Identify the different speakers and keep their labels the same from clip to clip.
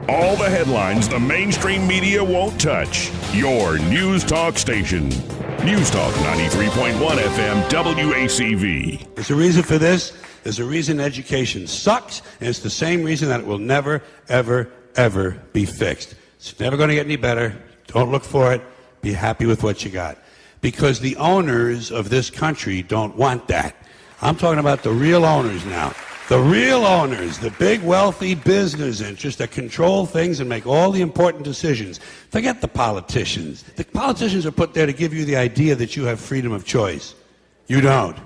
Speaker 1: All the headlines the mainstream media won't touch. Your news talk station. News Talk 93.1 FM WACV.
Speaker 2: There's a reason for this. There's a reason education sucks, and it's the same reason that it will never, ever, ever be fixed. It's never going to get any better. Don't look for it. Be happy with what you got. Because the owners of this country don't want that. I'm talking about the real owners now. The real owners, the big wealthy business interests that control things and make all the important decisions. Forget the politicians. The politicians are put there to give you the idea that you have freedom of choice. You don't.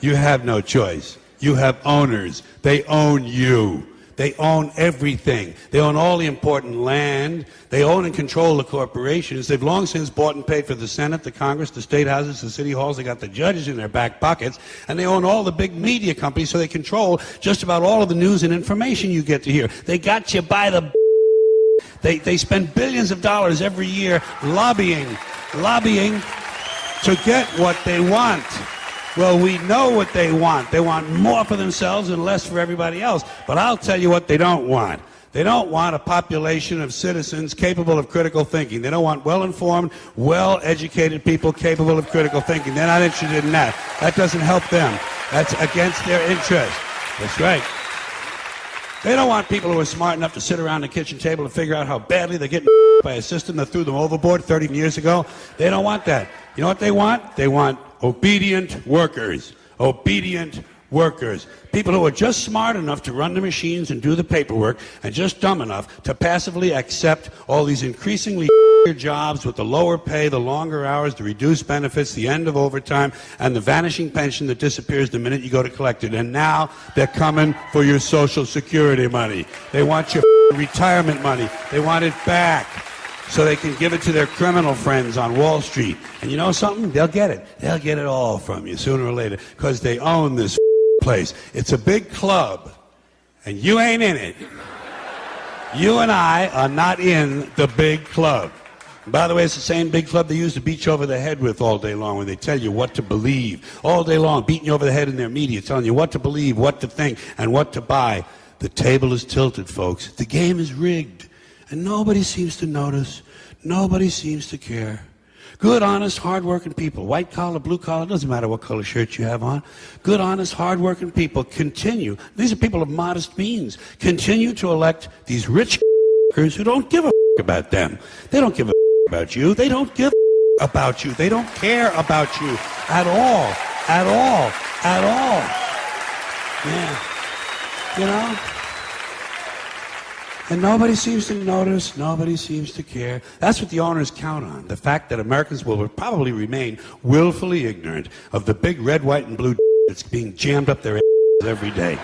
Speaker 2: You have no choice. You have owners. They own you. They own everything. They own all the important land. They own and control the corporations. They've long since bought and paid for the Senate, the Congress, the state houses, the city halls. They got the judges in their back pockets. And they own all the big media companies, so they control just about all of the news and information you get to hear. They got you by the... They spend billions of dollars every year lobbying to get what they want. Well, we know what they want. They want more for themselves and less for everybody else. But I'll tell you what they don't want. They don't want a population of citizens capable of critical thinking. They don't want well-informed, well-educated people capable of critical thinking. They're not interested in that. That doesn't help them. That's against their interest. That's right. They don't want people who are smart enough to sit around the kitchen table and figure out how badly they're getting by a system that threw them overboard 30 years ago. They don't want that. You know what they want? They want obedient workers. Obedient workers. People who are just smart enough to run the machines and do the paperwork and just dumb enough to passively accept all these increasingly jobs with the lower pay, the longer hours, the reduced benefits, the end of overtime, and the vanishing pension that disappears the minute you go to collect it. And now they're coming for your Social Security money. They want your retirement money. They want it back so they can give it to their criminal friends on Wall Street. And you know something? They'll get it. They'll get it all from you sooner or later because they own this place. It's a big club, and you ain't in it. You and I are not in the big club. And by the way, it's the same big club they use to beat you over the head with all day long when they tell you what to believe. All day long, beating you over the head in their media, telling you what to believe, what to think, and what to buy. The table is tilted, folks. The game is rigged. And nobody seems to notice. Nobody seems to care. Good, honest, hard-working people, white collar, blue collar, doesn't matter what color shirt you have on. Good, honest, hard-working people continue. These are people of modest means. Continue to elect these rich who don't give a about them. They don't give a about you. They don't give a about you. They don't care about you at all. At all. At all. Yeah. You know? And nobody seems to notice, nobody seems to care. That's what the owners count on, the fact that Americans will probably remain willfully ignorant of the big red, white, and blue that's being jammed up their every day.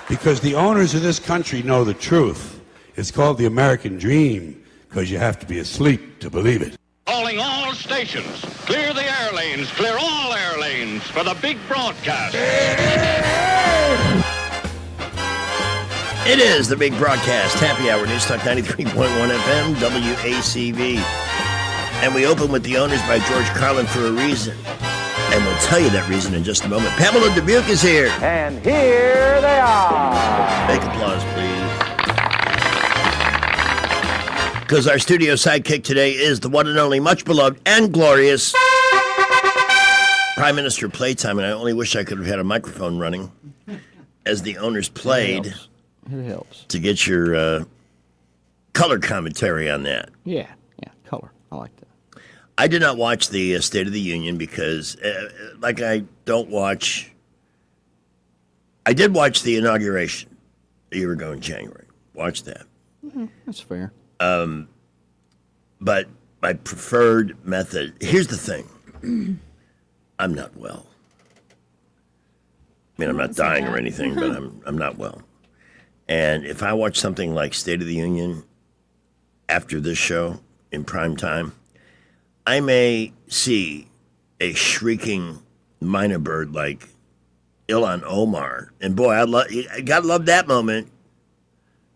Speaker 2: Because the owners of this country know the truth. It's called the American dream, because you have to be asleep to believe it.
Speaker 3: Calling all stations. Clear the air lanes. Clear all air lanes for the big broadcast.
Speaker 4: It is the big broadcast, Happy Hour, News Talk 93.1 FM, WACV. And we open with The Owners by George Carlin for a reason. And we'll tell you that reason in just a moment. Pamela Dubuque is here.
Speaker 5: And here they are.
Speaker 4: Make applause, please. Because our studio sidekick today is the one and only, much beloved and glorious Prime Minister Playtime. And I only wish I could have had a microphone running as the owners played.
Speaker 6: It helps.
Speaker 4: To get your color commentary on that.
Speaker 6: Yeah, color. I like that.
Speaker 4: I did not watch the State of the Union because, I don't watch... I did watch the inauguration a year ago in January. Watched that.
Speaker 6: That's fair.
Speaker 4: But my preferred method... Here's the thing. I'm not well. I mean, I'm not dying or anything, but I'm not well. And if I watch something like State of the Union after this show in prime time, I may see a shrieking minor bird like Ilhan Omar. And boy, I gotta love that moment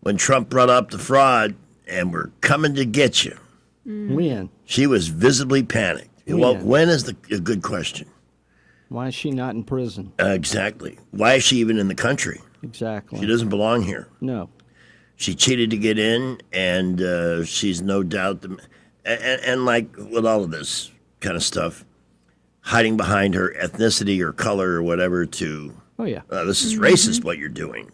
Speaker 4: when Trump brought up the fraud and we're coming to get you.
Speaker 6: When?
Speaker 4: She was visibly panicked. Well, when is a good question.
Speaker 6: Why is she not in prison?
Speaker 4: Exactly. Why is she even in the country?
Speaker 6: Exactly.
Speaker 4: She doesn't belong here.
Speaker 6: No.
Speaker 4: She cheated to get in, and she's no doubt, and like with all of this kind of stuff, hiding behind her ethnicity or color or whatever to,
Speaker 6: Oh, yeah.
Speaker 4: this is racist what you're doing.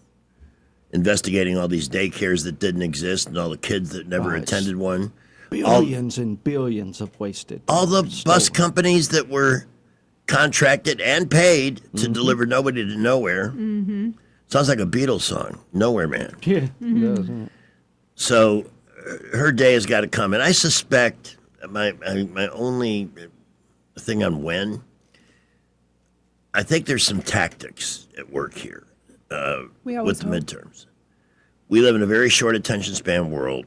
Speaker 4: Investigating all these daycares that didn't exist and all the kids that never
Speaker 6: Right.
Speaker 4: attended one.
Speaker 6: Billions and billions of wasted.
Speaker 4: All the
Speaker 6: dollars
Speaker 4: bus
Speaker 6: stolen.
Speaker 4: companies that were contracted and paid to deliver nobody to nowhere. Mm-hmm. Sounds like a Beatles song, Nowhere Man.
Speaker 6: Yeah, it does, doesn't it?
Speaker 4: So her day has got to come. And I suspect my only thing on when, I think there's some tactics at work here with the midterms. We live in a very short attention span world.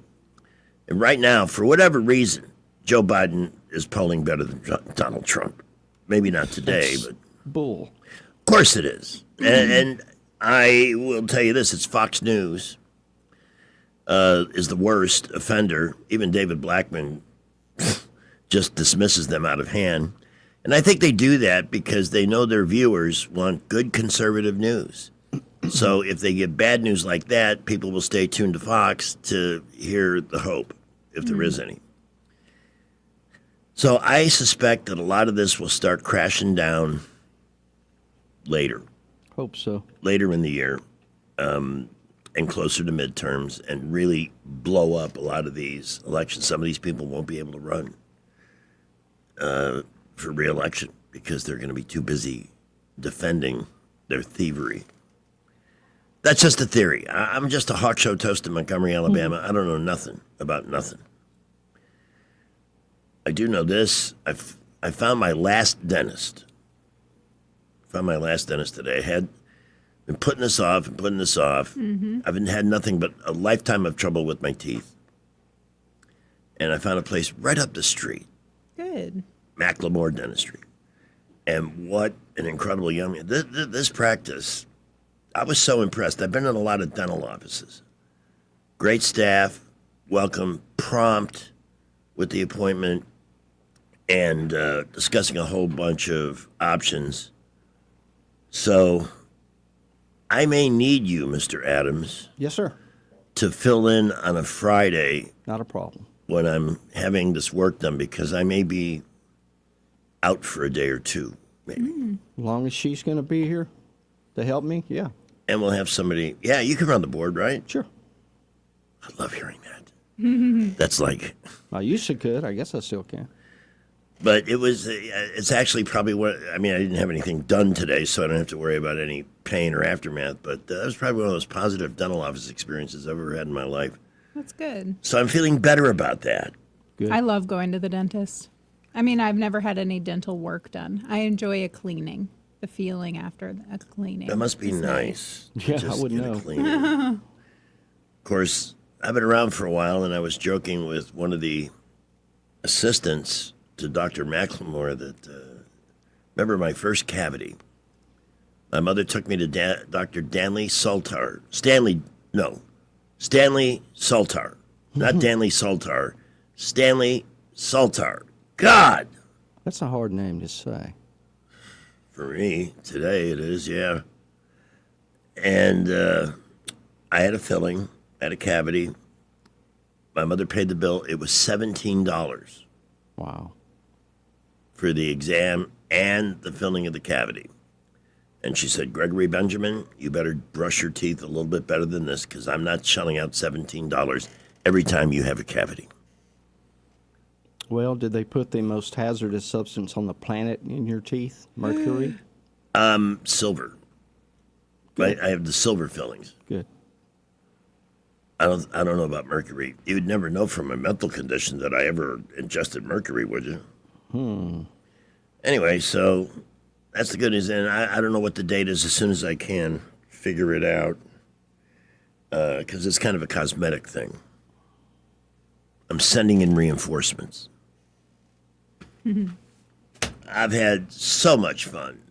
Speaker 4: And right now, for whatever reason, Joe Biden is polling better than Donald Trump. Maybe not today, but
Speaker 6: Bull.
Speaker 4: of course it is. And I will tell you this, it's Fox News is the worst offender. Even David Blackman just dismisses them out of hand. And I think they do that because they know their viewers want good conservative news. So if they get bad news like that, people will stay tuned to Fox to hear the hope, if there is any. So I suspect that a lot of this will start crashing down later in the year, and closer to midterms, and really blow up a lot of these elections. Some of these people won't be able to run for re-election because they're going to be too busy defending their thievery. That's just a theory. I'm just a hawk show toast in Montgomery, Alabama. I don't know nothing about nothing. I do know this. I found my last dentist. Today. I had been putting this off and putting this off. I've had nothing but a lifetime of trouble with my teeth. And I found a place right up the street.
Speaker 7: Good.
Speaker 4: Macklemore Dentistry. And what an incredible young man. This practice, I was so impressed. I've been in a lot of dental offices. Great staff, welcome, prompt with the appointment, and discussing a whole bunch of options. So I may need you, Mr. Adams,
Speaker 6: Yes, sir.
Speaker 4: to fill in on a Friday
Speaker 6: Not a problem.
Speaker 4: when I'm having this work done because I may be out for a day or two, maybe.
Speaker 6: As long as she's going to be here to help me, yeah.
Speaker 4: And we'll have somebody. Yeah, you can run the board, right?
Speaker 6: Sure.
Speaker 4: I love hearing that. That's like,
Speaker 6: I used to could. I guess I still can.
Speaker 4: but it's actually probably what, I mean, I didn't have anything done today, so I don't have to worry about any pain or aftermath, but that was probably one of those positive dental office experiences I've ever had in my life.
Speaker 7: That's good.
Speaker 4: So I'm feeling better about that.
Speaker 6: Good.
Speaker 7: I love going to the dentist. I mean, I've never had any dental work done. I enjoy a cleaning, the feeling after a cleaning.
Speaker 4: That must be
Speaker 7: is
Speaker 4: nice.
Speaker 6: Yeah, I
Speaker 4: Just
Speaker 6: wouldn't
Speaker 4: get a
Speaker 6: know.
Speaker 4: cleaning. Of course, I've been around for a while, and I was joking with one of the assistants to Dr. McLemore that, remember my first cavity? My mother took me to Dr. Stanley Saltar. Stanley Saltar. Not Danley Saltar. Stanley Saltar. God!
Speaker 6: That's a hard name to say.
Speaker 4: For me, today it is, yeah. And I had a filling, I had a cavity. My mother paid the bill. It was $17
Speaker 6: Wow.
Speaker 4: for the exam and the filling of the cavity. And she said, Gregory Benjamin, you better brush your teeth a little bit better than this because I'm not shelling out $17 every time you have a cavity.
Speaker 6: Well, did they put the most hazardous substance on the planet in your teeth? Mercury?
Speaker 4: Silver. Right? I have the silver fillings.
Speaker 6: Good.
Speaker 4: I don't know about mercury. You would never know from a mental condition that I ever ingested mercury, would you? Anyway, so that's the good news. And I don't know what the date is as soon as I can figure it out because it's kind of a cosmetic thing. I'm sending in reinforcements. I've had so much fun.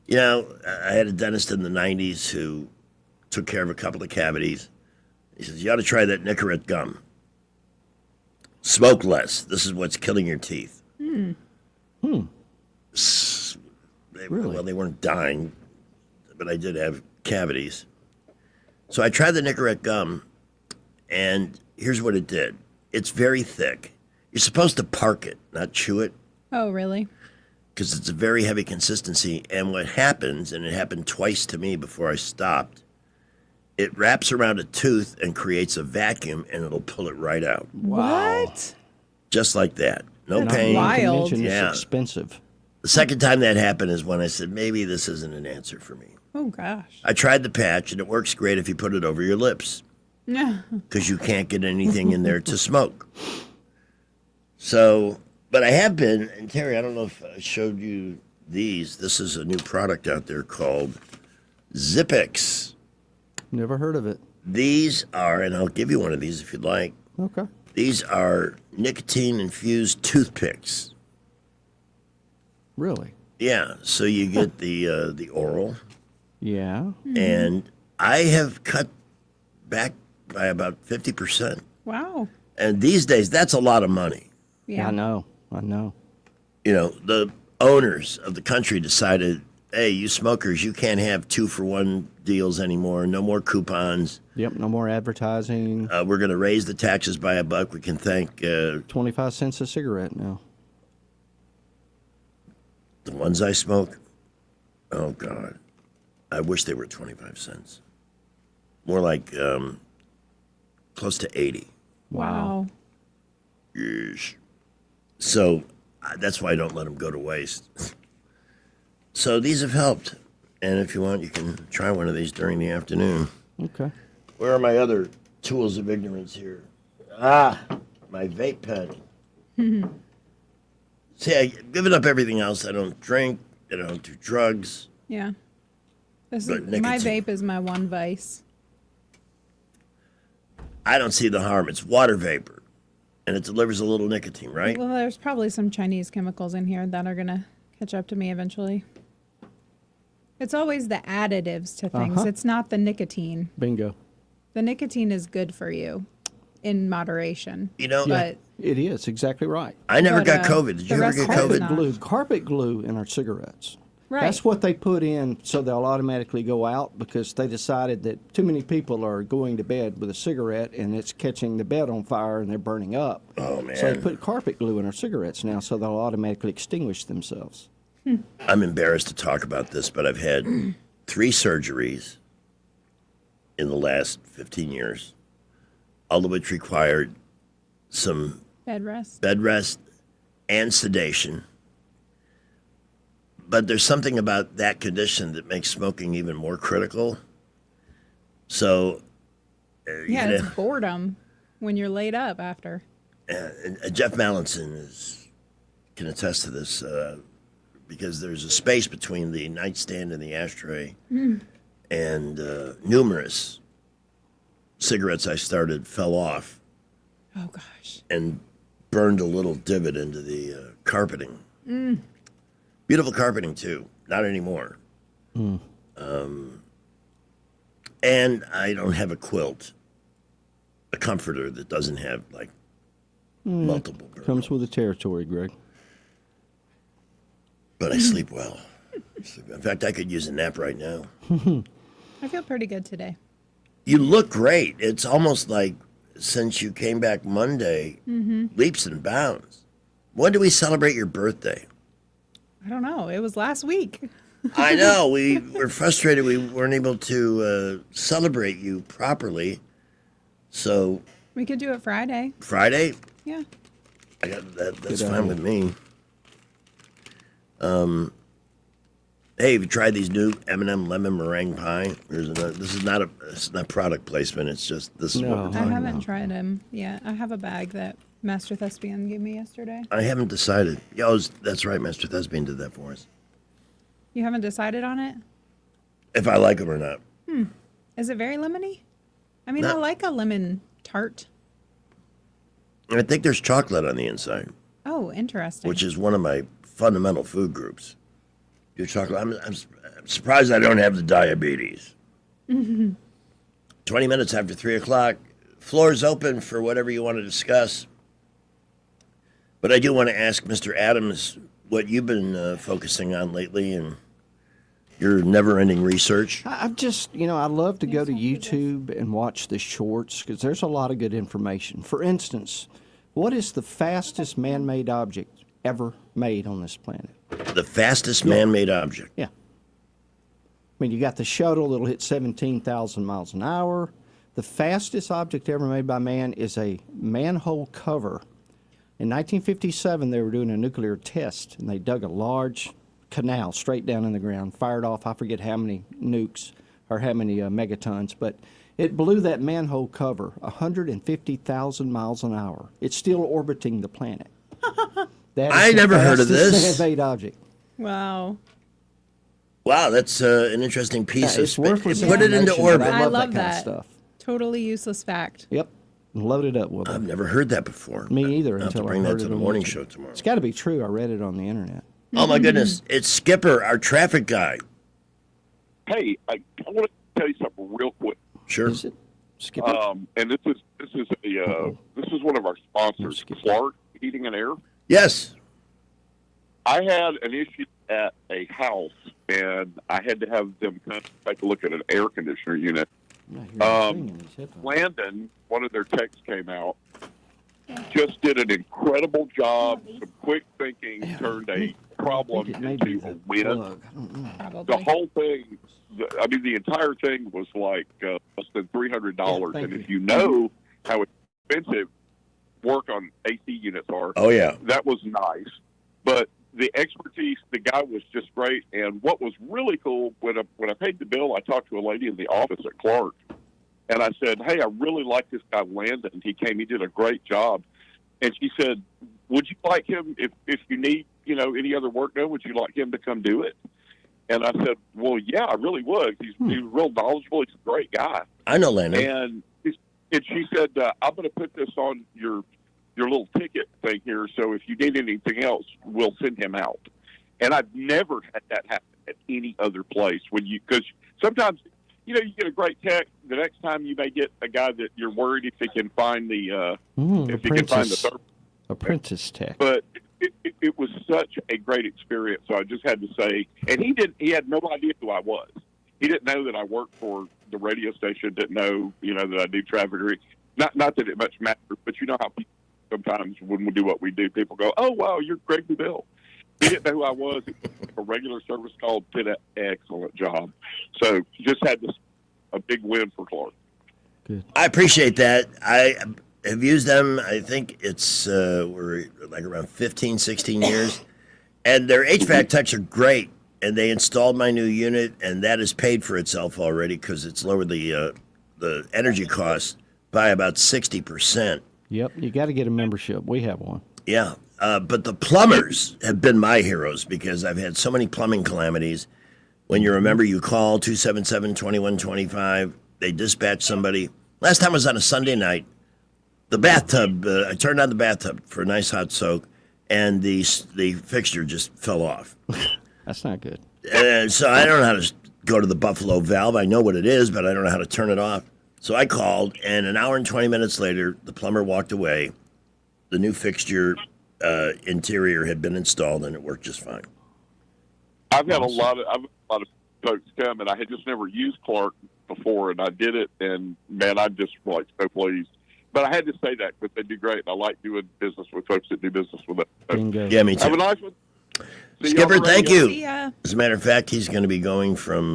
Speaker 4: You know, I had a dentist in the 90s who took care of a couple of cavities. He says, you ought to try that Nicorette gum. Smoke less. This is what's killing your teeth. Well, they weren't dying, but I did have cavities. So I tried the Nicorette gum, and here's what it did. It's very thick. You're supposed to park it, not chew it,
Speaker 7: Oh, really?
Speaker 4: because it's a very heavy consistency. And what happens, and it happened twice to me before I stopped, it wraps around a tooth and creates a vacuum, and it'll pull it right out.
Speaker 7: What?
Speaker 4: Just like that. No
Speaker 7: That's
Speaker 4: pain.
Speaker 7: wild.
Speaker 6: Not to mention
Speaker 4: Yeah.
Speaker 6: it's expensive.
Speaker 4: The second time that happened is when I said, maybe this isn't an answer for me.
Speaker 7: Oh, gosh.
Speaker 4: I tried the patch, and it works great if you put it over your lips,
Speaker 7: Yeah.
Speaker 4: because you can't get anything in there to smoke. So, but I have been, and Terry, I don't know if I showed you these. This is a new product out there called Zippix.
Speaker 6: Never heard of it.
Speaker 4: These are, and I'll give you one of these if you'd like.
Speaker 6: Okay.
Speaker 4: These are nicotine-infused toothpicks.
Speaker 6: Really?
Speaker 4: Yeah, so you get the oral,
Speaker 6: Yeah.
Speaker 4: and I have cut back by about 50%.
Speaker 7: Wow.
Speaker 4: And these days, that's a lot of money.
Speaker 7: Yeah.
Speaker 6: I know.
Speaker 4: You know, the owners of the country decided, hey, you smokers, you can't have 2-for-1 deals anymore. No more coupons.
Speaker 6: Yep. No more advertising.
Speaker 4: We're going to raise the taxes by $1. We can thank
Speaker 6: 25 cents a cigarette now.
Speaker 4: the ones I smoke. Oh, God. I wish they were 25 cents. More like close to 80.
Speaker 7: Wow.
Speaker 4: Yeesh. So that's why I don't let them go to waste. So these have helped. And if you want, you can try one of these during the afternoon.
Speaker 6: Okay.
Speaker 4: Where are my other tools of ignorance here? Ah, my vape pen. See, I've given up everything else. I don't drink. I don't do drugs.
Speaker 7: Yeah. This
Speaker 4: But
Speaker 7: is, my
Speaker 4: nicotine.
Speaker 7: vape is my one vice.
Speaker 4: I don't see the harm. It's water vapor, and it delivers a little nicotine, right?
Speaker 7: Well, there's probably some Chinese chemicals in here that are going to catch up to me eventually. It's always the additives to things. It's not the nicotine.
Speaker 6: Bingo.
Speaker 7: The nicotine is good for you in moderation.
Speaker 4: You know,
Speaker 7: But
Speaker 6: It is exactly right.
Speaker 4: I never
Speaker 7: But,
Speaker 4: got COVID. Did
Speaker 7: the
Speaker 4: you ever
Speaker 7: rest
Speaker 4: get
Speaker 7: of it
Speaker 4: COVID?
Speaker 7: is not.
Speaker 6: Carpet glue in our cigarettes.
Speaker 7: Right.
Speaker 6: That's what they put in so they'll automatically go out because they decided that too many people are going to bed with a cigarette and it's catching the bed on fire and they're burning up.
Speaker 4: Oh, man.
Speaker 6: So they put carpet glue in our cigarettes now so they'll automatically extinguish themselves.
Speaker 4: I'm embarrassed to talk about this, but I've had 3 surgeries in the last 15 years, all of which required some
Speaker 7: bed rest.
Speaker 4: bed rest and sedation. But there's something about that condition that makes smoking even more critical. So,
Speaker 7: Yeah,
Speaker 4: you
Speaker 7: it's
Speaker 4: know,
Speaker 7: boredom when you're laid up after.
Speaker 4: and Jeff Mallinson can attest to this because there's a space between the nightstand and the ashtray, and numerous cigarettes I started fell off
Speaker 7: Oh, gosh.
Speaker 4: and burned a little divot into the carpeting. Beautiful carpeting too. Not anymore. And I don't have a quilt, a comforter that doesn't have like multiple.
Speaker 6: Comes with the territory, Greg.
Speaker 4: But I sleep well. In fact, I could use a nap right now.
Speaker 7: I feel pretty good today.
Speaker 4: You look great. It's almost like since you came back Monday, leaps and bounds. When do we celebrate your birthday?
Speaker 7: I don't know. It was last week.
Speaker 4: I know. We were frustrated we weren't able to celebrate you properly. So
Speaker 7: We could do it Friday.
Speaker 4: Friday,
Speaker 7: Yeah.
Speaker 4: I got that. That's
Speaker 6: Good
Speaker 4: fine with me. Hey, have you tried these new M&M lemon meringue pie? This is not product placement. It's just this is what
Speaker 6: No.
Speaker 4: we're
Speaker 7: I
Speaker 4: talking
Speaker 7: haven't
Speaker 4: about.
Speaker 7: tried them yet. I have a bag that Master Thespian gave me yesterday.
Speaker 4: I haven't decided. Yeah, that's right. Master Thespian did that for us.
Speaker 7: You haven't decided on it?
Speaker 4: If I like them or not.
Speaker 7: Is it very lemony? I mean, I
Speaker 4: No.
Speaker 7: like a lemon tart.
Speaker 4: I think there's chocolate on the inside,
Speaker 7: Oh, interesting.
Speaker 4: which is one of my fundamental food groups. Your chocolate. I'm surprised I don't have the diabetes. 20 minutes after 3 o'clock. Floor's open for whatever you want to discuss. But I do want to ask Mr. Adams what you've been focusing on lately and Your never-ending research.
Speaker 6: I've just, I love to go to YouTube and watch the shorts because there's a lot of good information. For instance, what is the fastest man-made object ever made on this planet?
Speaker 4: The fastest man-made object?
Speaker 6: Yeah. I mean, you got the shuttle that'll hit 17,000 miles an hour. The fastest object ever made by man is a manhole cover. In 1957, they were doing a nuclear test, and they dug a large canal straight down in the ground, fired off, I forget how many nukes or how many megatons, but it blew that manhole cover 150,000 miles an hour. It's still orbiting the planet.
Speaker 4: I never heard of this.
Speaker 6: Man-made object.
Speaker 7: Wow.
Speaker 4: Wow, that's an interesting piece of
Speaker 6: It's worthless.
Speaker 4: Put it into
Speaker 6: information,
Speaker 4: orbit.
Speaker 6: but
Speaker 7: I love
Speaker 6: that kind
Speaker 7: that.
Speaker 6: of stuff.
Speaker 7: Totally useless fact.
Speaker 6: Yep. Load it up with it.
Speaker 4: I've never heard that before.
Speaker 6: Me either.
Speaker 4: I'll have to
Speaker 6: Until
Speaker 4: bring
Speaker 6: I heard
Speaker 4: that to
Speaker 6: it
Speaker 4: the
Speaker 6: on
Speaker 4: morning
Speaker 6: YouTube.
Speaker 4: show tomorrow.
Speaker 6: It's got to be true. I read it on the internet.
Speaker 4: Oh my goodness! It's Skipper, our traffic guy.
Speaker 8: Hey, I want to tell you something real quick.
Speaker 4: Sure.
Speaker 6: Is it? Skipper?
Speaker 8: And this is one of our sponsors,
Speaker 6: Skipper.
Speaker 8: Clark Heating and Air.
Speaker 4: Yes.
Speaker 8: I had an issue at a house, and I had to have them come take a look at an air conditioner unit.
Speaker 6: I'm not hearing a thing in these headphones.
Speaker 8: Landon, one of their techs came out, just did an incredible job. Some quick thinking turned a problem
Speaker 6: It may be
Speaker 8: into a
Speaker 6: the
Speaker 8: win.
Speaker 6: plug. I don't know.
Speaker 8: The
Speaker 7: Probably.
Speaker 8: whole thing, the entire thing was like less than $300.
Speaker 6: Yeah, thank
Speaker 8: And if
Speaker 6: you.
Speaker 8: you know how expensive work on AC units are,
Speaker 4: Oh yeah.
Speaker 8: that was nice. But the expertise, the guy was just great. And what was really cool, when I paid the bill, I talked to a lady in the office at Clark. And I said, hey, I really like this guy, Landon. He came, he did a great job. And she said, would you like him, if you need, any other work done, would you like him to come do it? And I said, well, yeah, I really would. He's real knowledgeable. He's a great guy.
Speaker 4: I know Landon.
Speaker 8: And she said, I'm going to put this on your little ticket thing here, so if you need anything else, we'll send him out. And I've never had that happen at any other place. Because sometimes, you get a great tech. The next time you may get a guy that you're worried if he can find the
Speaker 6: Apprentice tech.
Speaker 8: But it was such a great experience. So I just had to say, and he had no idea who I was. He didn't know that I worked for the radio station. Didn't know, that I do traffic. Not that it much matters, but you know how people sometimes when we do what we do, people go, "Oh wow, you're Greg Bill." He didn't know who I was. It was a regular service call. Did an excellent job. So just had a big win for Clark.
Speaker 6: Good.
Speaker 4: I appreciate that. I have used them. I think it's we're like around 15, 16 years, and their HVAC techs are great. And they installed my new unit, and that has paid for itself already because it's lowered the energy costs by about 60%.
Speaker 6: Yep, you got to get a membership. We have one.
Speaker 4: Yeah, but the plumbers have been my heroes because I've had so many plumbing calamities. When you remember, you call 277-2125. They dispatch somebody. Last time was on a Sunday night. The bathtub, I turned on the bathtub for a nice hot soak, and the fixture just fell off.
Speaker 6: That's not good.
Speaker 4: And so I don't know how to go to the Buffalo valve. I know what it is, but I don't know how to turn it off. So I called, and an hour and 20 minutes later, the plumber walked away. The new fixture interior had been installed, and it worked just fine.
Speaker 8: I've had a lot of folks come, and I had just never used Clark before, and I did it, and man, I'm just like so pleased. But I had to say that because they do great, and I like doing business with folks that do business with it.
Speaker 6: Bingo.
Speaker 4: Yeah, me too.
Speaker 8: Have a nice one. See you
Speaker 4: Skipper,
Speaker 8: on the
Speaker 4: thank
Speaker 8: radio.
Speaker 4: you.
Speaker 7: See ya.
Speaker 4: As a matter of fact, he's going to be going from,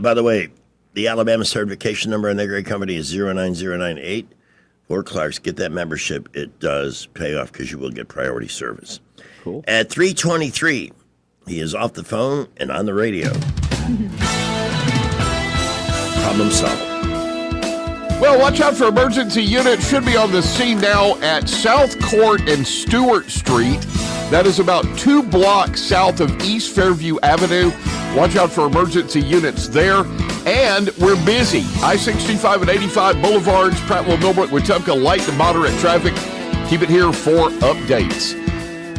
Speaker 4: by the way, the Alabama certification number on that great company is 09098. For Clark's, get that membership. It does pay off because you will get priority service.
Speaker 6: Cool.
Speaker 4: At 3:23, he is off the phone and on the radio. Problem solved.
Speaker 9: Well, watch out for emergency units. Should be on the scene now at South Court and Stewart Street. That is about 2 blocks south of East Fairview Avenue. Watch out for emergency units there. And we're busy. I-65 and 85 Boulevards, Prattville, Millbrook, Wetumpka, light to moderate traffic. Keep it here for updates.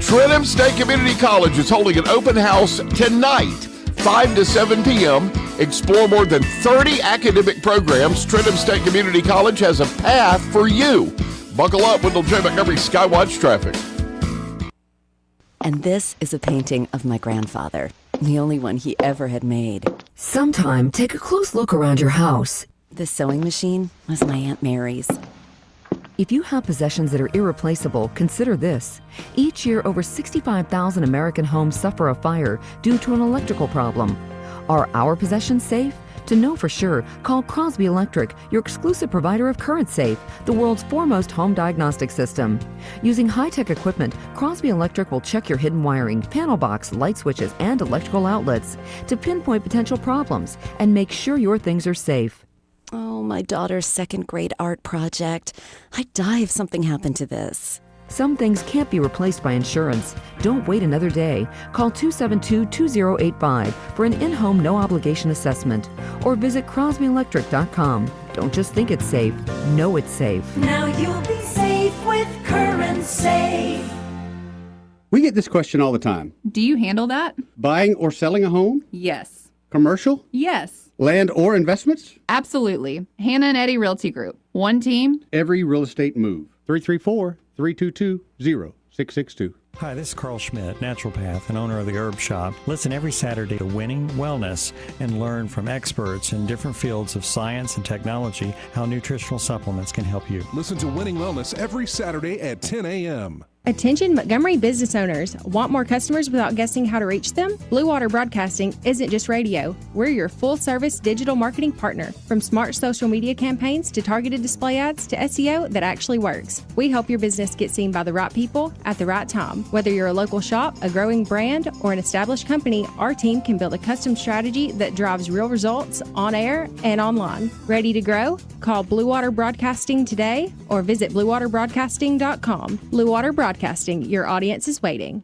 Speaker 9: Trentham State Community College is holding an open house tonight, 5 to 7 p.m. Explore more than 30 academic programs. Trentham State Community College has a path for you. Buckle up with J. Montgomery Skywatch traffic.
Speaker 10: And this is a painting of my grandfather. the only one he ever had made.
Speaker 11: Sometime, take a close look around your house.
Speaker 10: The sewing machine was my Aunt Mary's.
Speaker 11: If you have possessions that are irreplaceable, consider this. Each year, over 65,000 American homes suffer a fire due to an electrical problem. Are our possessions safe? To know for sure, call Crosby Electric, your exclusive provider of Current Safe, the world's foremost home diagnostic system. Using high-tech equipment, Crosby Electric will check your hidden wiring, panel box, light switches, and electrical outlets to pinpoint potential problems and make sure your things are safe.
Speaker 10: Oh, my daughter's second grade art project. I'd die if something happened to this.
Speaker 11: Some things can't be replaced by insurance. Don't wait another day. Call 272-2085 for an in-home no-obligation assessment or visit crosbyelectric.com. Don't just think it's safe. Know it's safe.
Speaker 12: Now you'll be safe with Current Safe.
Speaker 13: We get this question all the time.
Speaker 14: Do you handle that?
Speaker 13: Buying or selling a home?
Speaker 14: Yes.
Speaker 13: Commercial?
Speaker 14: Yes.
Speaker 13: Land or investments?
Speaker 14: Absolutely. Hannah and Eddie Realty Group. One team.
Speaker 13: Every real estate move. 334-322-0662.
Speaker 15: Hi, this is Carl Schmidt, naturopath and owner of the Herb Shop. Listen every Saturday to Winning Wellness and learn from experts in different fields of science and technology how nutritional supplements can help you.
Speaker 16: Listen to Winning Wellness every Saturday at 10 a.m.
Speaker 17: Attention Montgomery business owners. Want more customers without guessing how to reach them? Blue Water Broadcasting isn't just radio. We're your full-service digital marketing partner. From smart social media campaigns to targeted display ads to SEO that actually works. We help your business get seen by the right people at the right time. Whether you're a local shop, a growing brand, or an established company, our team can build a custom strategy that drives real results on air and online. Ready to grow? Call Blue Water Broadcasting today or visit bluewaterbroadcasting.com. Blue Water Broadcasting, your audience is waiting.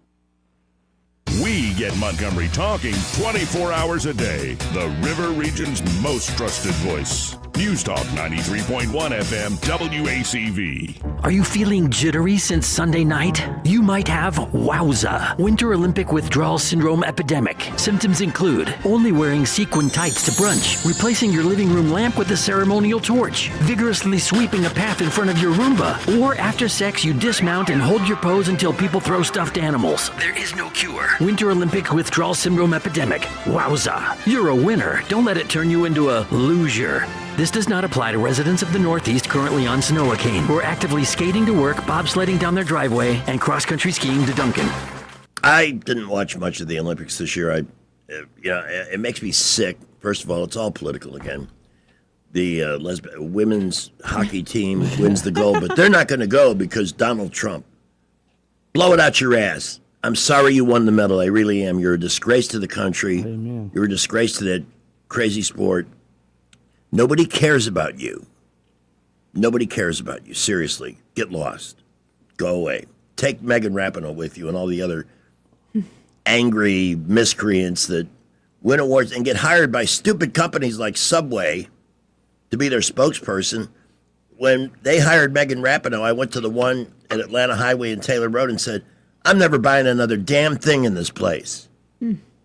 Speaker 1: We get Montgomery talking 24 hours a day. The River Region's most trusted voice. News Talk 93.1 FM WACV.
Speaker 18: Are you feeling jittery since Sunday night? You might have WOWSA, Winter Olympic Withdrawal Syndrome Epidemic. Symptoms include only wearing sequin tights to brunch, replacing your living room lamp with a ceremonial torch, vigorously sweeping a path in front of your Roomba, or after sex you dismount and hold your pose until people throw stuffed animals. There is no cure. Winter Olympic Withdrawal Syndrome Epidemic. WOWSA. You're a winner. Don't let it turn you into a loser. This does not apply to residents of the Northeast currently on Snow-A-Cane who are actively skating to work, bobsledding down their driveway, and cross-country skiing to Duncan.
Speaker 4: I didn't watch much of the Olympics this year. It makes me sick. First of all, it's all political again. The women's hockey team wins the gold, but they're not going to go because Donald Trump. Blow it out your ass. I'm sorry you won the medal. I really am. You're a disgrace to the country. Amen. You're a disgrace to that crazy sport. Nobody cares about you. Nobody cares about you. Seriously. Get lost. Go away. Take Megan Rapinoe with you and all the other angry miscreants that win awards and get hired by stupid companies like Subway to be their spokesperson. When they hired Megan Rapinoe, I went to the one at Atlanta Highway and Taylor Road and said, I'm never buying another damn thing in this place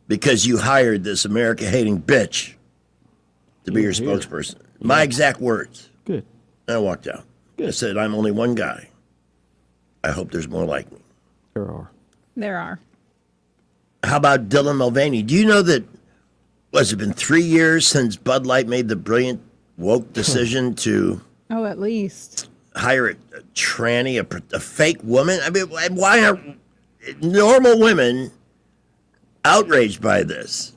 Speaker 4: because you hired this America-hating bitch to be your spokesperson. My exact words.
Speaker 6: Good.
Speaker 4: And I walked out. Good. I said, I'm only one guy. I hope there's more like me.
Speaker 6: There are.
Speaker 7: There are.
Speaker 4: How about Dylan Mulvaney? Do you know that, has it been 3 years since Bud Light made the brilliant woke decision to
Speaker 7: Oh, at least
Speaker 4: hire a tranny, a fake woman? I mean, why are normal women outraged by this?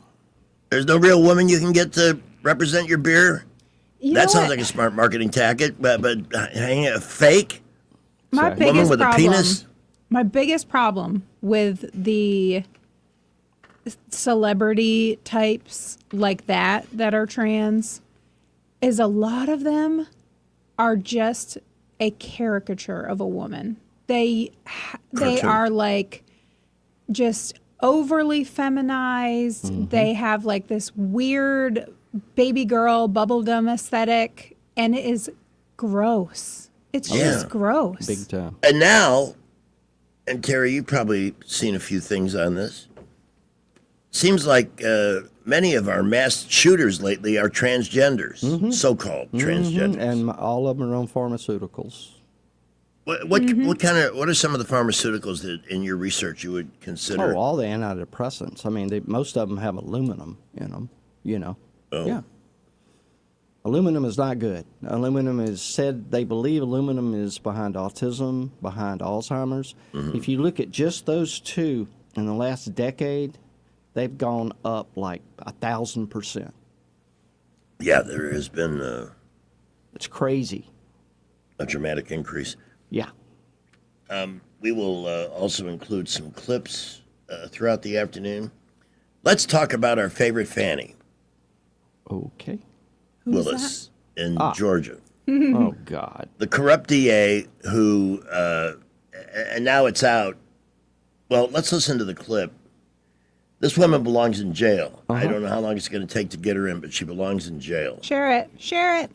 Speaker 4: There's no real woman you can get to represent your beer? That sounds like a smart marketing tactic, but hanging a fake woman with a penis?
Speaker 7: My biggest problem with the celebrity types like that are trans is a lot of them are just a caricature of a woman. They are like just overly feminized. Mm-hmm. They have like this weird baby girl bubblegum aesthetic, and it is gross. It's just gross.
Speaker 6: Big time.
Speaker 4: And now, and Terry, you've probably seen a few things on this. Seems like many of our mass shooters lately are transgenders, so-called transgenders.
Speaker 6: And all of them are on pharmaceuticals.
Speaker 4: What are some of the pharmaceuticals that in your research you would consider?
Speaker 6: Oh, all the antidepressants. I mean, most of them have aluminum in them.
Speaker 4: Oh.
Speaker 6: Yeah. Aluminum is not good. Aluminum is said, they believe aluminum is behind autism, behind Alzheimer's.
Speaker 4: Mm-hmm.
Speaker 6: If you look at just those two in the last decade, they've gone up like 1,000%.
Speaker 4: Yeah, there has been
Speaker 6: it's crazy.
Speaker 4: A dramatic increase.
Speaker 6: Yeah.
Speaker 4: We will also include some clips throughout the afternoon. Let's talk about our favorite Fannie.
Speaker 6: Okay.
Speaker 4: Willis in Georgia.
Speaker 6: Oh, God.
Speaker 4: The corrupt DA who, and now it's out. Well, let's listen to the clip. This woman belongs in jail. I don't know how long it's going to take to get her in, but she belongs in jail.
Speaker 7: Share it. Share it.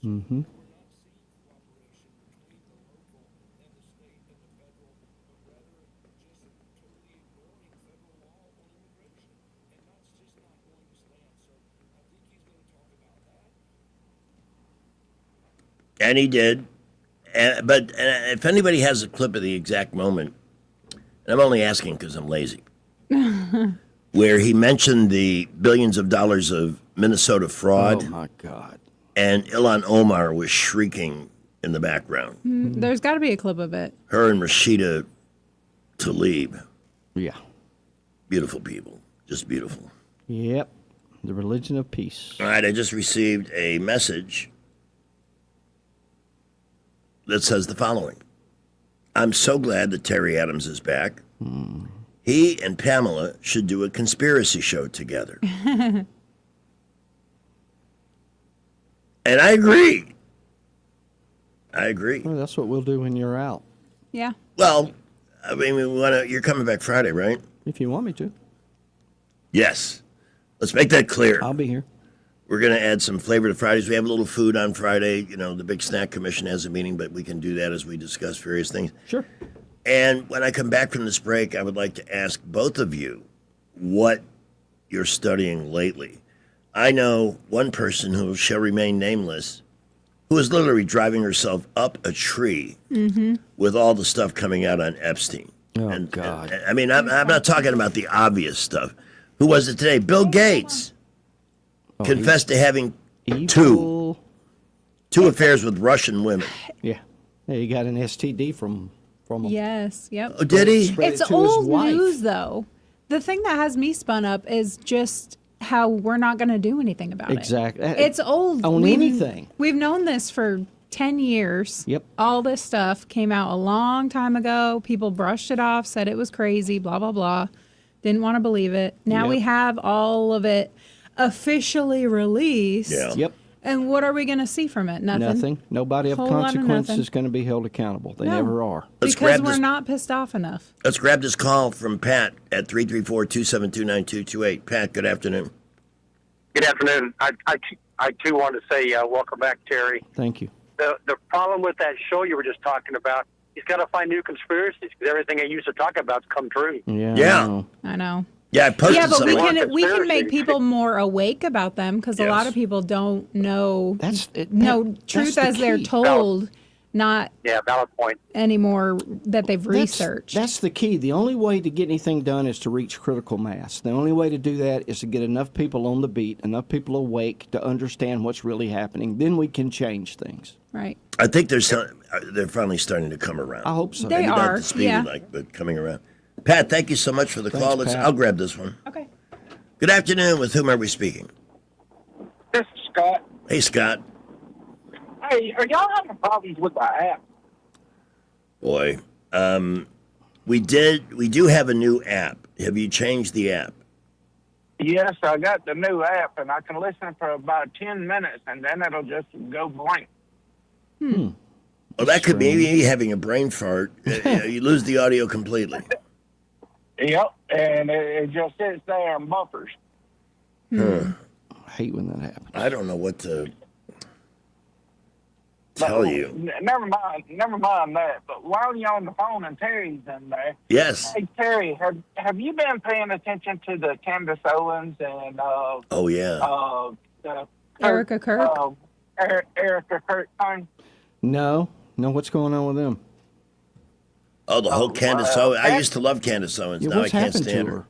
Speaker 6: Mm-hmm.
Speaker 4: And he did. But if anybody has a clip of the exact moment, and I'm only asking because I'm lazy, where he mentioned the billions of dollars of Minnesota fraud.
Speaker 6: Oh, my God.
Speaker 4: And Ilhan Omar was shrieking in the background.
Speaker 7: There's got to be a clip of it.
Speaker 4: Her and Rashida Tlaib.
Speaker 6: Yeah.
Speaker 4: Beautiful people. Just beautiful.
Speaker 6: Yep. The religion of peace.
Speaker 4: All right, I just received a message that says the following. I'm so glad that Terry Adams is back. He and Pamela should do a conspiracy show together. And I agree.
Speaker 6: Well, that's what we'll do when you're out.
Speaker 7: Yeah.
Speaker 4: Well, I mean, you're coming back Friday, right?
Speaker 6: If you want me to.
Speaker 4: Yes. Let's make that clear.
Speaker 6: I'll be here.
Speaker 4: We're going to add some flavor to Fridays. We have a little food on Friday. You know, the Big Snack Commission has a meeting, but we can do that as we discuss various things.
Speaker 6: Sure.
Speaker 4: And when I come back from this break, I would like to ask both of you what you're studying lately. I know one person who shall remain nameless who is literally driving herself up a tree with all the stuff coming out on Epstein.
Speaker 6: Oh, God.
Speaker 4: I mean, I'm not talking about the obvious stuff. Who was it today? Bill Gates confessed to having two affairs with Russian women.
Speaker 6: Yeah. Yeah, he got an STD from him.
Speaker 7: Yes. Yep.
Speaker 4: Oh, did he?
Speaker 7: It's old news, though. The thing that has me spun up is just how we're not going to do anything about it.
Speaker 6: Exactly.
Speaker 7: It's old.
Speaker 6: On anything.
Speaker 7: We've known this for 10 years.
Speaker 6: Yep.
Speaker 7: All this stuff came out a long time ago. People brushed it off, said it was crazy, blah, blah, blah. Didn't want to believe it. Now we have all of it officially released.
Speaker 4: Yeah.
Speaker 6: Yep.
Speaker 7: And what are we going to see from it? Nothing.
Speaker 6: Nobody of
Speaker 7: Whole lot of
Speaker 6: consequence
Speaker 7: nothing.
Speaker 6: is going to be held accountable. They
Speaker 7: No.
Speaker 6: never are.
Speaker 7: Because we're not pissed off enough.
Speaker 4: Let's grab this call from Pat at 334-272-9228. Pat, good afternoon.
Speaker 19: Good afternoon. I too want to say welcome back, Terry.
Speaker 6: Thank you.
Speaker 19: The problem with that show you were just talking about, he's got to find new conspiracies because everything he used to talk about's come true.
Speaker 6: Yeah.
Speaker 7: I know.
Speaker 4: Yeah, I posted
Speaker 7: Yeah, but
Speaker 4: something.
Speaker 7: we can make people more awake about them because a lot of people don't know truth as they're told, not
Speaker 19: valid point
Speaker 7: anymore that they've researched.
Speaker 6: That's the key. The only way to get anything done is to reach critical mass. The only way to do that is to get enough people on the beat, enough people awake to understand what's really happening. Then we can change things.
Speaker 7: Right.
Speaker 4: I think they're finally starting to come around.
Speaker 6: I hope so.
Speaker 7: They
Speaker 4: Maybe not
Speaker 7: are,
Speaker 4: the speed
Speaker 7: yeah.
Speaker 4: we like, but coming around. Pat, thank you so much for the call.
Speaker 6: Pat.
Speaker 4: I'll grab this one.
Speaker 7: Okay.
Speaker 4: Good afternoon. With whom are we speaking?
Speaker 20: This is Scott.
Speaker 4: Hey, Scott.
Speaker 20: Hey, are y'all having problems with the app?
Speaker 4: Boy, we do have a new app. Have you changed the app?
Speaker 20: Yes, I got the new app, and I can listen for about 10 minutes, and then it'll just go blank.
Speaker 4: Well, that could be me having a brain fart. You lose the audio completely.
Speaker 20: Yep, and it just sits there and buffers.
Speaker 6: I hate when that happens.
Speaker 4: I don't know what to tell you.
Speaker 20: Never mind that. But while you're on the phone and Terry's in there,
Speaker 4: Yes.
Speaker 20: Hey Terry, have you been paying attention to the Candace Owens and
Speaker 4: Oh yeah.
Speaker 7: Erica Kirk?
Speaker 20: Erica Kirk thing?
Speaker 6: No, what's going on with them?
Speaker 4: Oh, the whole Candace Owens. I used to love Candace Owens.
Speaker 6: Yeah,
Speaker 4: Now I
Speaker 6: what's
Speaker 4: can't
Speaker 6: happened
Speaker 4: stand
Speaker 6: to
Speaker 4: her.
Speaker 6: her?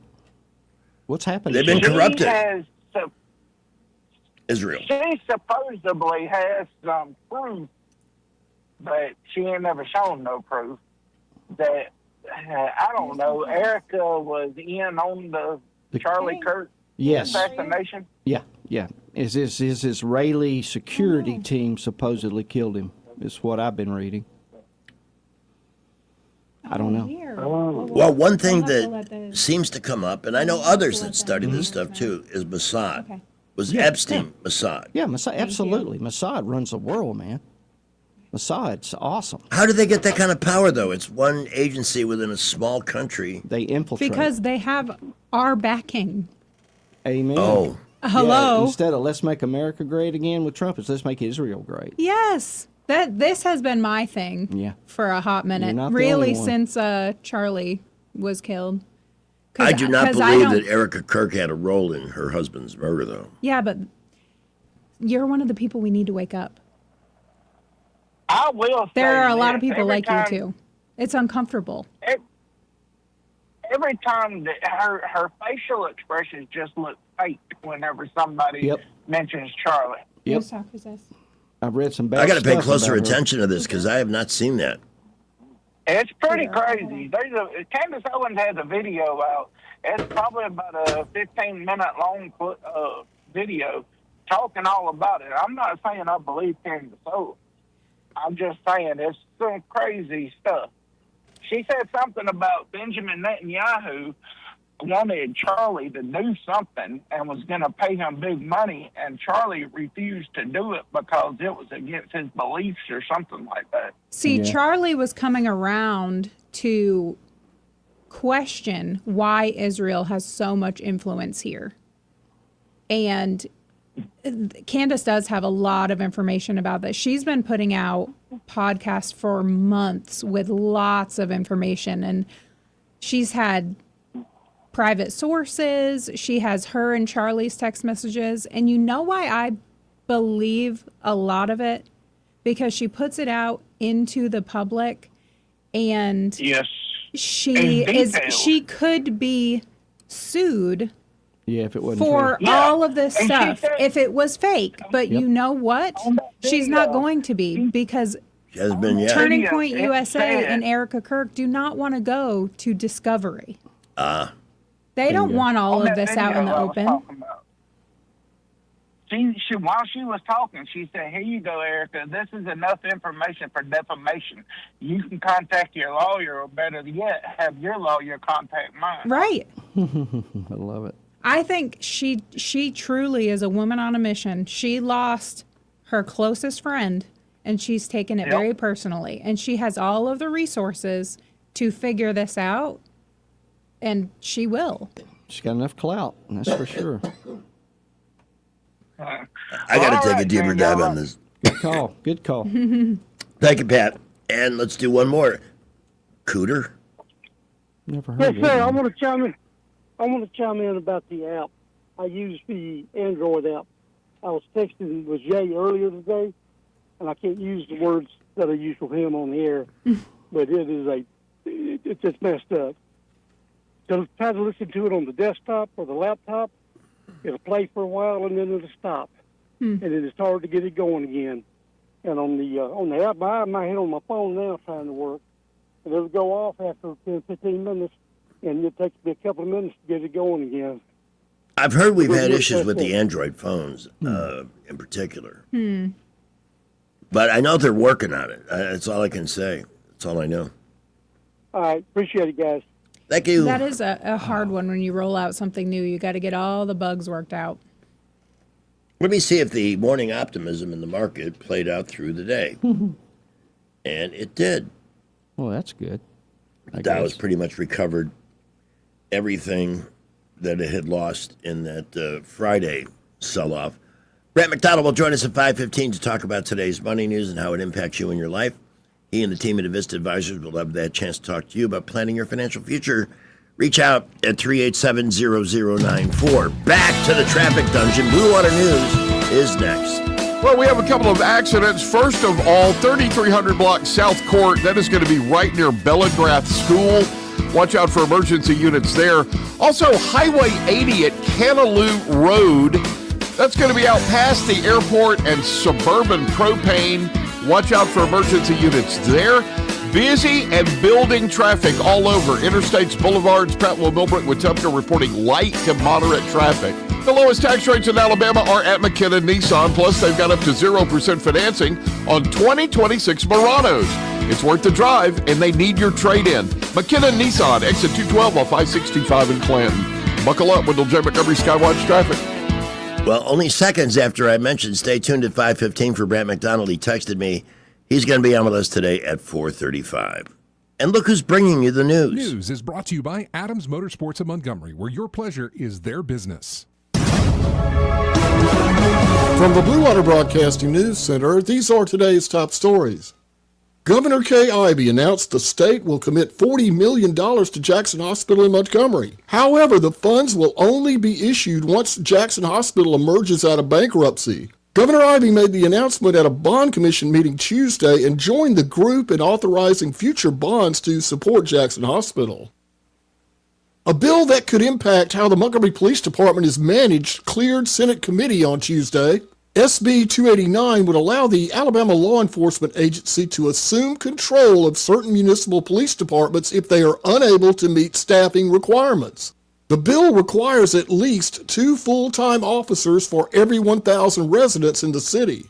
Speaker 6: What's happened?
Speaker 4: They've
Speaker 6: to
Speaker 4: been
Speaker 6: her?
Speaker 4: corrupted. Israel.
Speaker 20: She supposedly has some proof, but she ain't never shown no proof that, I don't know, Erica was in on the Charlie Kirk assassination.
Speaker 6: Yeah. Is this Israeli security team supposedly killed him? Is what I've been reading. I don't know.
Speaker 4: Well, one thing that seems to come up, and I know others that study this stuff too, is Mossad. Was Epstein Mossad?
Speaker 6: Yeah, Mossad, absolutely. Mossad runs the world, man. Mossad's awesome.
Speaker 4: How did they get that kind of power, though? It's one agency within a small country.
Speaker 6: They infiltrate.
Speaker 7: Because they have our backing.
Speaker 6: Amen.
Speaker 4: Oh.
Speaker 7: Hello.
Speaker 6: Yeah, instead of let's make America great again with Trump, it's let's make Israel great.
Speaker 7: Yes. This has been my thing for a hot minute.
Speaker 6: You're not the
Speaker 7: Really,
Speaker 6: only one.
Speaker 7: since Charlie was killed.
Speaker 4: I do not believe that Erica Kirk had a role in her husband's murder, though.
Speaker 7: Yeah, but you're one of the people we need to wake up.
Speaker 20: I will say
Speaker 7: There are a lot of
Speaker 20: this,
Speaker 7: people
Speaker 20: every
Speaker 7: like
Speaker 20: time-
Speaker 7: you, too. It's uncomfortable.
Speaker 20: Every time that her facial expressions just look fake whenever somebody mentions Charlie.
Speaker 6: Yep. I've read some bad
Speaker 4: I got to pay
Speaker 6: stuff
Speaker 4: closer
Speaker 6: about her.
Speaker 4: attention to this because I have not seen that.
Speaker 20: It's pretty crazy. Candace Owens has a video out. It's probably about a 15-minute long video talking all about it. I'm not saying I believe Candace Owens. I'm just saying it's some crazy stuff. She said something about Benjamin Netanyahu wanted Charlie to do something and was going to pay him big money, and Charlie refused to do it because it was against his beliefs or something like that.
Speaker 7: See, Charlie was coming around to question why Israel has so much influence here. And Candace does have a lot of information about this. She's been putting out podcasts for months with lots of information, and she's had private sources. She has her and Charlie's text messages. And you know why I believe a lot of it? Because she puts it out into the public, and she could be sued
Speaker 6: if it wasn't
Speaker 7: for
Speaker 6: true.
Speaker 7: all of this stuff if it was fake. But you know what? She's not going to be, because
Speaker 4: She has been yet.
Speaker 7: Turning Point USA and Erica Kirk do not want to go to Discovery. They don't want all of this out in the open.
Speaker 20: While she was talking, she said, "Here you go, Erica. This is enough information for defamation. You can contact your lawyer, or better yet, have your lawyer contact mine."
Speaker 7: Right.
Speaker 6: I love it.
Speaker 7: I think she truly is a woman on a mission. She lost her closest friend, and she's taken it very personally. And she has all of the resources to figure this out, and she will.
Speaker 6: She's got enough clout, that's for sure.
Speaker 4: I got to take a deeper dive on this.
Speaker 6: Good call. Good call.
Speaker 4: Thank you, Pat. And let's do one more. Cooter?
Speaker 6: Never heard
Speaker 21: Yes,
Speaker 6: of
Speaker 21: sir.
Speaker 6: it.
Speaker 21: I want to chime in about the app. I use the Android app. I was texting with Jay earlier today, and I can't use the words that I use with him on the air, but it's just messed up. So try to listen to it on the desktop or the laptop. It'll play for a while and then it'll stop, and then it's hard to get it going again. And on the app, I have my hand on my phone now trying to work, and it'll go off after 10, 15 minutes, and it takes me a couple of minutes to get it going again.
Speaker 4: I've heard we've had issues with the Android phones in particular. But I know they're working on it. That's all I can say. That's all I know.
Speaker 21: All right. Appreciate it, guys.
Speaker 4: Thank you.
Speaker 7: That is a hard one when you roll out something new. You got to get all the bugs worked out.
Speaker 4: Let me see if the morning optimism in the market played out through the day. And it did.
Speaker 6: Well, that's good.
Speaker 4: Dow has pretty much recovered everything that it had lost in that Friday sell-off. Brett McDonald will join us at 5:15 to talk about today's money news and how it impacts you in your life. He and the team at Avista Advisors will have that chance to talk to you about planning your financial future. Reach out at 387-0094. Back to the traffic dungeon. Blue Water News is next.
Speaker 9: Well, we have a couple of accidents. First of all, 3300 block South Court. That is going to be right near Bellegrath School. Watch out for emergency units there. Also, Highway 80 at Canaloo Road. That's going to be out past the airport and Suburban Propane. Watch out for emergency units there. Busy and building traffic all over. Interstates, boulevards, Prattville, Millbrook, Wetumpka reporting light to moderate traffic. The lowest tax rates in Alabama are at McKinnon Nissan. Plus, they've got up to 0% financing on 2026 Muranos. It's worth the drive, and they need your trade-in. McKinnon Nissan, exit 212 off I-65 in Clanton. Buckle up, Wendell J. Montgomery Skywatch traffic.
Speaker 4: Well, only seconds after I mentioned, stay tuned at 5:15 for Brett McDonald. He texted me. He's going to be on with us today at 4:35. And look who's bringing you the news.
Speaker 16: News is brought to you by Adams Motorsports of Montgomery, where your pleasure is their business.
Speaker 2: From the Blue Water Broadcasting News Center, these are today's top stories. Governor Kay Ivey announced the state will commit $40 million to Jackson Hospital in Montgomery. However, the funds will only be issued once Jackson Hospital emerges out of bankruptcy. Governor Ivey made the announcement at a bond commission meeting Tuesday and joined the group in authorizing future bonds to support Jackson Hospital. A bill that could impact how the Montgomery Police Department is managed cleared Senate committee on Tuesday. SB 289 would allow the Alabama Law Enforcement Agency to assume control of certain municipal police departments if they are unable to meet staffing requirements. The bill requires at least 2 full-time officers for every 1,000 residents in the city.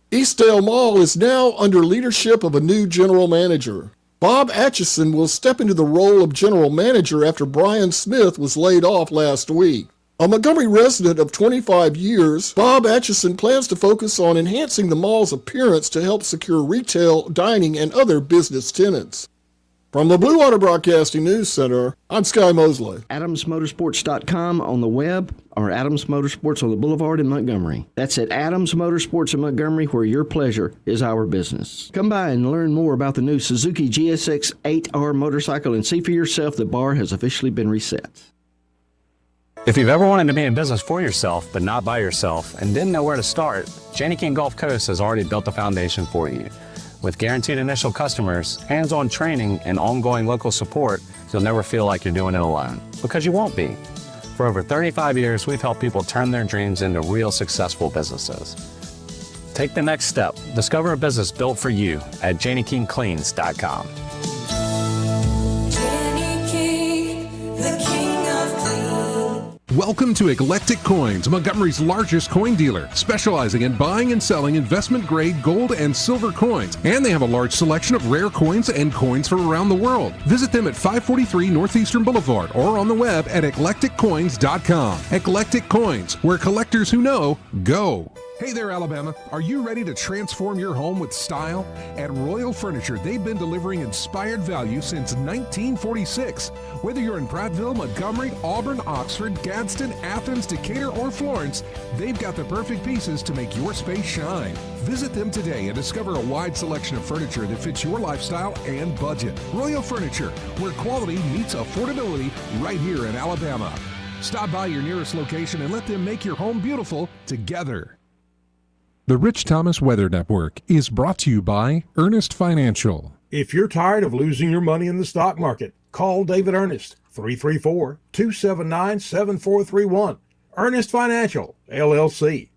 Speaker 2: Eastdale Mall is now under leadership of a new general manager. Bob Atchison will step into the role of general manager after Brian Smith was laid off last week. A Montgomery resident of 25 years, Bob Atchison plans to focus on enhancing the mall's appearance to help secure retail, dining, and other business tenants. From the Blue Water Broadcasting News Center, I'm Sky Mosley.
Speaker 6: AdamsMotorsports.com on the web or Adams Motorsports on the Boulevard in Montgomery. That's at Adams Motorsports in Montgomery, where your pleasure is our business. Come by and learn more about the new Suzuki GSX 8R motorcycle and see for yourself the bar has officially been reset.
Speaker 22: If you've ever wanted to be in business for yourself, but not by yourself, and didn't know where to start, Janney King Gulf Coast has already built a foundation for you. With guaranteed initial customers, hands-on training, and ongoing local support, you'll never feel like you're doing it alone, because you won't be. For over 35 years, we've helped people turn their dreams into real successful businesses. Take the next step. Discover a business built for you at JaneyKingCleans.com.
Speaker 16: Welcome to Eclectic Coins, Montgomery's largest coin dealer, specializing in buying and selling investment-grade gold and silver coins. And they have a large selection of rare coins and coins from around the world. Visit them at 543 Northeastern Boulevard or on the web at eclecticcoins.com. Eclectic Coins, where collectors who know go. Hey there, Alabama. Are you ready to transform your home with style? At Royal Furniture, they've been delivering inspired value since 1946. Whether you're in Prattville, Montgomery, Auburn, Oxford, Gadsden, Athens, Decatur, or Florence, they've got the perfect pieces to make your space shine. Visit them today and discover a wide selection of furniture that fits your lifestyle and budget. Royal Furniture, where quality meets affordability, right here in Alabama. Stop by your nearest location and let them make your home beautiful together. The Rich Thomas Weather Network is brought to you by Ernest Financial.
Speaker 23: If you're tired of losing your money in the stock market, call David Ernest, 334-279-7431. Ernest Financial, LLC.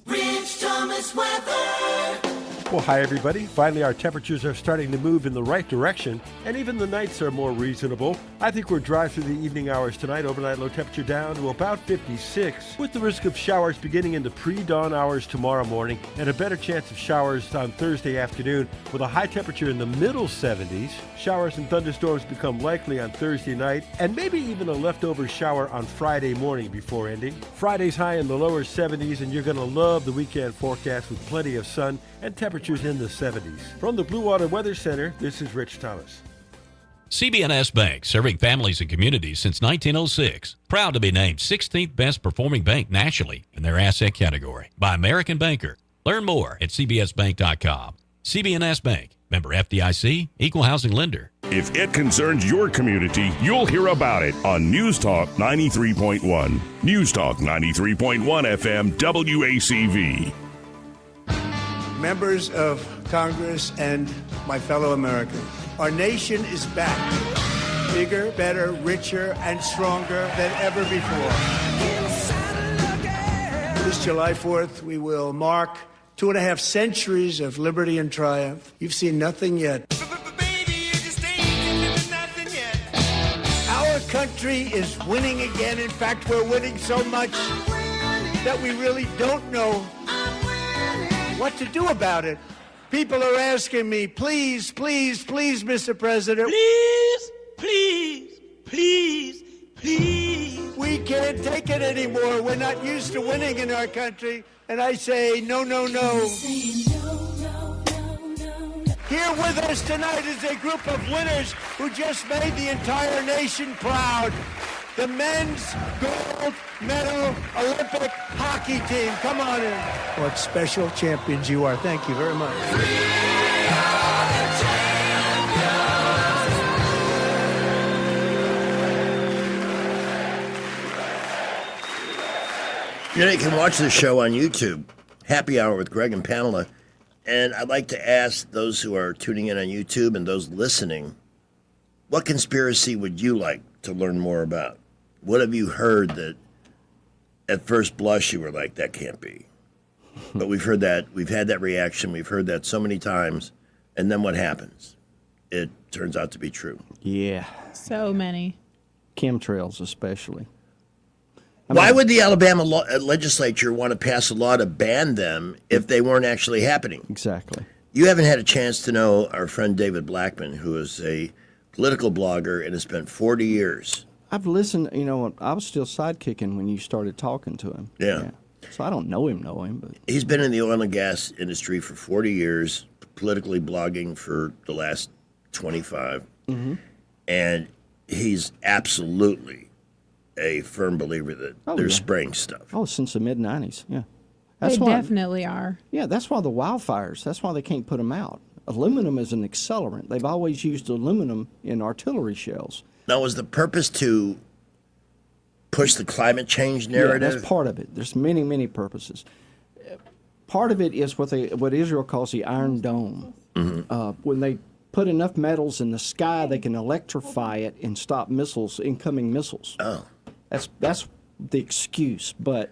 Speaker 12: Rich Thomas Weather.
Speaker 3: Well, hi, everybody. Finally, our temperatures are starting to move in the right direction, and even the nights are more reasonable. I think we're dry through the evening hours tonight. Overnight low temperature down to about 56, with the risk of showers beginning in the pre-dawn hours tomorrow morning, and a better chance of showers on Thursday afternoon, with a high temperature in the middle 70s. Showers and thunderstorms become likely on Thursday night, and maybe even a leftover shower on Friday morning before ending. Friday's high in the lower 70s, and you're going to love the weekend forecast with plenty of sun and temperatures in the 70s. From the Blue Water Weather Center, this is Rich Thomas.
Speaker 5: CB&S Bank, serving families and communities since 1906. Proud to be named 16th best performing bank nationally in their asset category by American Banker. Learn more at cbsbank.com. CB&S Bank, member FDIC, equal housing lender.
Speaker 1: If it concerns your community, you'll hear about it on News Talk 93.1. News Talk 93.1 FM WACV.
Speaker 8: Members of Congress and my fellow Americans, our nation is back. Bigger, better, richer, and stronger than ever before. This July 4th, we will mark 2.5 centuries of liberty and triumph. You've seen nothing yet. Our country is winning again. In fact, we're winning so much that we really don't know what to do about it. People are asking me, please, please, please, Mr. President. Please, please, please, please. We can't take it anymore. We're not used to winning in our country. And I say, no, no, no. Here with us tonight is a group of winners who just made the entire nation proud. The men's gold medal Olympic hockey team. Come on in. What special champions you are. Thank you very much.
Speaker 4: You know, you can watch the show on YouTube, Happy Hour with Greg and Pamela. And I'd like to ask those who are tuning in on YouTube and those listening, what conspiracy would you like to learn more about? What have you heard that at first blush you were like, that can't be? But we've heard that, we've had that reaction, we've heard that so many times, and then what happens? It turns out to be true.
Speaker 6: Yeah.
Speaker 7: So many.
Speaker 6: Chemtrails especially.
Speaker 4: Why would the Alabama legislature want to pass a law to ban them if they weren't actually happening?
Speaker 6: Exactly.
Speaker 4: You haven't had a chance to know our friend David Blackman, who is a political blogger and has spent 40 years.
Speaker 6: I've listened, you know, I was still sidekicking when you started talking to him.
Speaker 4: Yeah.
Speaker 6: So I don't know him, but
Speaker 4: he's been in the oil and gas industry for 40 years, politically blogging for the last 25.
Speaker 6: Mm-hmm.
Speaker 4: And he's absolutely a firm believer that they're spraying stuff.
Speaker 6: Oh, since the mid-'90s, yeah.
Speaker 7: They definitely are.
Speaker 6: Yeah, that's why the wildfires, that's why they can't put them out. Aluminum is an accelerant. They've always used aluminum in artillery shells.
Speaker 4: Now, was the purpose to push the climate change narrative?
Speaker 6: Yeah, that's part of it. There's many, many purposes. Part of it is what Israel calls the Iron Dome.
Speaker 4: Mm-hmm.
Speaker 6: When they put enough metals in the sky, they can electrify it and stop incoming missiles.
Speaker 4: Oh.
Speaker 6: That's the excuse, but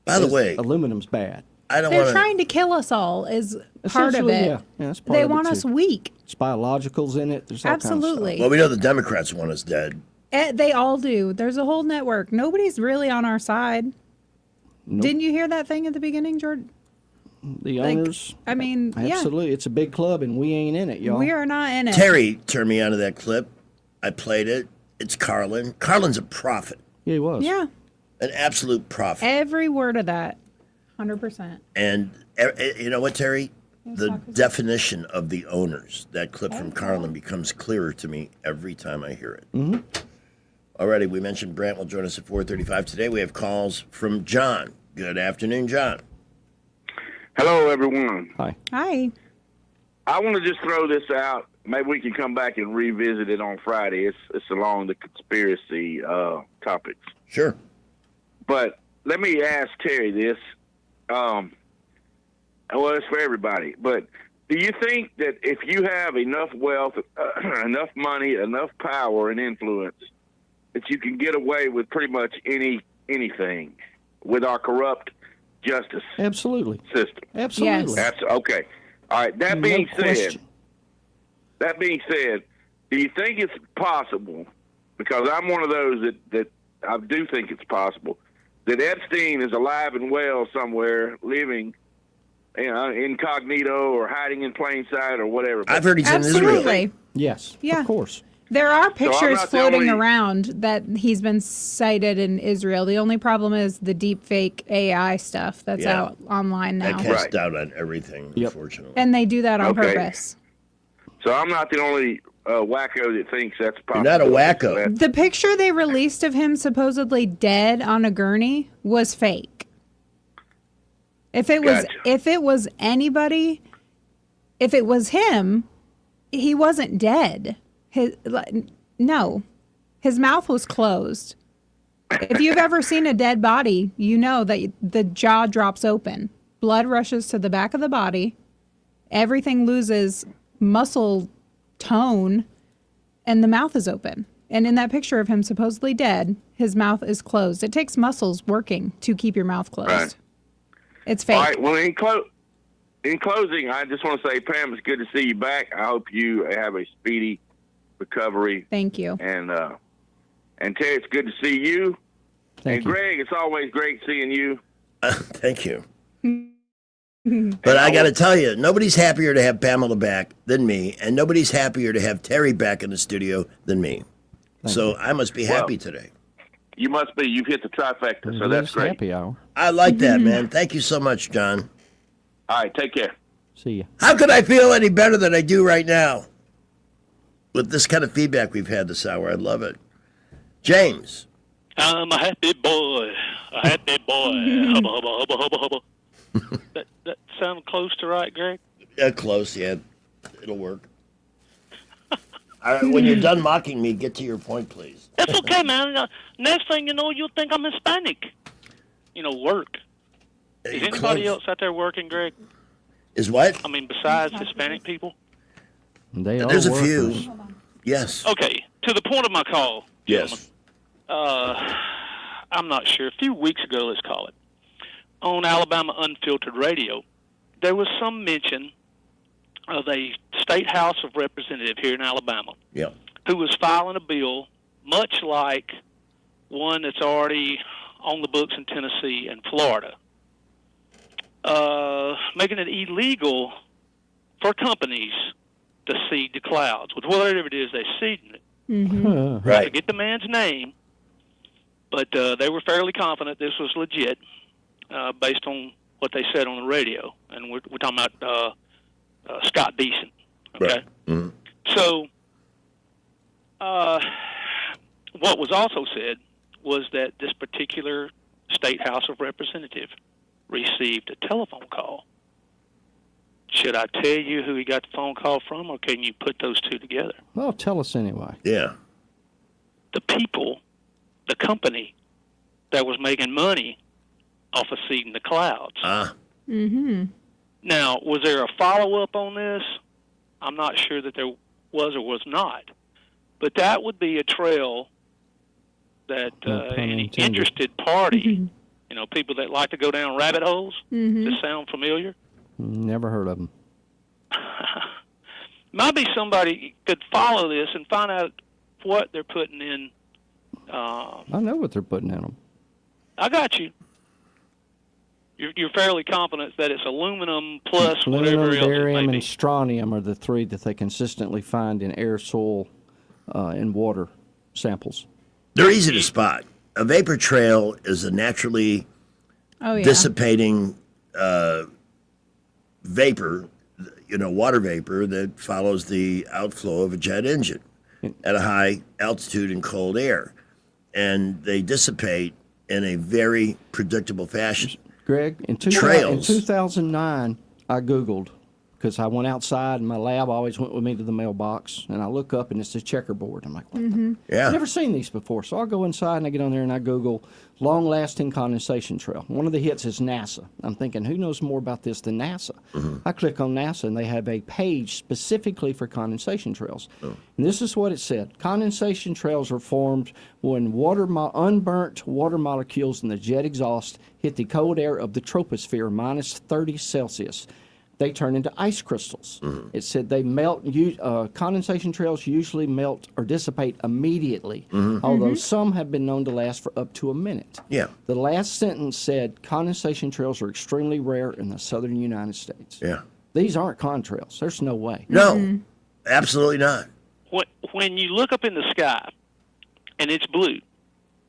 Speaker 4: by the way,
Speaker 6: aluminum's bad.
Speaker 7: They're trying to kill us all is part of it.
Speaker 6: Yeah, that's part
Speaker 7: they
Speaker 6: of it
Speaker 7: want
Speaker 6: too.
Speaker 7: us weak.
Speaker 6: It's biologicals in it. There's all
Speaker 7: Absolutely.
Speaker 6: kinds of stuff.
Speaker 4: Well, we know the Democrats want us dead.
Speaker 7: They all do. There's a whole network. Nobody's really on our side.
Speaker 6: Nope.
Speaker 7: Didn't you hear that thing at the beginning, Jordan?
Speaker 6: The owners.
Speaker 7: I mean,
Speaker 6: absolutely. It's a big club, and we ain't in it, y'all.
Speaker 7: We are not in it.
Speaker 4: Terry turned me onto that clip. I played it. It's Carlin. Carlin's a prophet.
Speaker 6: Yeah, he was.
Speaker 7: Yeah.
Speaker 4: An absolute prophet.
Speaker 7: Every word of that. 100%.
Speaker 4: And you know what, Terry? The definition of the owners, that clip from Carlin, becomes clearer to me every time I hear it.
Speaker 6: Mm-hmm.
Speaker 4: Alrighty, we mentioned Brant will join us at 4:35 today. We have calls from John. Good afternoon, John.
Speaker 24: Hello, everyone.
Speaker 6: Hi.
Speaker 7: Hi.
Speaker 24: I want to just throw this out. Maybe we can come back and revisit it on Friday. It's along the conspiracy topics.
Speaker 4: Sure.
Speaker 24: But let me ask Terry this. Well, it's for everybody. But do you think that if you have enough wealth, enough money, enough power and influence, that you can get away with pretty much anything with our corrupt justice
Speaker 6: Absolutely.
Speaker 24: system?
Speaker 6: Absolutely.
Speaker 24: That's okay. All right. That
Speaker 6: No
Speaker 24: being
Speaker 6: question.
Speaker 24: said, do you think it's possible? Because I'm one of those that I do think it's possible that Epstein is alive and well somewhere, living, incognito or hiding in plain sight or whatever.
Speaker 4: I've heard he's in Israel.
Speaker 7: Absolutely.
Speaker 6: Yes,
Speaker 7: Yeah.
Speaker 6: of course.
Speaker 7: There are
Speaker 24: I'm
Speaker 7: pictures
Speaker 24: not the
Speaker 7: floating
Speaker 24: only-
Speaker 7: around that he's been cited in Israel. The only problem is the deep fake AI stuff that's
Speaker 4: Yeah.
Speaker 7: out online now.
Speaker 4: That casts doubt on everything, unfortunately.
Speaker 7: And they do that on
Speaker 24: Okay.
Speaker 7: purpose.
Speaker 24: So I'm not the only wacko that thinks that's possible.
Speaker 4: You're not a wacko.
Speaker 7: The picture they released of him supposedly dead on a gurney was fake. If it was anybody, if it was him, he wasn't dead. No, his mouth was closed. If you've ever seen a dead body, you know that the jaw drops open. Blood rushes to the back of the body. Everything loses muscle tone, and the mouth is open. And in that picture of him supposedly dead, his mouth is closed. It takes muscles working to keep your mouth closed.
Speaker 24: Right.
Speaker 7: It's fake.
Speaker 24: All right. Well, in closing, I just want to say, Pam, it's good to see you back. I hope you have a speedy recovery.
Speaker 7: Thank you.
Speaker 24: And Terry, it's good to see you.
Speaker 6: Thank you.
Speaker 24: Greg, it's always great seeing you.
Speaker 4: Thank you. But I got to tell you, nobody's happier to have Pamela back than me, and nobody's happier to have Terry back in the studio than me. So I must be happy today.
Speaker 24: You must be. You've hit the trifecta, so that's great.
Speaker 6: Happy hour.
Speaker 4: I like that, man. Thank you so much, John.
Speaker 24: All right, take care.
Speaker 6: See ya.
Speaker 4: How could I feel any better than I do right now? With this kind of feedback we've had this hour, I love it. James.
Speaker 10: I'm a happy boy. A happy boy. Hubba, hubba, hubba, hubba, hubba. That sound close to right, Greg?
Speaker 4: Close, yeah. It'll work. All right, when you're done mocking me, get to your point, please.
Speaker 10: That's okay, man. Next thing you know, you'll think I'm Hispanic. Work. Is anybody else out there working, Greg?
Speaker 4: Is what?
Speaker 10: I mean, besides Hispanic people?
Speaker 4: There's a few. Yes.
Speaker 10: Okay, to the point of my call.
Speaker 4: Yes.
Speaker 10: I'm not sure. A few weeks ago, let's call it, on Alabama Unfiltered Radio, there was some mention of a state House of Representative here in Alabama who was filing a bill much like one that's already on the books in Tennessee and Florida, making it illegal for companies to seed the clouds with whatever it is they're seeding it.
Speaker 7: Mm-hmm.
Speaker 10: I forget the man's name, but they were fairly confident this was legit based on what they said on the radio. And we're talking about Scott Deason. Okay?
Speaker 4: Right. Mm-hmm.
Speaker 10: So what was also said was that this particular state House of Representative received a telephone call. Should I tell you who he got the phone call from, or can you put those two together?
Speaker 6: Well, tell us anyway.
Speaker 4: Yeah.
Speaker 10: The people, the company that was making money off of seeding the clouds.
Speaker 7: Mm-hmm.
Speaker 10: Now, was there a follow-up on this? I'm not sure that there was or was not. But that would be a trail that any interested party, people that like to go down rabbit holes,
Speaker 7: Mm-hmm.
Speaker 10: does sound familiar?
Speaker 6: Never heard of them.
Speaker 10: Might be somebody could follow this and find out what they're putting in.
Speaker 6: I know what they're putting in them.
Speaker 10: I got you. You're fairly confident that it's aluminum plus whatever
Speaker 6: Aluminum,
Speaker 10: else it
Speaker 6: barium,
Speaker 10: may be.
Speaker 6: and strontium are the three that they consistently find in air, soil, and water samples.
Speaker 4: They're easy to spot. A vapor trail is a naturally dissipating vapor, water vapor that follows the outflow of a jet engine at a high altitude in cold air. And they dissipate in a very predictable fashion.
Speaker 6: Greg, in
Speaker 4: Trails.
Speaker 6: 2009, I Googled, because I went outside and my lab always went with me to the mailbox, and I look up and it's a checkerboard. I'm like, what?
Speaker 4: Yeah.
Speaker 6: I've never seen these before. So I'll go inside and I get on there and I Google long-lasting condensation trail. One of the hits is NASA. I'm thinking, who knows more about this than NASA? I click on NASA and they have a page specifically for condensation trails. And this is what it said. Condensation trails are formed when unburnt water molecules in the jet exhaust hit the cold air of the troposphere, minus 30 Celsius. they turn into ice crystals.
Speaker 4: Mm-hmm.
Speaker 6: It said they melt. Condensation trails usually melt or dissipate immediately, although some have been known to last for up to a minute.
Speaker 4: Yeah.
Speaker 6: The last sentence said condensation trails are extremely rare in the southern United States.
Speaker 4: Yeah.
Speaker 6: These aren't contrails. There's no way.
Speaker 4: No, absolutely not.
Speaker 10: When you look up in the sky and it's blue,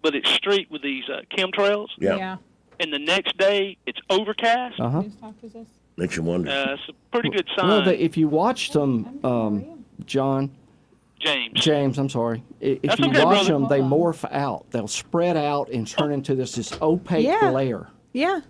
Speaker 10: but it's streaked with these chemtrails, and the next day it's overcast,
Speaker 4: makes you wonder.
Speaker 10: It's a pretty good sign.
Speaker 6: Well, if you watch them, James, I'm sorry. If
Speaker 10: That's
Speaker 6: you
Speaker 10: okay,
Speaker 6: watch
Speaker 10: brother.
Speaker 6: them, they morph out. They'll spread out and turn into this opaque layer.
Speaker 7: Yeah.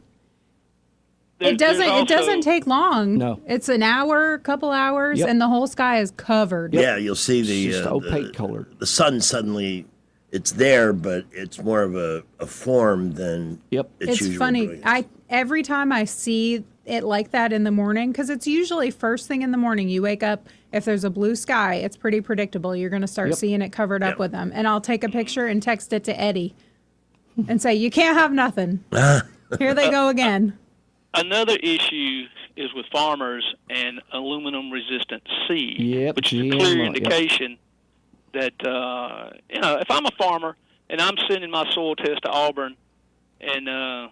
Speaker 10: There's
Speaker 7: It doesn't
Speaker 10: also-
Speaker 7: take long.
Speaker 6: No.
Speaker 7: It's an hour, couple hours,
Speaker 6: Yep.
Speaker 7: and the whole sky is covered.
Speaker 4: Yeah, you'll see the
Speaker 6: It's just opaque colored.
Speaker 4: The sun suddenly, it's there, but it's more of a form than it's usually
Speaker 7: funny.
Speaker 4: doing.
Speaker 7: Every time I see it like that in the morning, because it's usually first thing in the morning. You wake up, if there's a blue sky, it's pretty predictable. You're going to start seeing it covered up with them. And I'll take a picture and text it to Eddie and say, you can't have nothing. Here they go again.
Speaker 10: Another issue is with farmers and aluminum-resistant seed,
Speaker 6: Yep,
Speaker 10: which is a
Speaker 6: GMO,
Speaker 10: clear
Speaker 6: yep.
Speaker 10: indication that, if I'm a farmer and I'm sending my soil test to Auburn and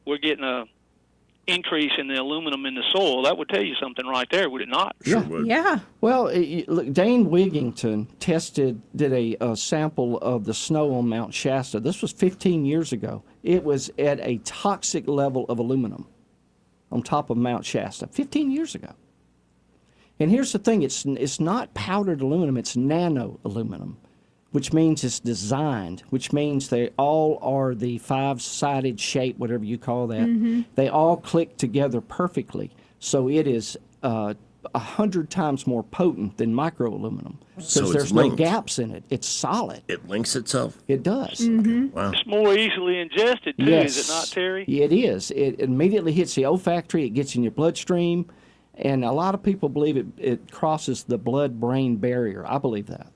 Speaker 10: we're getting a increase in the aluminum in the soil, that would tell you something right there, would it not?
Speaker 7: Yeah.
Speaker 6: Well, look, Dane Wigington did a sample of the snow on Mount Shasta. This was 15 years ago. It was at a toxic level of aluminum on top of Mount Shasta 15 years ago. And here's the thing, it's not powdered aluminum, it's nano aluminum, which means it's designed, which means they all are the five-sided shape, whatever you call that. They all click together perfectly. So it is 100 times more potent than microaluminum
Speaker 4: So
Speaker 6: because
Speaker 4: it's
Speaker 6: there's no
Speaker 4: linked.
Speaker 6: gaps in it. It's solid.
Speaker 4: It links itself.
Speaker 6: It does.
Speaker 4: Wow.
Speaker 10: It's more easily ingested, too,
Speaker 6: Yes.
Speaker 10: is it not, Terry?
Speaker 6: It is. It immediately hits the olfactory. It gets in your bloodstream. And a lot of people believe it crosses the blood-brain barrier. I believe that.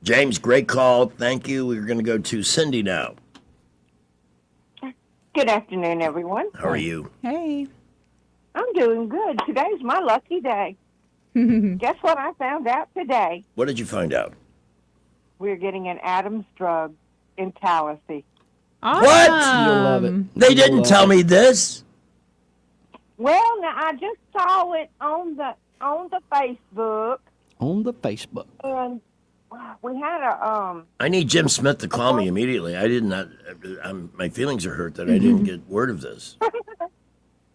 Speaker 4: James, great call. Thank you. We're going to go to Cindy now.
Speaker 11: Good afternoon, everyone.
Speaker 4: How are you?
Speaker 7: Hey.
Speaker 11: I'm doing good. Today's my lucky day. Guess what I found out today?
Speaker 4: What did you find out?
Speaker 11: We're getting an Adams drug in Tallahassee.
Speaker 7: Awesome.
Speaker 4: What?
Speaker 6: You'll love it.
Speaker 4: They
Speaker 6: You'll
Speaker 4: didn't
Speaker 6: love
Speaker 4: tell
Speaker 6: it.
Speaker 4: me this.
Speaker 11: Well, now I just saw it on the Facebook,
Speaker 6: On the Facebook.
Speaker 11: and we had a
Speaker 4: I need Jim Smith to call me immediately. I did not. My feelings are hurt that I didn't get word of this.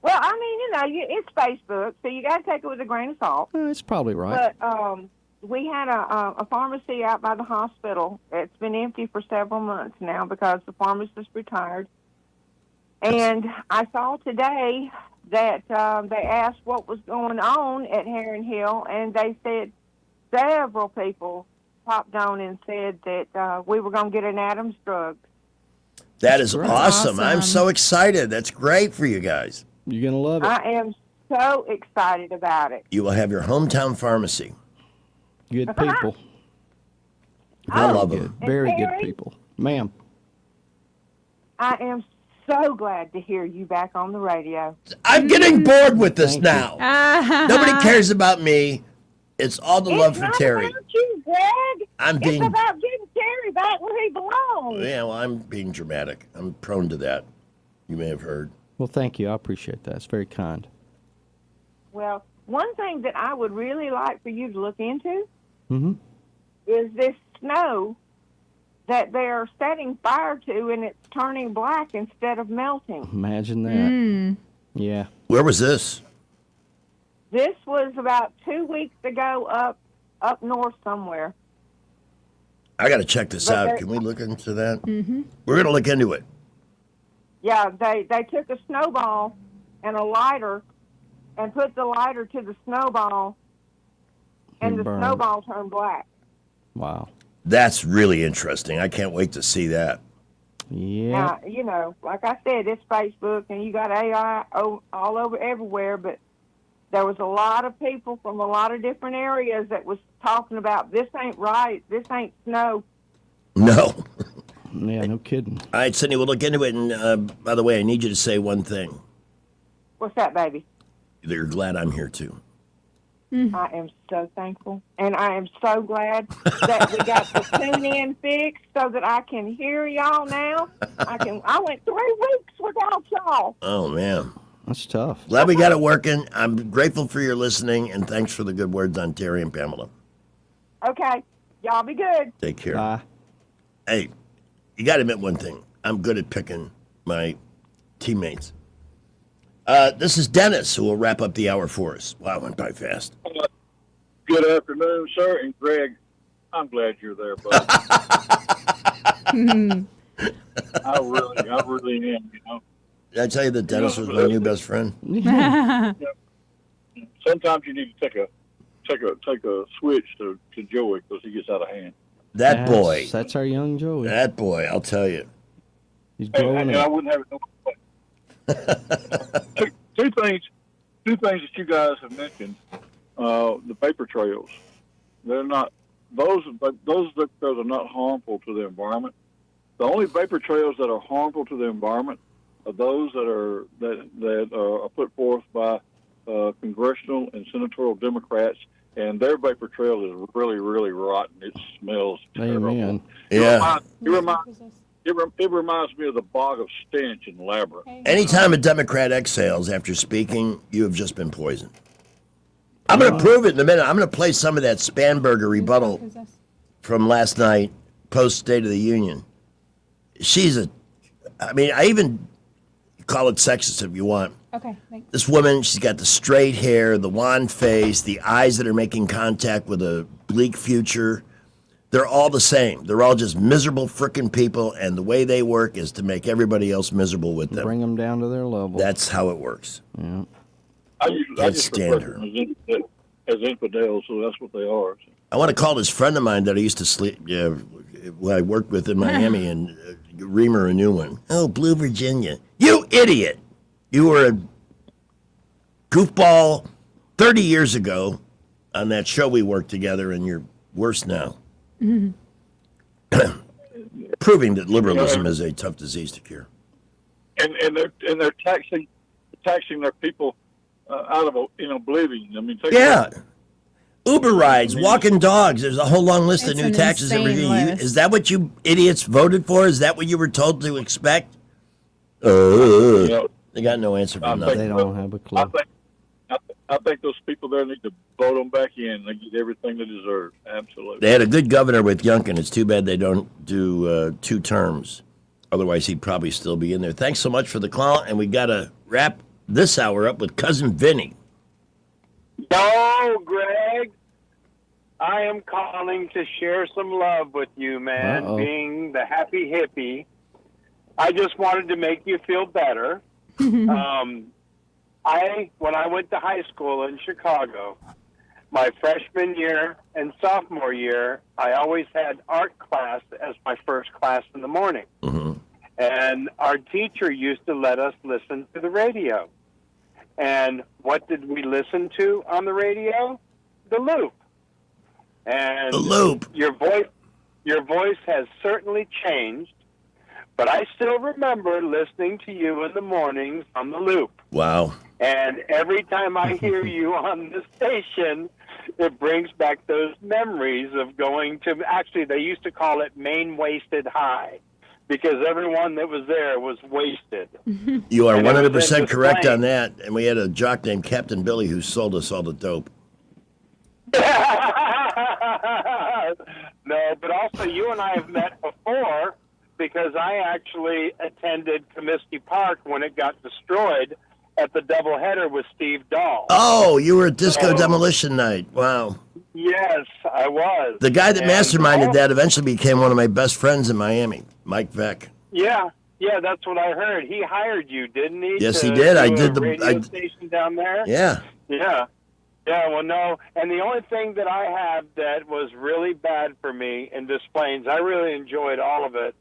Speaker 11: Well, I mean, it's Facebook, so you got to take it with a grain of salt.
Speaker 6: It's probably right.
Speaker 11: But we had a pharmacy out by the hospital. It's been empty for several months now because the pharmacist retired. And I saw today that they asked what was going on at Heron Hill, and they said several people popped on and said that we were going to get an Adams drug.
Speaker 4: That is
Speaker 6: great.
Speaker 4: awesome. I'm
Speaker 7: Awesome.
Speaker 4: so excited. That's great for you guys.
Speaker 6: You're going to love it.
Speaker 11: I am so excited about it.
Speaker 4: You will have your hometown pharmacy.
Speaker 6: Good people.
Speaker 4: I love
Speaker 6: Good.
Speaker 4: them.
Speaker 6: Very good
Speaker 11: Terry?
Speaker 6: people. Ma'am.
Speaker 11: I am so glad to hear you back on the radio.
Speaker 4: I'm getting bored with this
Speaker 6: Thank
Speaker 4: now. Nobody cares about me. It's all the love for
Speaker 11: It's
Speaker 4: Terry.
Speaker 11: not about you, Greg.
Speaker 4: I'm
Speaker 11: It's
Speaker 4: being.
Speaker 11: about getting Terry back where he belongs.
Speaker 4: Yeah, well, I'm being dramatic. I'm prone to that. You may have heard.
Speaker 6: Well, thank you. I appreciate that. It's very kind.
Speaker 11: Well, one thing that I would really like for you to look into
Speaker 6: Mm-hmm.
Speaker 11: is this snow that they're setting fire to, and it's turning black instead of melting.
Speaker 6: Imagine that. Yeah.
Speaker 4: Where was this?
Speaker 11: This was about 2 weeks ago up north somewhere.
Speaker 4: I got to check this
Speaker 11: But
Speaker 4: out.
Speaker 11: there-
Speaker 4: Can we look into that? We're going to look into it.
Speaker 11: Yeah, they took a snowball and a lighter and put the lighter to the snowball, and
Speaker 6: It
Speaker 11: the
Speaker 6: burned.
Speaker 11: snowball turned black.
Speaker 6: Wow.
Speaker 4: That's really interesting. I can't wait to see that.
Speaker 6: Yeah.
Speaker 11: Now, like I said, it's Facebook, and you got AI all over everywhere, but there was a lot of people from a lot of different areas that was talking about, this ain't right, this ain't snow.
Speaker 4: No.
Speaker 6: Yeah, no kidding.
Speaker 4: All right, Cindy, we'll look into it. And by the way, I need you to say one thing.
Speaker 11: What's that, baby?
Speaker 4: you're glad I'm here too.
Speaker 11: I am so thankful, and I am so glad that we got the tune-in fixed so that I can hear y'all now. I went 3 weeks without y'all.
Speaker 4: Oh man,
Speaker 6: that's tough.
Speaker 4: Glad we got it working. I'm grateful for your listening, and thanks for the good words on Terry and Pamela.
Speaker 11: Okay, y'all be good.
Speaker 4: Take care. Hey, you got to admit one thing. I'm good at picking my teammates. This is Dennis, who will wrap up the hour for us. Wow, it went by fast.
Speaker 13: Good afternoon, sir. And Greg, I'm glad you're there, bud. I really am, you know.
Speaker 4: Did I tell you that Dennis was my new best friend?
Speaker 13: Sometimes you need to take a switch to Joey because he gets out of hand.
Speaker 4: That boy.
Speaker 6: That's our young Joey.
Speaker 4: That boy, I'll tell you.
Speaker 6: He's growing
Speaker 13: and I
Speaker 6: up.
Speaker 13: wouldn't have it no two things that you guys have mentioned. The paper trails. They're not those vapor trails are not harmful to the environment. The only vapor trails that are harmful to the environment are those that are put forth by congressional and senatorial Democrats, and their vapor trail is really, really rotten. It smells terrible.
Speaker 6: Amen.
Speaker 13: It reminds me of the bog of stench in Labyrinth.
Speaker 4: Anytime a Democrat exhales after speaking, you have just been poisoned. I'm going to prove it in a minute. I'm going to play some of that Spanberger rebuttal from last night, post State of the Union. I even call it sexist if you want.
Speaker 7: Okay, thanks.
Speaker 4: This woman, she's got the straight hair, the wan face, the eyes that are making contact with a bleak future. They're all the same. They're all just miserable frickin' people, and the way they work is to make everybody else miserable with them.
Speaker 6: Bring them down to their level.
Speaker 4: That's how it works.
Speaker 6: Yeah.
Speaker 13: I just
Speaker 4: stand
Speaker 13: refer to them as infidels, so that's what they are.
Speaker 4: I want to call this friend of mine that I used to sleep, who I worked with in Miami, and Reamer a new one. Oh, Blue Virginia. You idiot! You were a goofball 30 years ago on that show we worked together, and you're worse now. Proving that liberalism is a tough disease to cure.
Speaker 13: And they're taxing their people out of oblivion. I mean,
Speaker 4: Uber rides, walking dogs. There's a whole long list of new taxes every year. Is that what you idiots voted for? Is that what you were told to expect? They got no answer for nothing.
Speaker 6: They don't have a clue.
Speaker 13: I think those people there need to vote them back in. They get everything they deserve. Absolutely.
Speaker 4: They had a good governor with Youngkin. It's too bad they don't do 2 terms. Otherwise, he'd probably still be in there. Thanks so much for the call, and we got to wrap this hour up with Cousin Vinny.
Speaker 14: Yo, Greg. I am calling to share some love with you, man.
Speaker 6: Uh-oh.
Speaker 14: Being the happy hippie, I just wanted to make you feel better. When I went to high school in Chicago, my freshman year and sophomore year, I always had art class as my first class in the morning.
Speaker 4: Mm-hmm.
Speaker 14: And our teacher used to let us listen to the radio. And what did we listen to on the radio? The Loop. And
Speaker 4: The Loop.
Speaker 14: Your voice has certainly changed, but I still remember listening to you in the mornings on the Loop.
Speaker 4: Wow.
Speaker 14: And every time I hear you on the station, it brings back those memories of going to, actually, they used to call it Maine Wasted High, because everyone that was there was wasted.
Speaker 4: You are
Speaker 14: And it was
Speaker 4: 100%
Speaker 14: in
Speaker 4: correct
Speaker 14: display.
Speaker 4: on that. And we had a jock named Captain Billy who sold us all the dope.
Speaker 14: No, but also you and I have met before, because I actually attended Comiskey Park when it got destroyed at the doubleheader with Steve Dahl.
Speaker 4: Oh, you were at Disco Demolition Night. Wow.
Speaker 14: Yes, I was.
Speaker 4: The guy that
Speaker 14: And
Speaker 4: masterminded that eventually became one of my best friends in Miami, Mike Veck.
Speaker 14: Yeah, that's what I heard. He hired you, didn't he?
Speaker 4: Yes,
Speaker 14: to
Speaker 4: he did. I
Speaker 14: do a
Speaker 4: did
Speaker 14: radio station down there.
Speaker 4: Yeah.
Speaker 14: Yeah. Well, no. And the only thing that I have that was really bad for me in Des Plaines, I really enjoyed all of it,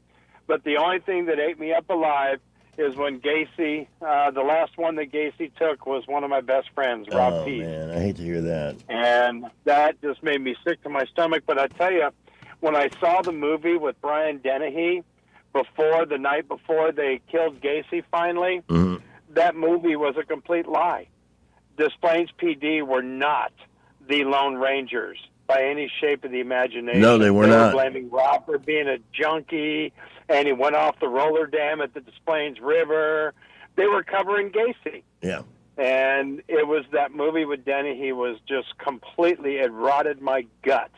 Speaker 14: but the only thing that ate me up alive is when Gacy, the last one that Gacy took was one of my best friends, Rob Pease.
Speaker 4: Man, I hate to hear that.
Speaker 14: And that just made me sick to my stomach. But I tell you, when I saw the movie with Brian Dennehy the night before they killed Gacy finally, that movie was a complete lie. Des Plaines PD were not the Lone Rangers by any shape of the imagination.
Speaker 4: No, they were not.
Speaker 14: They were blaming Rob for being a junkie, and he went off the roller dam at the Des Plaines River. They were covering Gacy.
Speaker 4: Yeah.
Speaker 14: And it was that movie with Denny. He was just completely, it rotted my gut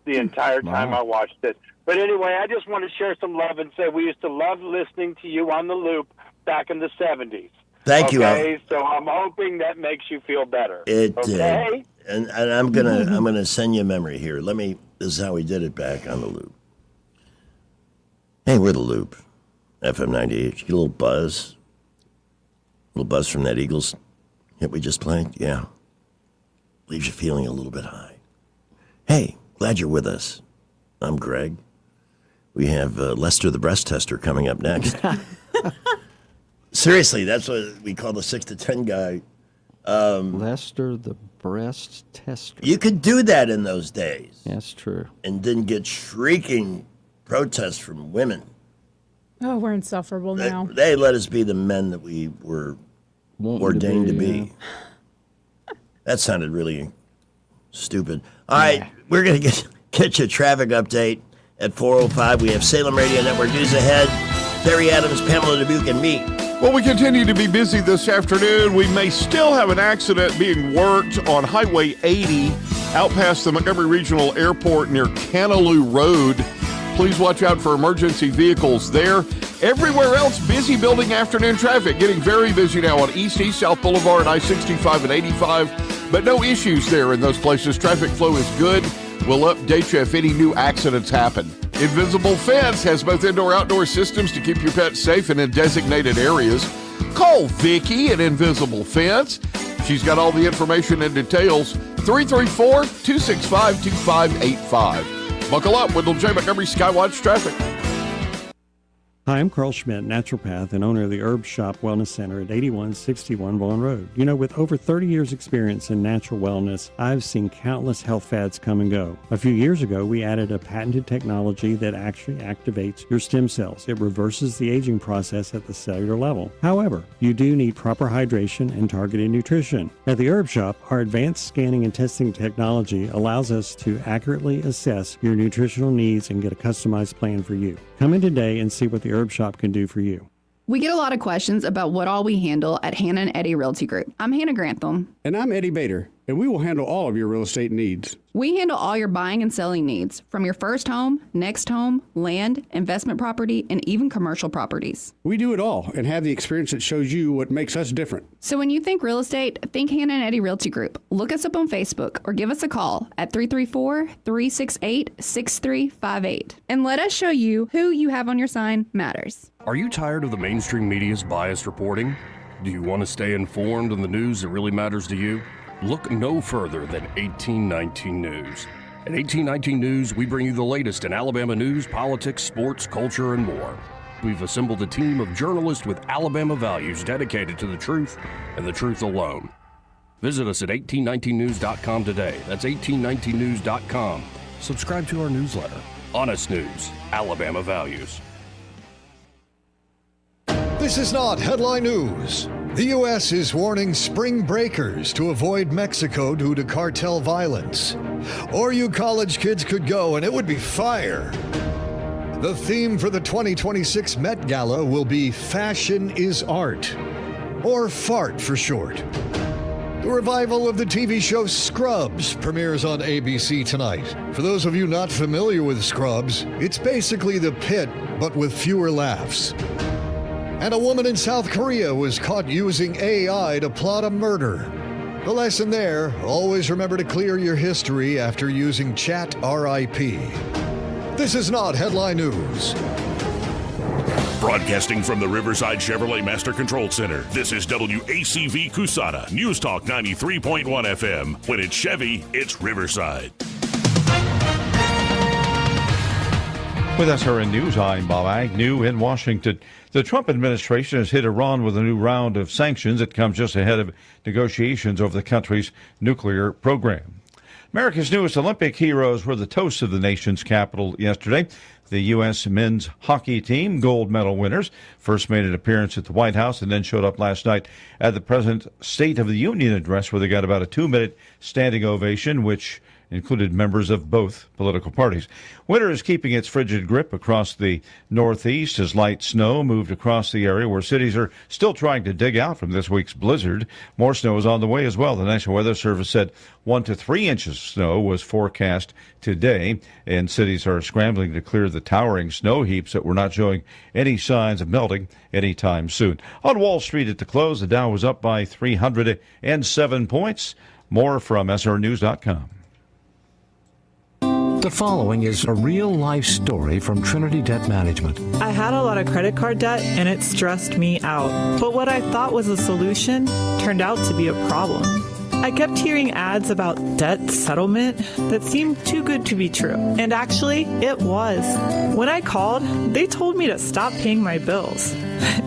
Speaker 14: the entire time I watched it. But anyway, I just want to share some love and say we used to love listening to you on the Loop back in the 70s.
Speaker 4: Thank you, Al.
Speaker 14: Okay, so I'm hoping that makes you feel better.
Speaker 4: It
Speaker 14: okay?
Speaker 4: And I'm gonna send you a memory here. This is how we did it back on the Loop. Hey, we're the Loop, FM 98. Get a little buzz from that Eagles hit we just played. Yeah, leaves you feeling a little bit high. Hey, glad you're with us. I'm Greg. We have Lester the breast tester coming up next. Seriously, that's what we call the 6 to 10 guy.
Speaker 6: Lester the breast tester.
Speaker 4: You could do that in those days.
Speaker 6: That's true.
Speaker 4: And didn't get shrieking protests from women.
Speaker 7: Oh, we're insufferable now.
Speaker 4: They let us be the men that we were ordained to be. That sounded really stupid. All right, we're going to get you a traffic update at 4:05. We have Salem Radio Network news ahead. Terry Adams, Pamela Dubuque, and me.
Speaker 9: Well, we continue to be busy this afternoon. We may still have an accident being worked on Highway 80 out past the Montgomery Regional Airport near Canaloo Road. Please watch out for emergency vehicles there. Everywhere else, busy building afternoon traffic. Getting very busy now on East South Boulevard, I-65 and 85. But no issues there in those places. Traffic flow is good. We'll update you if any new accidents happen. Invisible Fence has both indoor-outdoor systems to keep your pets safe and in designated areas. Call Vicki at Invisible Fence. She's got all the information and details. 334-265-2585. Buckle up with J. Montgomery Skywatch Traffic.
Speaker 22: Hi, I'm Carl Schmidt, naturopath and owner of the Herb Shop Wellness Center at 8161 Vaughan Road. You know, with over 30 years experience in natural wellness, I've seen countless health fads come and go. A few years ago, we added a patented technology that actually activates your stem cells. It reverses the aging process at the cellular level. However, you do need proper hydration and targeted nutrition. At the Herb Shop, our advanced scanning and testing technology allows us to accurately assess your nutritional needs and get a customized plan for you. Come in today and see what the Herb Shop can do for you.
Speaker 15: We get a lot of questions about what all we handle at Hannah and Eddie Realty Group. I'm Hannah Grantham.
Speaker 17: And I'm Eddie Bader, and we will handle all of your real estate needs.
Speaker 15: We handle all your buying and selling needs, from your first home, next home, land, investment property, and even commercial properties.
Speaker 17: We do it all and have the experience that shows you what makes us different.
Speaker 15: So when you think real estate, think Hannah and Eddie Realty Group. Look us up on Facebook or give us a call at 334-368-6358. And let us show you who you have on your sign matters.
Speaker 18: Are you tired of the mainstream media's biased reporting? Do you want to stay informed on the news that really matters to you? Look no further than 1819 News. At 1819 News, we bring you the latest in Alabama news, politics, sports, culture, and more. We've assembled a team of journalists with Alabama values dedicated to the truth and the truth alone. Visit us at 1819news.com today. That's 1819news.com. Subscribe to our newsletter. Honest News, Alabama Values.
Speaker 19: This is not headline news. The U.S. is warning spring breakers to avoid Mexico due to cartel violence. Or you college kids could go and it would be fire. The theme for the 2026 Met Gala will be Fashion is Art, or FART for short. The revival of the TV show Scrubs premieres on ABC tonight. For those of you not familiar with Scrubs, it's basically The Pit, but with fewer laughs. And a woman in South Korea was caught using AI to plot a murder. The lesson there, always remember to clear your history after using Chat RIP. This is not headline news.
Speaker 1: Broadcasting from the Riverside Chevrolet Master Control Center, this is WACV Cusada, News Talk 93.1 FM. When it's Chevy, it's Riverside.
Speaker 25: With SRN News, I'm Bob Agnew in Washington. The Trump administration has hit Iran with a new round of sanctions. It comes just ahead of negotiations over the country's nuclear program. America's newest Olympic heroes were the toast of the nation's capital yesterday. The U.S. men's hockey team, gold medal winners, first made an appearance at the White House and then showed up last night at the President's State of the Union address, where they got about a 2-minute standing ovation, which included members of both political parties. Winter is keeping its frigid grip across the Northeast as light snow moved across the area where cities are still trying to dig out from this week's blizzard. More snow is on the way as well. The National Weather Service said 1 to 3 inches of snow was forecast today, and cities are scrambling to clear the towering snow heaps that were not showing any signs of melting anytime soon. On Wall Street at the close, the Dow was up by 307 points. More from SRNews.com.
Speaker 2: The following is a real-life story from Trinity Debt Management.
Speaker 16: I had a lot of credit card debt, and it stressed me out. But what I thought was a solution turned out to be a problem. I kept hearing ads about debt settlement that seemed too good to be true. And actually, it was. When I called, they told me to stop paying my bills.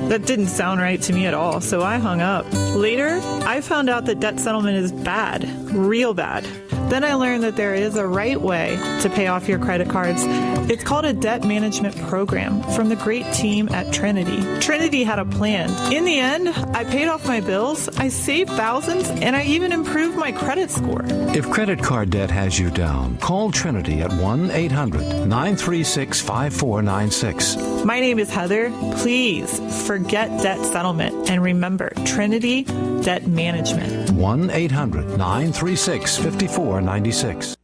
Speaker 16: That didn't sound right to me at all, so I hung up. Later, I found out that debt settlement is bad, real bad. Then I learned that there is a right way to pay off your credit cards. It's called a debt management program from the great team at Trinity. Trinity had a plan. In the end, I paid off my bills, I saved thousands, and I even improved my credit score.
Speaker 2: If credit card debt has you down, call Trinity at 1-800-936-5496.
Speaker 16: My name is Heather. Please forget debt settlement and remember Trinity Debt Management.
Speaker 2: 1-800-936-5496.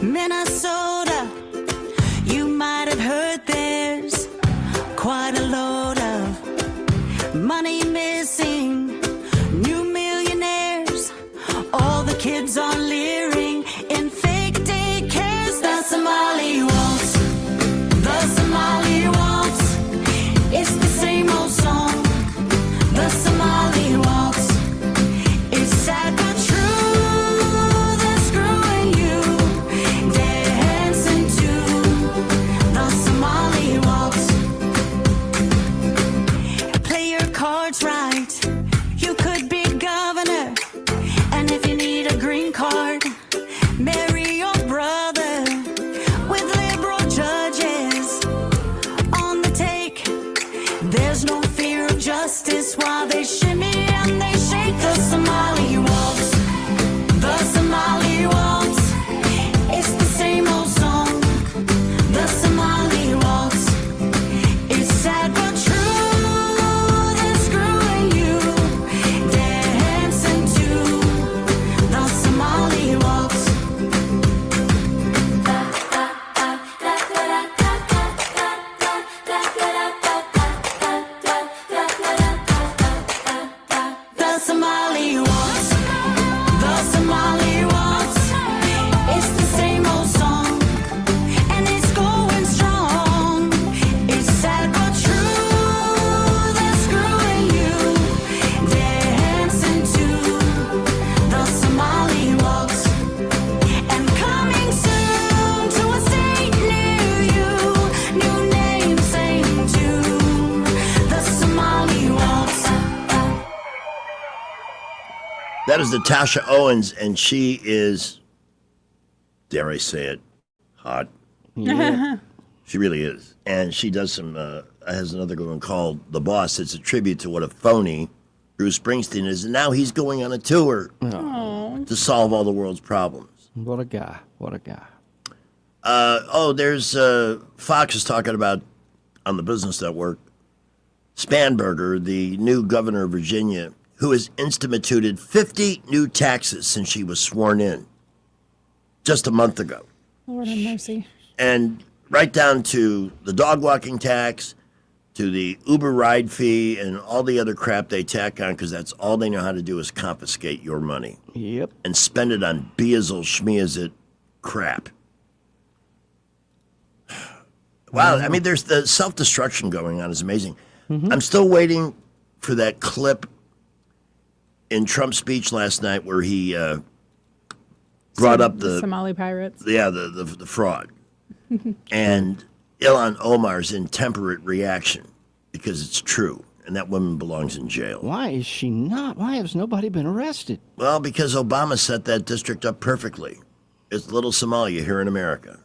Speaker 12: Minnesota, you might have heard there's quite a load of money missing, new millionaires, all the kids are leering in fake daycares. The Somali waltz, the Somali waltz, it's the same old song. The Somali waltz, it's sad but true. Marry your brother with liberal judges on the take. There's no fear of justice while they shimmy and they shake. The Somali waltz, the Somali waltz, it's the same old song. The Somali waltz, it's sad but true. They're screwing you, dancing to the Somali waltz. The Somali waltz, the Somali waltz, it's the same old song, and it's going strong. It's sad but true. They're screwing you, dancing to the Somali waltz, and coming soon to a state near you. New name saying to the Somali waltz.
Speaker 4: That is Natasha Owens, and she is, dare I say it, hot.
Speaker 6: Yeah.
Speaker 4: She really is. And she does some, has another good one called The Boss. It's a tribute to what a phony Bruce Springsteen is. And now he's going on a tour to solve all the world's problems.
Speaker 6: What a guy. What a guy.
Speaker 4: There's Fox is talking about, on the Business Network, Spanberger, the new governor of Virginia, who has instituted 50 new taxes since she was sworn in just a month ago.
Speaker 7: Lord have mercy.
Speaker 4: And right down to the dog walking tax, to the Uber ride fee, and all the other crap they tack on, because that's all they know how to do is confiscate your money.
Speaker 6: Yep.
Speaker 4: And spend it on beazle schmeazit crap. Wow, I mean, there's the self-destruction going on is amazing.
Speaker 6: Mm-hmm.
Speaker 4: I'm still waiting for that clip in Trump's speech last night where he brought up the
Speaker 7: Somali pirates.
Speaker 4: Yeah, the fraud. And Ilhan Omar's intemperate reaction, because it's true, and that woman belongs in jail.
Speaker 6: Why is she not? Why has nobody been arrested?
Speaker 4: Well, because Obama set that district up perfectly. It's little Somalia here in America,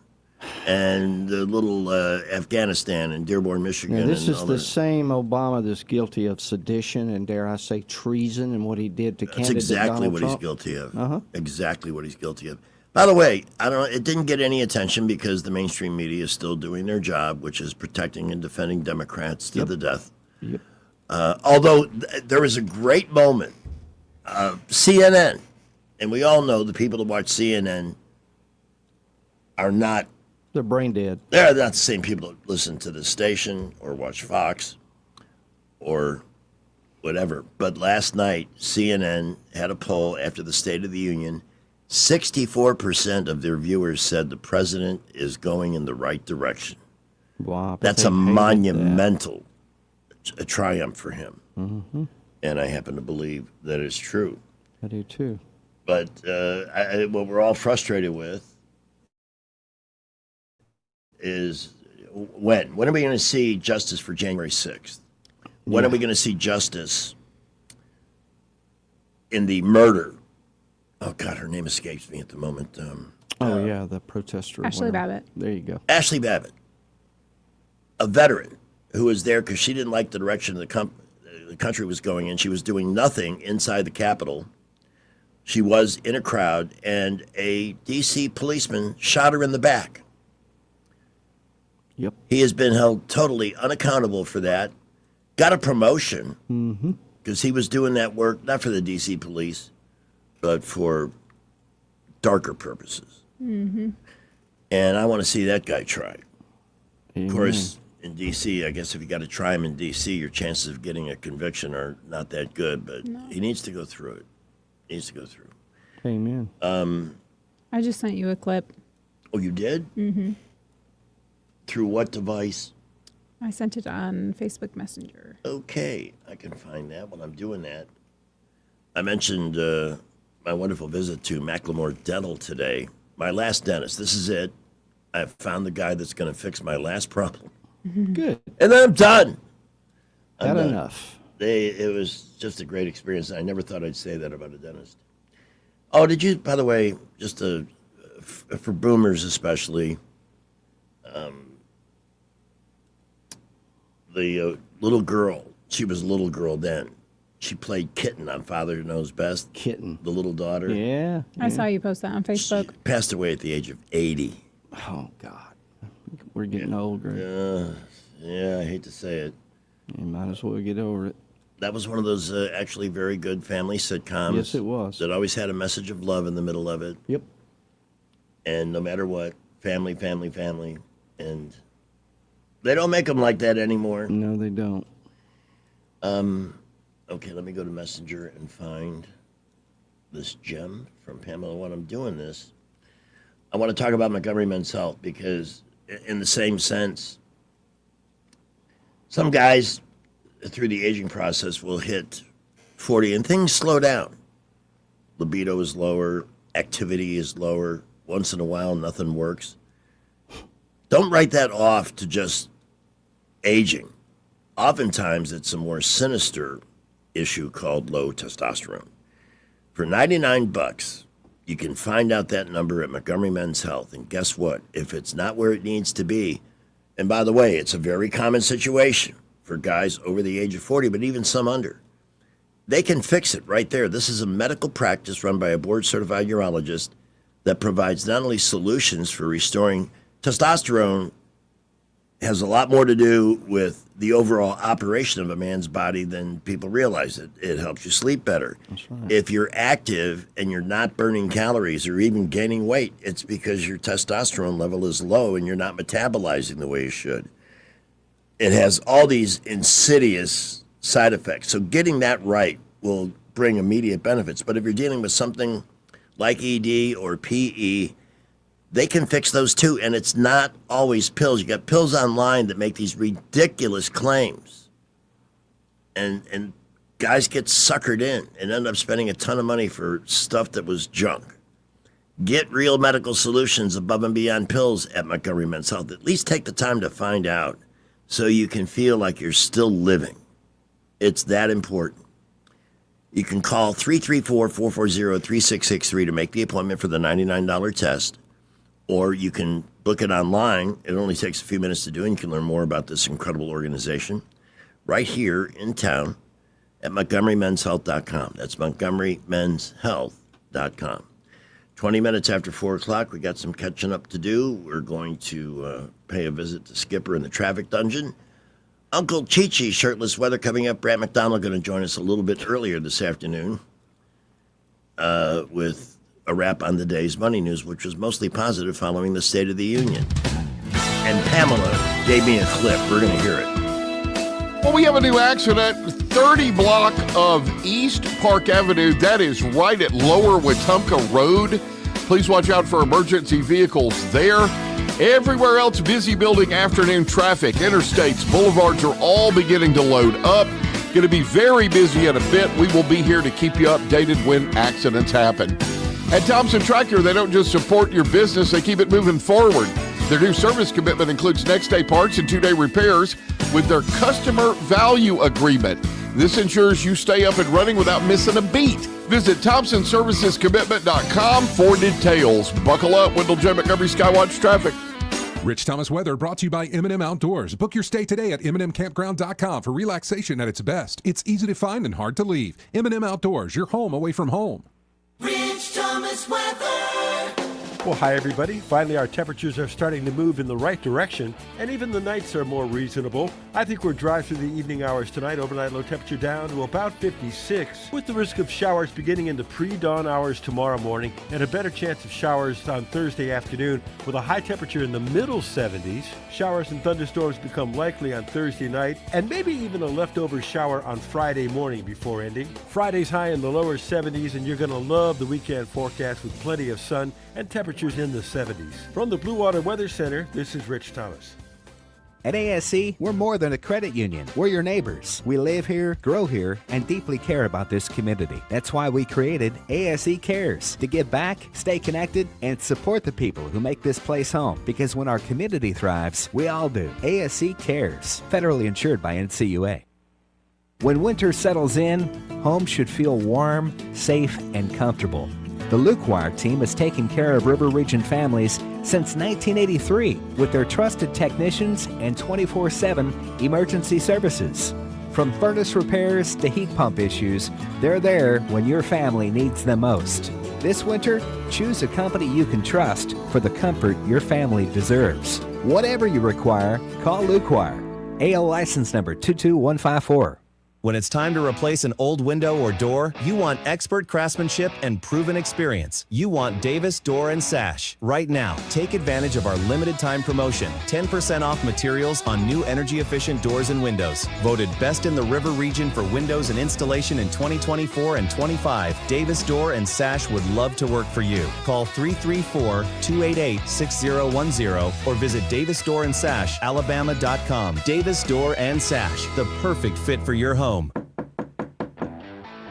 Speaker 4: and the little Afghanistan and Dearborn, Michigan.
Speaker 6: Now, this
Speaker 4: and
Speaker 6: is
Speaker 4: all
Speaker 6: the
Speaker 4: that.
Speaker 6: same Obama that's guilty of sedition and, dare I say, treason and what he did to
Speaker 4: That's
Speaker 6: candidate
Speaker 4: exactly
Speaker 6: Donald
Speaker 4: what
Speaker 6: Trump.
Speaker 4: he's guilty of.
Speaker 6: Uh-huh.
Speaker 4: Exactly what he's guilty of. By the way, I don't know. It didn't get any attention because the mainstream media is still doing their job, which is protecting and defending Democrats to the death.
Speaker 6: Yep.
Speaker 4: Although there was a great moment, CNN, and we all know the people that watch CNN are not.
Speaker 6: They're brain dead.
Speaker 4: They're not the same people that listen to the station or watch Fox or whatever. But last night, CNN had a poll after the State of the Union. 64% of their viewers said the president is going in the right direction.
Speaker 6: Wow,
Speaker 4: That's a monumental a triumph for him.
Speaker 6: Mm-hmm.
Speaker 4: And I happen to believe that it's true.
Speaker 6: I do too.
Speaker 4: But what we're all frustrated with is when are we going to see justice for January 6th? When are we going to see justice in the murder? Oh, God, her name escapes me at the moment.
Speaker 6: The protester.
Speaker 7: Ashley Babbitt.
Speaker 6: There you go.
Speaker 4: Ashley Babbitt, a veteran who was there because she didn't like the direction the country was going in. She was doing nothing inside the Capitol. She was in a crowd, and a D.C. policeman shot her in the back.
Speaker 6: Yep.
Speaker 4: He has been held totally unaccountable for that. Got a promotion because he was doing that work, not for the D.C. police, but for darker purposes.
Speaker 7: Mm-hmm.
Speaker 4: And I want to see that guy tried.
Speaker 6: Amen.
Speaker 4: Of course, in D.C., I guess if you got to try him in D.C., your chances of getting a conviction are not that good, but he needs to go through it. He needs to go through.
Speaker 6: Amen.
Speaker 7: I just sent you a clip.
Speaker 4: Oh, you did?
Speaker 7: Mm-hmm.
Speaker 4: Through what device?
Speaker 7: I sent it on Facebook Messenger.
Speaker 4: Okay, I can find that while I'm doing that. I mentioned my wonderful visit to Macklemore Dental today. My last dentist. This is it. I found the guy that's going to fix my last problem.
Speaker 6: Good.
Speaker 4: And then I'm done.
Speaker 6: Got enough.
Speaker 4: It was just a great experience. I never thought I'd say that about a dentist. Oh, did you, by the way, just for boomers especially, the little girl, she was a little girl then. She played Kitten on Father Knows Best.
Speaker 6: Kitten.
Speaker 4: The little daughter.
Speaker 6: Yeah.
Speaker 7: I saw you post that on Facebook.
Speaker 4: She passed away at the age of 80.
Speaker 6: Oh, God. We're getting old, Greg.
Speaker 4: Yeah, I hate to say it.
Speaker 6: You might as well get over it.
Speaker 4: That was one of those actually very good family sitcoms.
Speaker 6: Yes, it was.
Speaker 4: That always had a message of love in the middle of it.
Speaker 6: Yep.
Speaker 4: And no matter what, family, family, family. And they don't make them like that anymore.
Speaker 6: No, they don't.
Speaker 4: Okay, let me go to Messenger and find this gem from Pamela. While I'm doing this, I want to talk about Montgomery Men's Health because in the same sense, some guys through the aging process will hit 40 and things slow down. Libido is lower, activity is lower. Once in a while, nothing works. Don't write that off to just aging. Oftentimes, it's a more sinister issue called low testosterone. For $99, you can find out that number at Montgomery Men's Health. And guess what? If it's not where it needs to be, and by the way, it's a very common situation for guys over the age of 40, but even some under. They can fix it right there. This is a medical practice run by a board-certified urologist that provides not only solutions for restoring testosterone, has a lot more to do with the overall operation of a man's body than people realize. It helps you sleep better.
Speaker 6: That's right.
Speaker 4: If you're active and you're not burning calories or even gaining weight, it's because your testosterone level is low and you're not metabolizing the way you should. It has all these insidious side effects. So getting that right will bring immediate benefits. But if you're dealing with something like ED or PE, they can fix those too, and it's not always pills. You got pills online that make these ridiculous claims, and guys get suckered in and end up spending a ton of money for stuff that was junk. Get real medical solutions above and beyond pills at Montgomery Men's Health. At least take the time to find out so you can feel like you're still living. It's that important. You can call 334-440-3663 to make the appointment for the $99 test, or you can book it online. It only takes a few minutes to do, and you can learn more about this incredible organization right here in town at MontgomeryMen'sHealth.com. That's MontgomeryMen'sHealth.com. 20 minutes after 4 o'clock, we got some catching up to do. We're going to pay a visit to Skipper in the traffic dungeon. Uncle Chi-Chi, shirtless weather coming up. Brad McDonald going to join us a little bit earlier this afternoon with a wrap on the day's money news, which was mostly positive following the State of the Union. And Pamela gave me a clip. We're going to hear it.
Speaker 9: Well, we have a new accident, 30 block of East Park Avenue. That is right at Lower Wetumpka Road. Please watch out for emergency vehicles there. Everywhere else, busy building afternoon traffic. Interstates, boulevards are all beginning to load up. Going to be very busy in a bit. We will be here to keep you updated when accidents happen. At Thompson Tractor, they don't just support your business, they keep it moving forward. Their new service commitment includes next-day parts and 2-day repairs with their customer value agreement. This ensures you stay up and running without missing a beat. Visit ThompsonServicesCommitment.com for details. Buckle up, Wendell J. Montgomery Skywatch Traffic.
Speaker 3: Rich Thomas Weather brought to you by M&M Outdoors. Book your stay today at MNMCampground.com for relaxation at its best. It's easy to find and hard to leave. M&M Outdoors, your home away from home.
Speaker 12: Rich Thomas Weather.
Speaker 5: Well, hi, everybody. Finally, our temperatures are starting to move in the right direction, and even the nights are more reasonable. I think we're dry through the evening hours tonight. Overnight low temperature down to about 56, with the risk of showers beginning in the pre-dawn hours tomorrow morning, and a better chance of showers on Thursday afternoon, with a high temperature in the middle 70s. Showers and thunderstorms become likely on Thursday night, and maybe even a leftover shower on Friday morning before ending. Friday's high in the lower 70s, and you're going to love the weekend forecast with plenty of sun and temperatures in the 70s. From the Blue Water Weather Center, this is Rich Thomas.
Speaker 20: At ASC, we're more than a credit union. We're your neighbors. We live here, grow here, and deeply care about this community. That's why we created ASE Cares, to give back, stay connected, and support the people who make this place home. Because when our community thrives, we all do. ASE Cares, federally insured by NCUA. When winter settles in, home should feel warm, safe, and comfortable. The Luke Wire team has taken care of River Region families since 1983 with their trusted technicians and 24/7 emergency services. From furnace repairs to heat pump issues, they're there when your family needs them most. This winter, choose a company you can trust for the comfort your family deserves. Whatever you require, call Luke Wire. AL license number 22154.
Speaker 21: When it's time to replace an old window or door, you want expert craftsmanship and proven experience. You want Davis Door & Sash. Right now, take advantage of our limited time promotion. 10% off materials on new energy-efficient doors and windows. Voted best in the River Region for windows and installation in 2024 and 25, Davis Door & Sash would love to work for you. Call 334-288-6010 or visit DavisDoorandSashAlabama.com. Davis Door & Sash, the perfect fit for your home.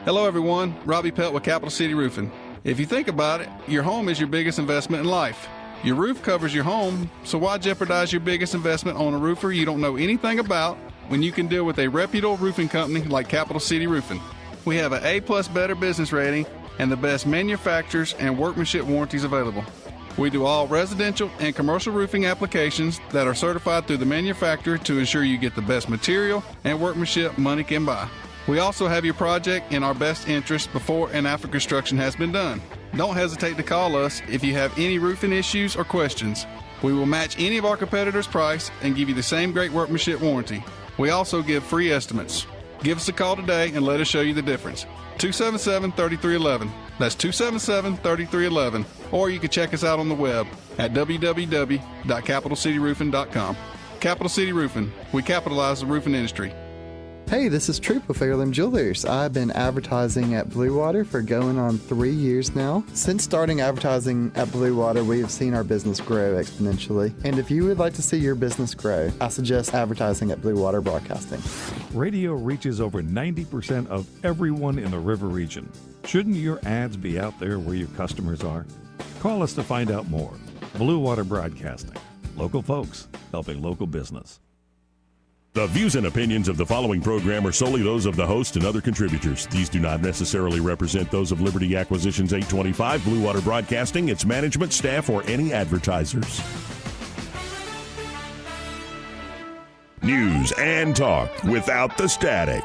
Speaker 23: Hello everyone, Robbie Pelt with Capital City Roofing. If you think about it, your home is your biggest investment in life. Your roof covers your home, so why jeopardize your biggest investment on a roofer you don't know anything about when you can deal with a reputable roofing company like Capital City Roofing? We have an A+ Better Business rating and the best manufacturers and workmanship warranties available. We do all residential and commercial roofing applications that are certified through the manufacturer to ensure you get the best material and workmanship money can buy. We also have your project in our best interest before and after construction has been done. Don't hesitate to call us if you have any roofing issues or questions. We will match any of our competitors' price and give you the same great workmanship warranty. We also give free estimates. Give us a call today and let us show you the difference. 277-3311. That's 277-3311. Or you can check us out on the web at www.capitalcityroofing.com. Capital City Roofing. We capitalize the roofing industry.
Speaker 26: Hey, this is Troop with Heirloom Jewelers. I've been advertising at Blue Water for going on 3 years now. Since starting advertising at Blue Water, we have seen our business grow exponentially. And if you would like to see your business grow, I suggest advertising at Blue Water Broadcasting.
Speaker 27: Radio reaches over 90% of everyone in the River Region. Shouldn't your ads be out there where your customers are? Call us to find out more. Blue Water Broadcasting. Local folks helping local business.
Speaker 1: The views and opinions of the following program are solely those of the host and other contributors. These do not necessarily represent those of Liberty Acquisitions 825, Blue Water Broadcasting, its management, staff, or any advertisers. News and talk without the static.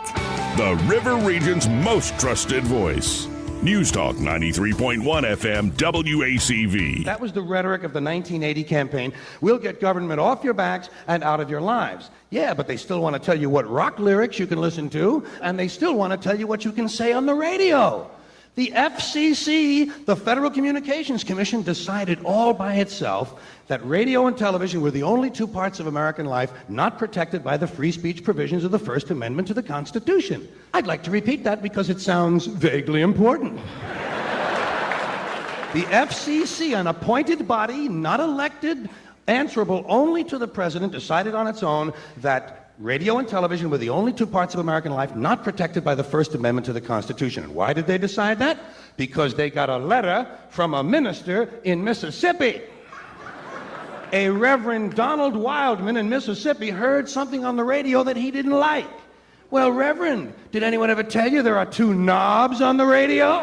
Speaker 1: The River Region's most trusted voice. News Talk 93.1 FM WACV.
Speaker 8: That was the rhetoric of the 1980 campaign. We'll get government off your backs and out of your lives. Yeah, but they still want to tell you what rock lyrics you can listen to, and they still want to tell you what you can say on the radio. The FCC, the Federal Communications Commission, decided all by itself that radio and television were the only two parts of American life not protected by the free speech provisions of the First Amendment to the Constitution. I'd like to repeat that because it sounds vaguely important. The FCC, an appointed body, not elected, answerable only to the president, decided on its own that radio and television were the only two parts of American life not protected by the First Amendment to the Constitution. And why did they decide that? Because they got a letter from a minister in Mississippi. A Reverend Donald Wildman in Mississippi heard something on the radio that he didn't like. Well, Reverend, did anyone ever tell you there are two knobs on the radio?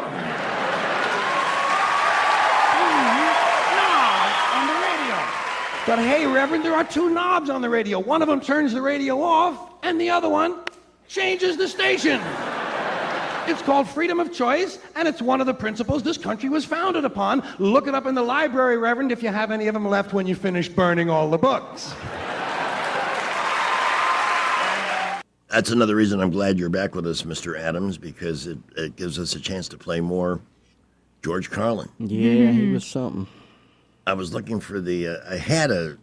Speaker 8: But hey, Reverend, there are two knobs on the radio. One of them turns the radio off, and the other one changes the station. It's called freedom of choice, and it's one of the principles this country was founded upon. Look it up in the library, Reverend, if you have any of them left when you finish burning all the books.
Speaker 4: That's another reason I'm glad you're back with us, Mr. Adams, because it gives us a chance to play more George Carlin.
Speaker 6: Yeah, he was something.
Speaker 4: I was looking for I had a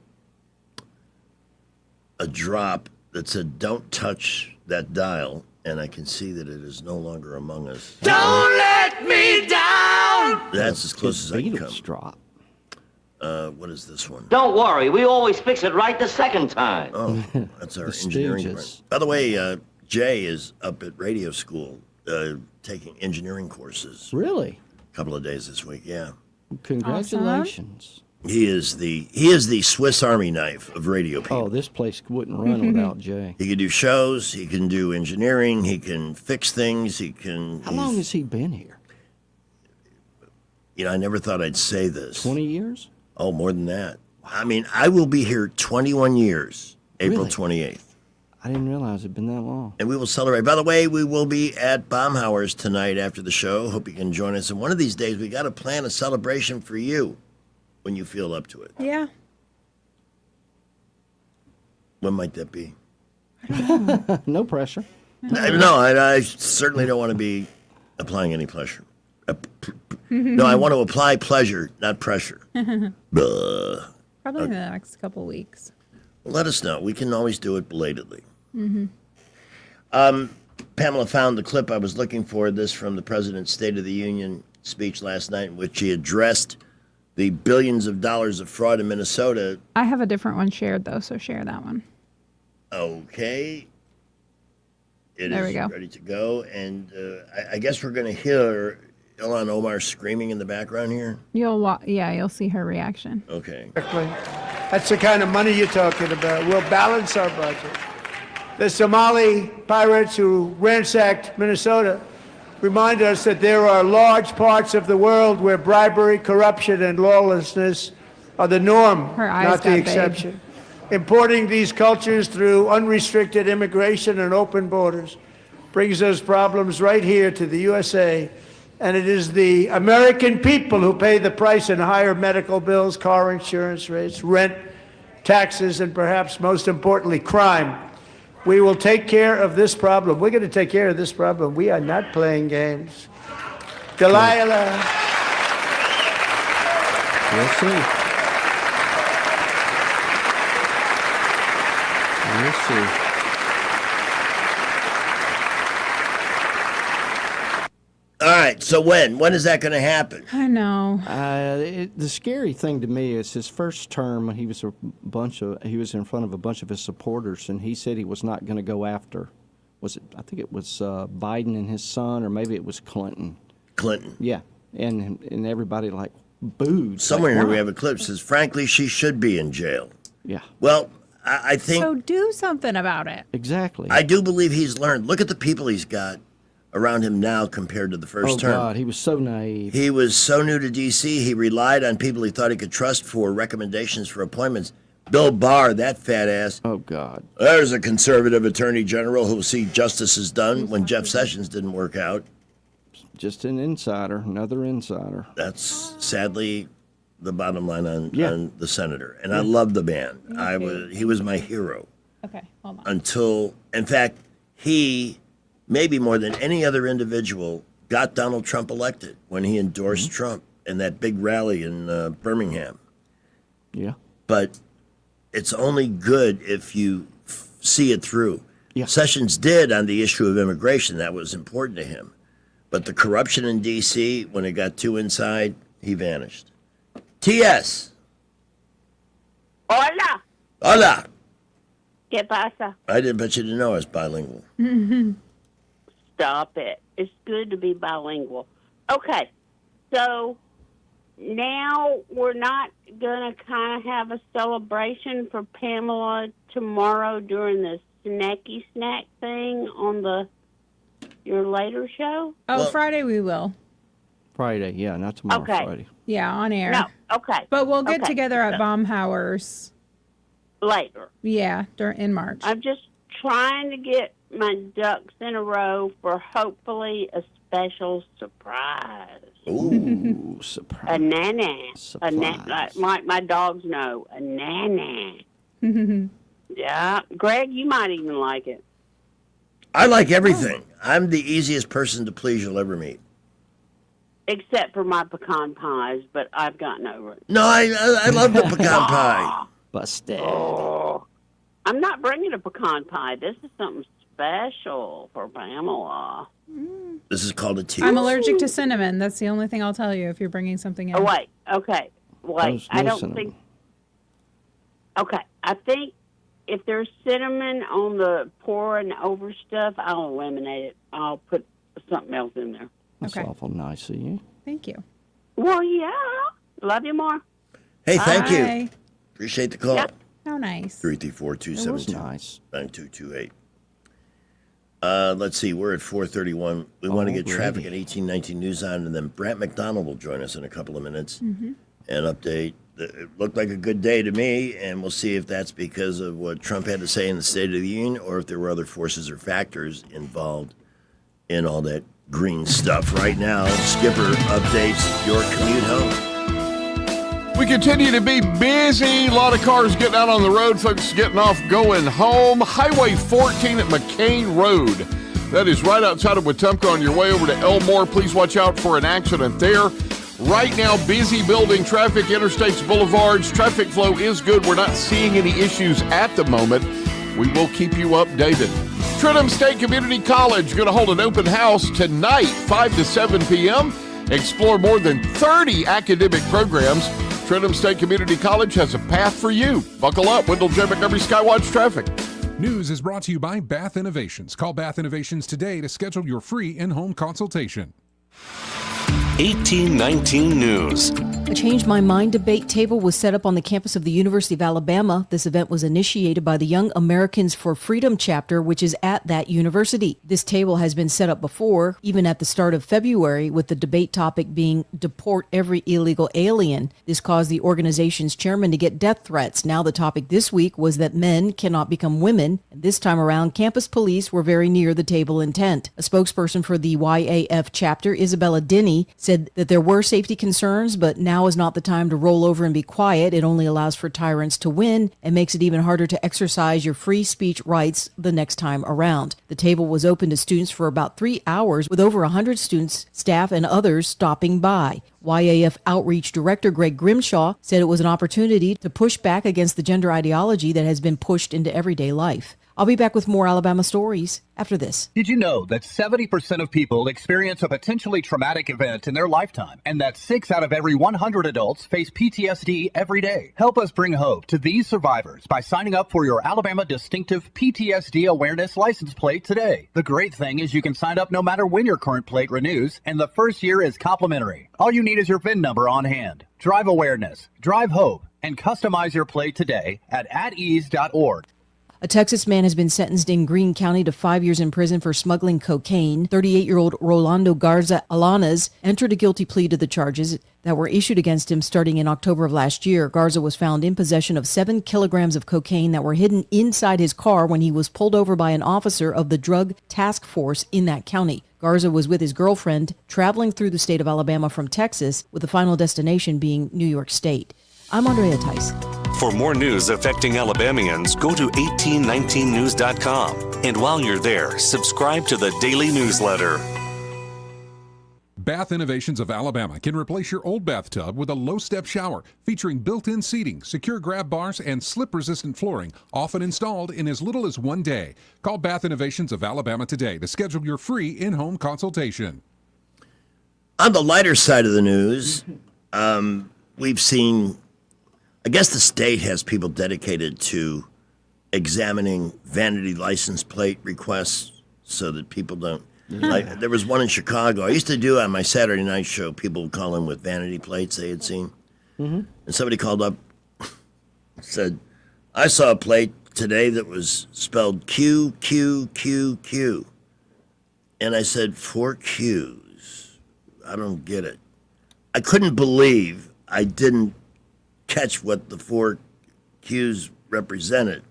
Speaker 4: drop that said, "Don't touch that dial," and I can see that it is no longer among us.
Speaker 12: Don't let me down!
Speaker 4: That's as close as I can come.
Speaker 6: Drop.
Speaker 4: What is this one?
Speaker 10: Don't worry, we always fix it right the second time.
Speaker 4: Oh, that's our engineering department. By the way, Jay is up at radio school taking engineering courses.
Speaker 6: Really?
Speaker 4: A couple of days this week, yeah.
Speaker 6: Congratulations.
Speaker 4: He is the Swiss Army knife of radio people.
Speaker 6: Oh, this place wouldn't run without Jay.
Speaker 4: He can do shows, he can do engineering, he can fix things,
Speaker 6: How long has he been here?
Speaker 4: You know, I never thought I'd say this.
Speaker 6: 20 years?
Speaker 4: Oh, more than that. I mean, I will be here 21 years, April
Speaker 6: Really?
Speaker 4: 28th.
Speaker 6: I didn't realize it'd been that long.
Speaker 4: And we will celebrate. By the way, we will be at Baumhauer's tonight after the show. Hope you can join us. And one of these days, we got to plan a celebration for you when you feel up to it.
Speaker 7: Yeah.
Speaker 4: When might that be?
Speaker 6: No pressure.
Speaker 4: No, I certainly don't want to be applying any pressure. No, I want to apply pleasure, not pressure.
Speaker 7: Probably in the next couple weeks.
Speaker 4: Let us know. We can always do it belatedly.
Speaker 7: Mm-hmm.
Speaker 4: Pamela found the clip I was looking for, this from the President's State of the Union speech last night, in which he addressed the billions of dollars of fraud in Minnesota.
Speaker 7: I have a different one shared, though, so share that one.
Speaker 4: Okay.
Speaker 7: There we go.
Speaker 4: Ready to go. And I guess we're going to hear Ilhan Omar screaming in the background here.
Speaker 7: You'll see her reaction.
Speaker 4: Okay.
Speaker 11: That's the kind of money you're talking about. We'll balance our budget. The Somali pirates who ransacked Minnesota remind us that there are large parts of the world where bribery, corruption, and lawlessness are the norm,
Speaker 7: Her eyes
Speaker 11: not the
Speaker 7: got
Speaker 11: exception. Importing these cultures through unrestricted immigration and open borders brings us problems right here to the USA. And it is the American people who pay the price in higher medical bills, car insurance rates, rent, taxes, and perhaps most importantly, crime. We will take care of this problem. We're going to take care of this problem. We are not playing games. Delilah.
Speaker 6: We'll see. We'll see.
Speaker 4: All right, so when is that going to happen?
Speaker 7: I know.
Speaker 6: The scary thing to me is his first term. He was in front of a bunch of his supporters, and he said he was not going to go after. I think it was Biden and his son, or maybe it was Clinton.
Speaker 4: Clinton.
Speaker 6: Yeah, and everybody like, booed.
Speaker 4: Somewhere
Speaker 6: Like,
Speaker 4: here we
Speaker 6: why?
Speaker 4: have a clip that says, frankly, she should be in jail.
Speaker 6: Yeah.
Speaker 4: Well, I think
Speaker 7: So do something about it.
Speaker 6: Exactly.
Speaker 4: I do believe he's learned. Look at the people he's got around him now compared to the first term.
Speaker 6: God, he was so naive.
Speaker 4: He was so new to D.C., he relied on people he thought he could trust for recommendations for appointments. Bill Barr, that fat ass.
Speaker 6: Oh, God.
Speaker 4: There's a conservative attorney general who'll see justice is done when Jeff Sessions didn't work out.
Speaker 6: Just an insider, another insider.
Speaker 4: That's sadly the bottom line on the senator. And I love the man. He was my hero.
Speaker 7: Okay, hold on.
Speaker 4: Until, in fact, he, maybe more than any other individual, got Donald Trump elected when he endorsed Trump in that big rally in Birmingham.
Speaker 6: Yeah.
Speaker 4: But it's only good if you see it through.
Speaker 6: Yeah.
Speaker 4: Sessions did on the issue of immigration. That was important to him. But the corruption in D.C., when it got too inside, he vanished. T.S.
Speaker 13: Hola.
Speaker 4: Hola.
Speaker 13: ¿Qué pasa?
Speaker 4: I didn't bet you didn't know I was bilingual.
Speaker 13: Stop it. It's good to be bilingual. Okay, so now we're not going to kind of have a celebration for Pamela tomorrow during the snacky snack thing on your later show?
Speaker 7: Oh, Friday we will.
Speaker 6: Friday, yeah, not tomorrow,
Speaker 13: Okay.
Speaker 6: Friday.
Speaker 7: Yeah, on air.
Speaker 13: No, okay.
Speaker 7: But we'll get
Speaker 13: Okay,
Speaker 7: together at
Speaker 13: so-
Speaker 7: Baumhauer's.
Speaker 13: Later.
Speaker 7: Yeah, in March.
Speaker 13: I'm just trying to get my ducks in a row for hopefully a special surprise.
Speaker 6: Ooh, surprise.
Speaker 13: A nana.
Speaker 6: Surprise.
Speaker 13: Like my dogs know, a nana. Yeah. Greg, you might even like it.
Speaker 4: I like everything. I'm the easiest person to please you'll ever meet.
Speaker 13: Except for my pecan pies, but I've gotten over it.
Speaker 4: No, I love the pecan pie.
Speaker 6: Busted.
Speaker 13: Oh, I'm not bringing a pecan pie. This is something special for Pamela.
Speaker 4: This is called a tea.
Speaker 7: I'm allergic to cinnamon. That's the only thing I'll tell you if you're bringing something in.
Speaker 13: Oh, wait. Okay. Wait.
Speaker 6: There's
Speaker 13: I
Speaker 6: no
Speaker 13: don't
Speaker 6: cinnamon.
Speaker 13: think... Okay. I think if there's cinnamon on the pour and over stuff, I'll eliminate it. I'll put something else in there.
Speaker 6: That's
Speaker 7: Okay.
Speaker 6: awful nice of you.
Speaker 7: Thank you.
Speaker 13: Well, yeah. Love you more.
Speaker 4: Hey, thank you.
Speaker 7: Bye.
Speaker 4: Appreciate the call.
Speaker 13: Yep.
Speaker 7: How nice.
Speaker 4: 334-272-9228. Let's see. We're at 4:31. We want to get traffic at 1819 News on, and then Brant McDonald will join us in a couple of minutes and update. It looked like a good day to me, and we'll see if that's because of what Trump had to say in the State of the Union or if there were other forces or factors involved in all that green stuff. Right now, Skipper updates your commute home.
Speaker 9: We continue to be busy. A lot of cars getting out on the road, folks getting off, going home. Highway 14 at McCain Road. That is right outside of Wetumpka on your way over to Elmore. Please watch out for an accident there. Right now, busy building traffic, interstates, boulevards. Traffic flow is good. We're not seeing any issues at the moment. We will keep you updated. Trentham State Community College going to hold an open house tonight, 5 to 7 p.m. Explore more than 30 academic programs. Trentham State Community College has a path for you. Buckle up. Wendell J. Montgomery Skywatch Traffic.
Speaker 3: News is brought to you by Bath Innovations. Call Bath Innovations today to schedule your free in-home consultation.
Speaker 14: 1819 News.
Speaker 15: A Change My Mind debate table was set up on the campus of the University of Alabama. This event was initiated by the Young Americans for Freedom chapter, which is at that university. This table has been set up before, even at the start of February, with the debate topic being deport every illegal alien. This caused the organization's chairman to get death threats. Now the topic this week was that men cannot become women. And this time around, campus police were very near the table intent. A spokesperson for the YAF chapter, Isabella Denny, said that there were safety concerns, but now is not the time to roll over and be quiet. It only allows for tyrants to win and makes it even harder to exercise your free speech rights the next time around. The table was open to students for about 3 hours, with over 100 students, staff, and others stopping by. YAF Outreach Director Greg Grimshaw said it was an opportunity to push back against the gender ideology that has been pushed into everyday life. I'll be back with more Alabama stories after this.
Speaker 14: Did you know that 70% of people experience a potentially traumatic event in their lifetime, and that 6 out of every 100 adults face PTSD every day? Help us bring hope to these survivors by signing up for your Alabama Distinctive PTSD Awareness license plate today. The great thing is you can sign up no matter when your current plate renews, and the first year is complimentary. All you need is your VIN number on hand. Drive awareness, drive hope, and customize your plate today at atease.org.
Speaker 15: A Texas man has been sentenced in Greene County to 5 years in prison for smuggling cocaine. 38-year-old Rolando Garza Alanas entered a guilty plea to the charges that were issued against him starting in October of last year. Garza was found in possession of 7 kilograms of cocaine that were hidden inside his car when he was pulled over by an officer of the Drug Task Force in that county. Garza was with his girlfriend traveling through the state of Alabama from Texas, with the final destination being New York State. I'm Andrea Tice.
Speaker 17: For more news affecting Alabamians, go to 1819news.com. And while you're there, subscribe to the daily newsletter.
Speaker 3: Bath Innovations of Alabama can replace your old bathtub with a low-step shower featuring built-in seating, secure grab bars, and slip-resistant flooring, often installed in as little as 1 day. Call Bath Innovations of Alabama today to schedule your free in-home consultation.
Speaker 4: On the lighter side of the news, we've seen, I guess the state has people dedicated to examining vanity license plate requests so that people don't. Like, there was one in Chicago. I used to do on my Saturday night show, people would call in with vanity plates they had seen. And somebody called up said, I saw a plate today that was spelled Q, Q, Q, Q. And I said, 4 Qs. I don't get it. I couldn't believe I didn't catch what the 4 Qs represented.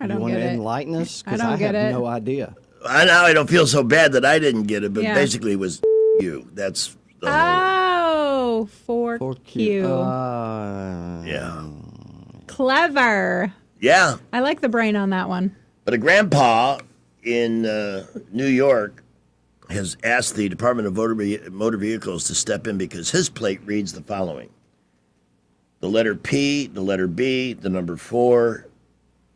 Speaker 7: I don't
Speaker 6: you want
Speaker 7: get
Speaker 6: to
Speaker 7: it.
Speaker 6: enlighten us?
Speaker 7: I
Speaker 6: Because
Speaker 7: don't
Speaker 6: I
Speaker 7: get
Speaker 6: have
Speaker 7: it.
Speaker 6: no idea.
Speaker 4: I don't feel so bad that I didn't get it, but
Speaker 7: Yeah.
Speaker 4: basically it was you. That's the
Speaker 7: Oh, 4Q.
Speaker 4: yeah.
Speaker 7: Clever.
Speaker 4: Yeah.
Speaker 7: I like the brain on that one.
Speaker 4: But a grandpa in New York has asked the Department of Motor Vehicles to step in because his plate reads the following: the letter P, the letter B, the number 4,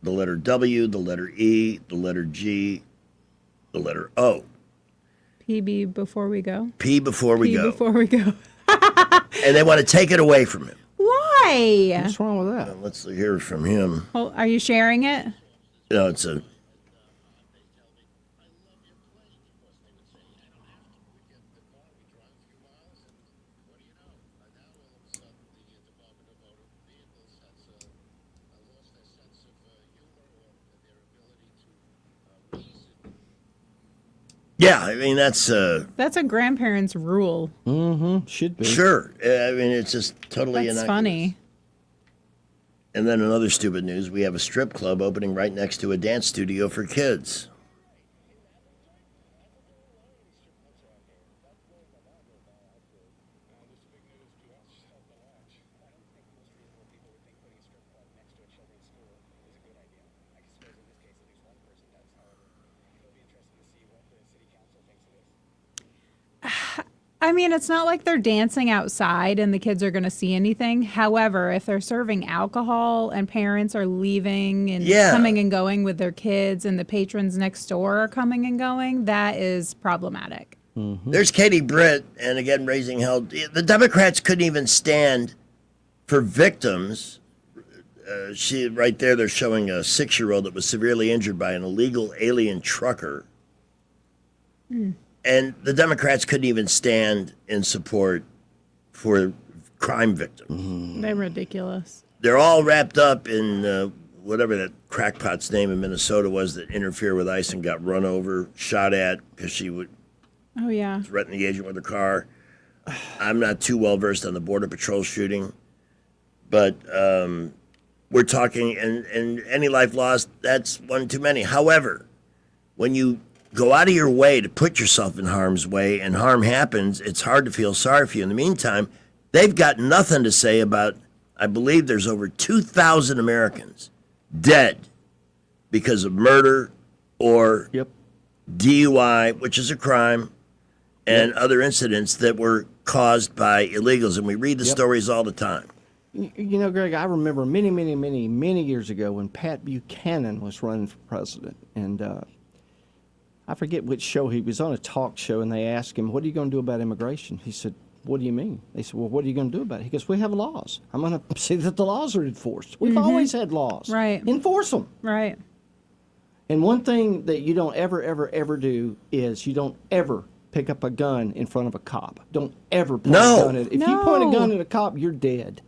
Speaker 4: the letter W, the letter E, the letter G, the letter O.
Speaker 7: PB before we go.
Speaker 4: P before we
Speaker 7: P
Speaker 4: go.
Speaker 7: before we go.
Speaker 4: And they want to take it away from him.
Speaker 7: Why?
Speaker 6: What's wrong with that?
Speaker 4: Let's hear from him.
Speaker 7: Well, are you sharing it?
Speaker 4: No, it's a. Yeah, I mean, that's a
Speaker 7: grandparent's rule.
Speaker 6: Mm-hmm. Should be.
Speaker 4: Sure. I mean, it's just totally
Speaker 7: That's
Speaker 4: innocuous.
Speaker 7: funny.
Speaker 4: And then another stupid news, we have a strip club opening right next to a dance studio for kids.
Speaker 7: I mean, it's not like they're dancing outside and the kids are going to see anything. However, if they're serving alcohol and parents are leaving and coming and going with their kids and the patrons next door are coming and going, that is problematic.
Speaker 4: There's Katie Britt, and again, raising hell. The Democrats couldn't even stand for victims. She right there, they're showing a 6-year-old that was severely injured by an illegal alien trucker. And the Democrats couldn't even stand in support for crime victims.
Speaker 7: They're ridiculous.
Speaker 4: They're all wrapped up in whatever that crackpot's name in Minnesota was that interfered with ICE and got run over, shot at because she would
Speaker 7: Oh, yeah.
Speaker 4: threaten the agent with a car. I'm not too well versed on the Border Patrol shooting, but we're talking, and any life lost, that's one too many. However, when you go out of your way to put yourself in harm's way and harm happens, it's hard to feel sorry for you. In the meantime, they've got nothing to say about, I believe there's over 2,000 Americans dead because of murder or DUI, which is a crime, and other incidents that were caused by illegals. And we read the stories all the time.
Speaker 6: You know, Greg, I remember many years ago when Pat Buchanan was running for president, and I forget which show he was on, a talk show, and they asked him, "What are you going to do about immigration?" He said, "What do you mean?" They said, "Well, what are you going to do about it?" He goes, "We have laws. I'm going to see that the laws are enforced. We've always had laws.
Speaker 7: Right.
Speaker 6: Enforce them."
Speaker 7: Right.
Speaker 6: And one thing that you don't ever do is you don't ever pick up a gun in front of a cop. Don't ever point a gun at. If you point a gun at a cop, you're dead,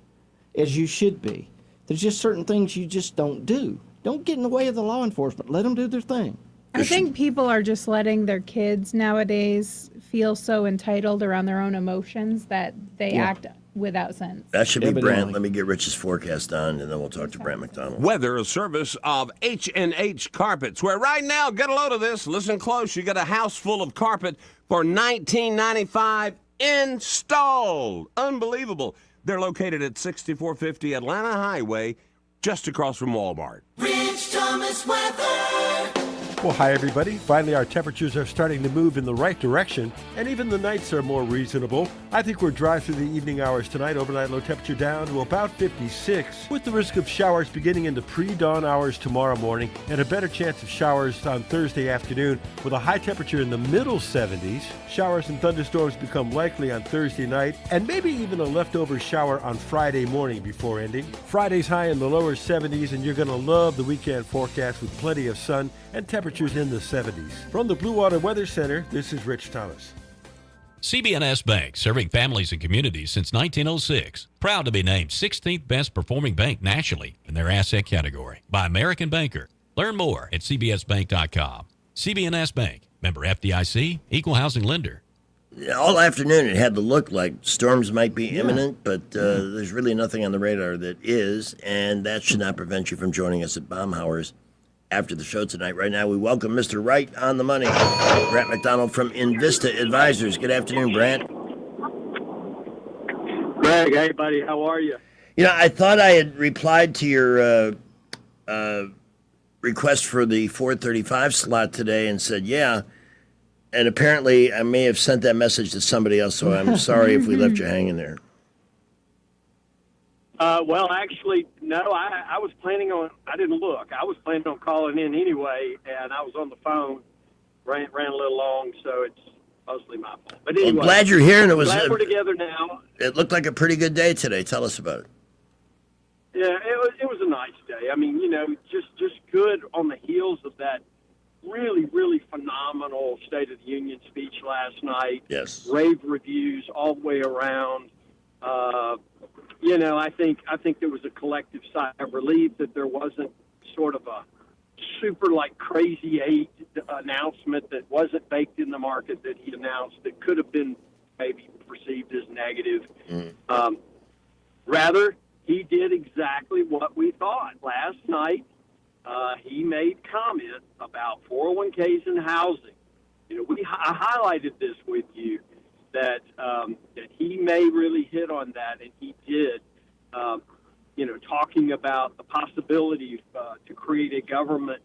Speaker 6: as you should be. There's just certain things you just don't do. Don't get in the way of the law enforcement. Let them do their thing.
Speaker 7: I think people are just letting their kids nowadays feel so entitled around their own emotions that they act without sense.
Speaker 4: That should be Brant. Let me get Rich's forecast on, and then we'll talk to Brant McDonald.
Speaker 2: Weather, a service of H&H Carpets, where right now, get a load of this, listen close, you got a house full of carpet for $19.95 installed. Unbelievable. They're located at 6450 Atlanta Highway, just across from Walmart.
Speaker 12: Rich Thomas weather.
Speaker 5: Well, hi, everybody. Finally, our temperatures are starting to move in the right direction, and even the nights are more reasonable. I think we're dry through the evening hours tonight. Overnight low temperature down to about 56, with the risk of showers beginning in the pre-dawn hours tomorrow morning, and a better chance of showers on Thursday afternoon, with a high temperature in the middle 70s. Showers and thunderstorms become likely on Thursday night, and maybe even a leftover shower on Friday morning before ending. Friday's high in the lower 70s, and you're going to love the weekend forecast with plenty of sun and temperatures in the 70s. From the Blue Water Weather Center, this is Rich Thomas.
Speaker 16: CB&S Bank, serving families and communities since 1906. Proud to be named 16th best performing bank nationally in their asset category by American Banker. Learn more at cbsbank.com. CB&S Bank, member FDIC, equal housing lender.
Speaker 4: All afternoon it had to look like storms might be imminent, but there's really nothing on the radar that is, and that should not prevent you from joining us at Baumhauer's after the show tonight. Right now, we welcome Mr. Right on the Money, Brant McDonald from Invista Advisors. Good afternoon, Brant.
Speaker 18: Greg, hey, buddy, how are you?
Speaker 4: You know, I thought I had replied to your request for the 4:35 slot today and said, yeah, and apparently I may have sent that message to somebody else, so I'm sorry if we left you hanging there.
Speaker 18: Well, actually, no, I was planning on, I didn't look. I was planning on calling in anyway, and I was on the phone, ran a little long, so it's mostly my fault. But anyway,
Speaker 4: I'm glad you're here, and
Speaker 18: glad we're together now.
Speaker 4: It looked like a pretty good day today. Tell us about it.
Speaker 18: Yeah, it was a nice day. I mean, you know, just good on the heels of that really phenomenal State of the Union speech last night.
Speaker 4: Yes.
Speaker 18: Rave reviews all the way around. You know, I think there was a collective sigh of relief that there wasn't sort of a super like crazy eight announcement that wasn't baked in the market that he announced that could have been maybe perceived as negative. Rather, he did exactly what we thought. Last night, he made comment about 401ks and housing. You know, I highlighted this with you that he may really hit on that, and he did. You know, talking about the possibility to create a government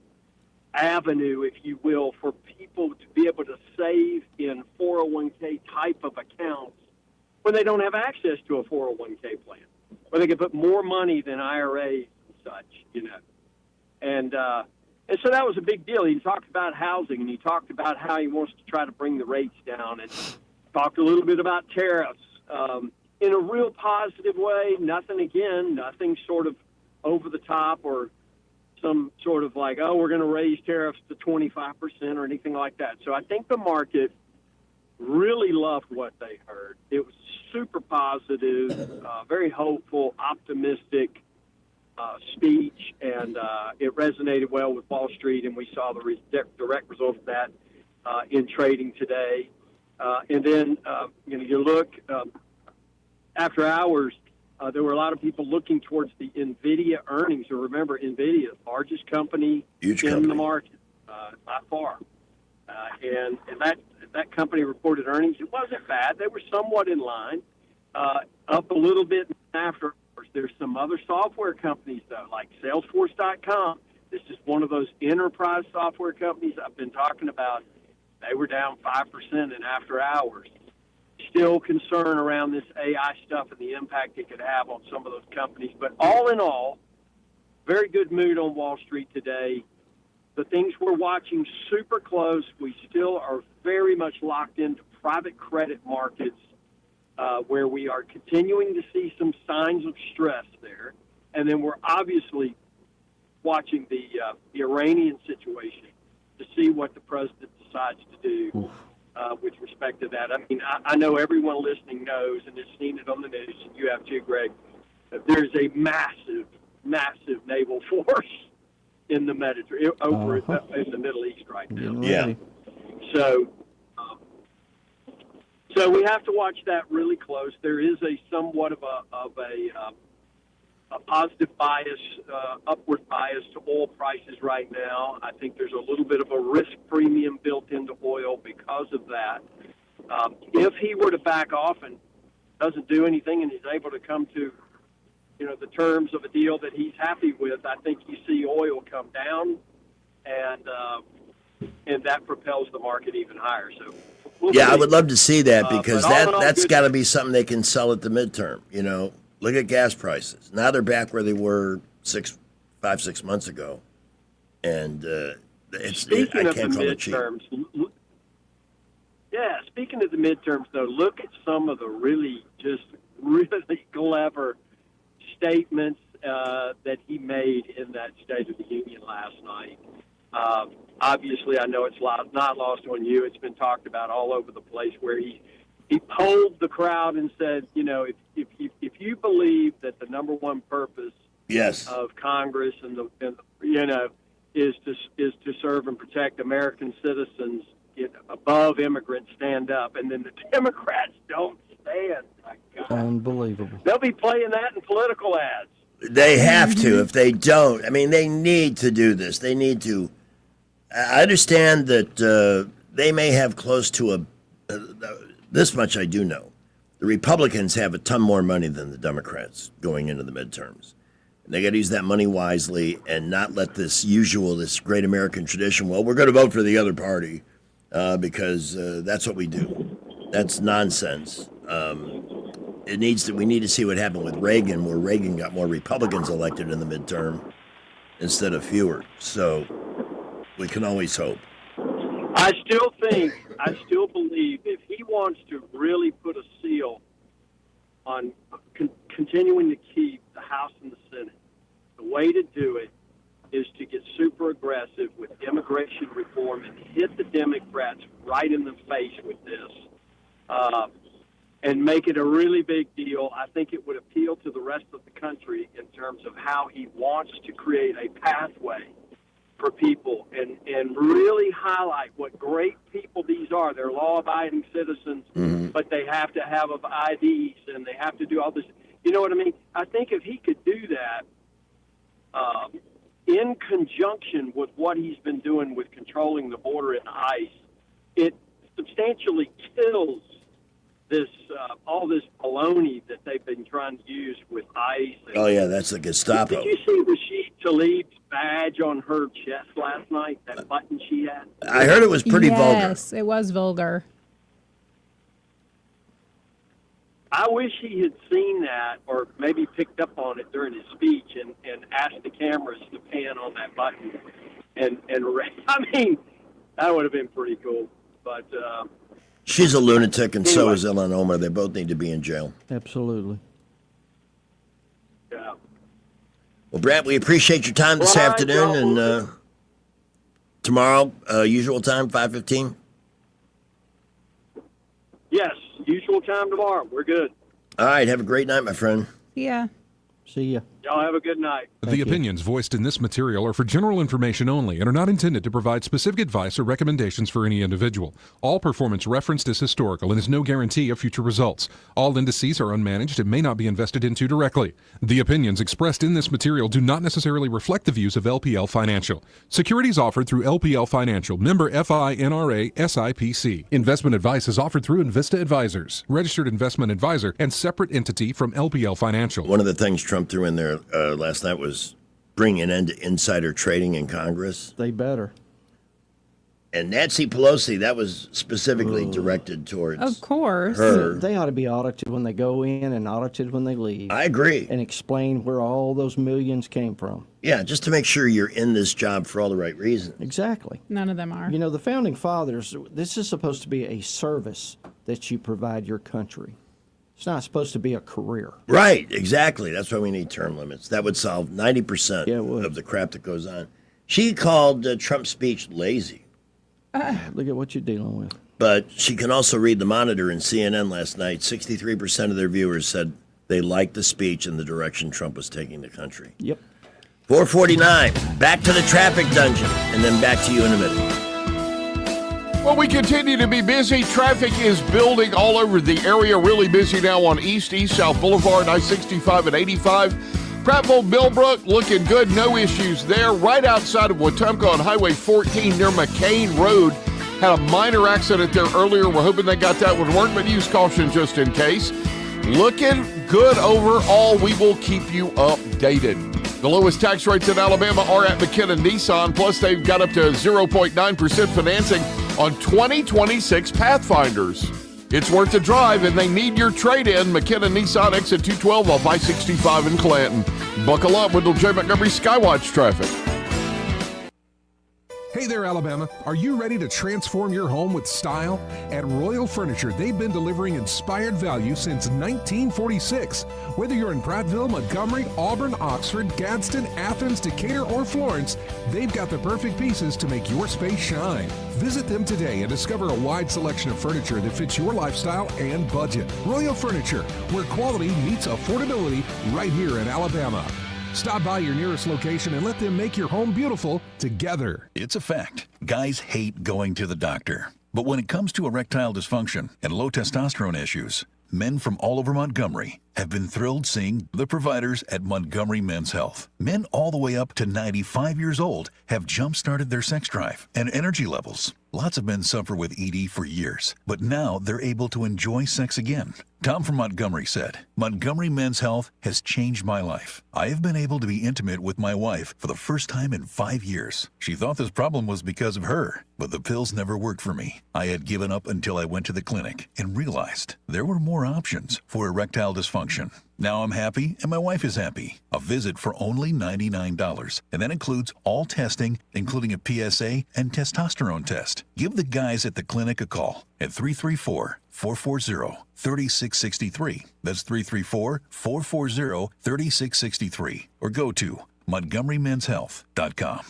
Speaker 18: avenue, if you will, for people to be able to save in 401k type of accounts when they don't have access to a 401k plan, where they can put more money than IRAs and such, you know. And so that was a big deal. He talked about housing, and he talked about how he wants to try to bring the rates down, and talked a little bit about tariffs in a real positive way. Nothing sort of over the top or some sort of like, oh, we're going to raise tariffs to 25% or anything like that. So I think the market really loved what they heard. It was super positive, very hopeful, optimistic speech, and it resonated well with Wall Street, and we saw the direct result of that in trading today. And then, you know, you look after hours, there were a lot of people looking towards the NVIDIA earnings. So remember, NVIDIA, largest company in the market by far. And that company reported earnings. It wasn't bad. They were somewhat in line, up a little bit after. There's some other software companies, though, like Salesforce.com. This is one of those enterprise software companies I've been talking about. They were down 5% in after hours. still concern around this AI stuff and the impact it could have on some of those companies. But all in all, very good mood on Wall Street today. The things we're watching super close. We still are very much locked into private credit markets, where we are continuing to see some signs of stress there. And then we're obviously watching the Iranian situation to see what the president decides to do with respect to that. I mean, I know everyone listening knows and has seen it on the news, and you have too, Greg, that there's a massive, massive naval force in the Mediterranean, over in the Middle East right now.
Speaker 4: Yeah.
Speaker 18: So we have to watch that really close. There is a somewhat of a positive bias, upward bias to oil prices right now. I think there's a little bit of a risk premium built into oil because of that. If he were to back off and doesn't do anything and he's able to come to, the terms of a deal that he's happy with, I think you see oil come down, and that propels the market even higher. So,
Speaker 4: I would love to see that, because
Speaker 18: but
Speaker 4: that's got to be something they can sell at the midterm. Look at gas prices. Now they're back where they were 6 months ago, and
Speaker 18: speaking of the
Speaker 4: can't call it cheap.
Speaker 18: midterms, speaking of the midterms, though, look at some of the really clever statements that he made in that State of the Union last night. Obviously, I know it's not lost on you. It's been talked about all over the place, where he polled the crowd and said, if you believe that the number one purpose of Congress is to serve and protect American citizens above immigrants, stand up. And then the Democrats don't stand. My God.
Speaker 6: Unbelievable.
Speaker 18: They'll be playing that in political ads.
Speaker 4: They have to. If they don't, they need to do this. They need to. I understand that they may have close to this much I do know. The Republicans have a ton more money than the Democrats going into the midterms. And they got to use that money wisely and not let this great American tradition, well, we're going to vote for the other party because that's what we do. That's nonsense. We need to see what happened with Reagan, where Reagan got more Republicans elected in the midterm instead of fewer. So we can always hope.
Speaker 18: I still believe if he wants to really put a seal on continuing to keep the House and the Senate, the way to do it is to get super aggressive with immigration reform and hit the Democrats right in the face with this. And make it a really big deal. I think it would appeal to the rest of the country in terms of how he wants to create a pathway for people and really highlight what great people these are. They're law-abiding citizens, but they have to have IDs and they have to do all this. You know what I mean? I think if he could do that in conjunction with what he's been doing with controlling the border and ICE, it substantially kills all this baloney that they've been trying to use with ICE.
Speaker 4: That's the Gestapo.
Speaker 18: Did you see Rashid Tlaib's badge on her chest last night, that button she had?
Speaker 4: I heard it was pretty vulgar.
Speaker 7: Yes, it was vulgar.
Speaker 18: I wish he had seen that, or maybe picked up on it during his speech and asked the cameras to pan on that button. That would have been pretty cool. But
Speaker 4: she's a lunatic, and so is Ilhan Omar. They both need to be in jail.
Speaker 6: Absolutely.
Speaker 18: Yeah.
Speaker 4: Well, Brad, we appreciate your time this afternoon, and tomorrow, usual time, 5:15.
Speaker 18: Yes, usual time tomorrow. We're good.
Speaker 4: All right, have a great night, my friend.
Speaker 7: Yeah.
Speaker 6: See ya.
Speaker 18: Y'all have a good night.
Speaker 3: The opinions voiced in this material are for general information only and are not intended to provide specific advice or recommendations for any individual. All performance referenced is historical and is no guarantee of future results. All indices are unmanaged and may not be invested into directly. The opinions expressed in this material do not necessarily reflect the views of LPL Financial. Securities offered through LPL Financial, member FINRA SIPC. Investment advice is offered through Invista Advisors, registered investment advisor and separate entity from LPL Financial.
Speaker 4: One of the things Trump threw in there last night was bring an end to insider trading in Congress.
Speaker 6: They better.
Speaker 4: And Nancy Pelosi, that was specifically directed towards
Speaker 7: Of course.
Speaker 4: her.
Speaker 6: They ought to be audited when they go in and audited when they leave.
Speaker 4: I agree.
Speaker 6: And explain where all those millions came from.
Speaker 4: Yeah, just to make sure you're in this job for all the right reasons.
Speaker 6: Exactly.
Speaker 7: None of them are.
Speaker 6: You know, the Founding Fathers, this is supposed to be a service that you provide your country. It's not supposed to be a career.
Speaker 4: Right, exactly. That's why we need term limits. That would solve 90% of the crap that goes on. She called Trump's speech lazy.
Speaker 6: Look at what you're dealing with.
Speaker 4: But she can also read the Monitor and CNN last night. 63% of their viewers said they liked the speech and the direction Trump was taking the country.
Speaker 6: Yep.
Speaker 4: 449, back to the traffic dungeon, and then back to you in a minute.
Speaker 9: Well, we continue to be busy. Traffic is building all over the area. Really busy now on East-South Boulevard, I-65 and 85. Prattville, Millbrook, looking good. No issues there. Right outside of Wetumpka on Highway 14 near McCain Road. Had a minor accident there earlier. We're hoping they got that one worked, but use caution just in case. Looking good overall. We will keep you updated. The lowest tax rates in Alabama are at McKenna Nissan. Plus, they've got up to 0.9% financing on 2026 Pathfinders. It's worth the drive, and they need your trade-in. McKenna Nissan, exit 212 off I-65 in Clanton. Buckle up, Wendell J. Montgomery Skywatch traffic.
Speaker 3: Hey there, Alabama. Are you ready to transform your home with style? At Royal Furniture, they've been delivering inspired value since 1946. Whether you're in Prattville, Montgomery, Auburn, Oxford, Gadsden, Athens, Decatur, or Florence, they've got the perfect pieces to make your space shine. Visit them today and discover a wide selection of furniture that fits your lifestyle and budget. Royal Furniture, where quality meets affordability, right here in Alabama. Stop by your nearest location and let them make your home beautiful together.
Speaker 19: It's a fact. Guys hate going to the doctor. But when it comes to erectile dysfunction and low testosterone issues, men from all over Montgomery have been thrilled seeing the providers at Montgomery Men's Health. Men all the way up to 95 years old have jump-started their sex drive and energy levels. Lots of men suffer with ED for years, but now they're able to enjoy sex again. Tom from Montgomery said, Montgomery Men's Health has changed my life. I have been able to be intimate with my wife for the first time in 5 years. She thought this problem was because of her, but the pills never worked for me. I had given up until I went to the clinic and realized there were more options for erectile dysfunction. Now I'm happy and my wife is happy. A visit for only $99, and that includes all testing, including a PSA and testosterone test. Give the guys at the clinic a call at 334-440-3663. That's 334-440-3663. Or go to MontgomeryMen'sHealth.com.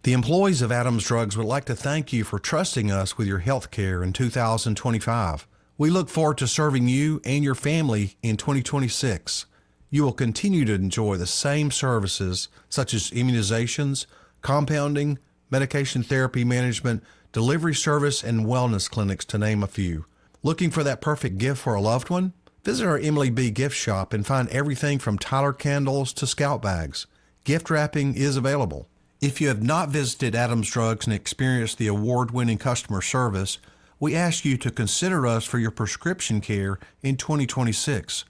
Speaker 20: The employees of Adams Drugs would like to thank you for trusting us with your health care in 2025. We look forward to serving you and your family in 2026. You will continue to enjoy the same services such as immunizations, compounding, medication therapy management, delivery service, and wellness clinics, to name a few. Looking for that perfect gift for a loved one? Visit our Emily B. gift shop and find everything from Tyler candles to scout bags. Gift wrapping is available. If you have not visited Adams Drugs and experienced the award-winning customer service, we ask you to consider us for your prescription care in 2026.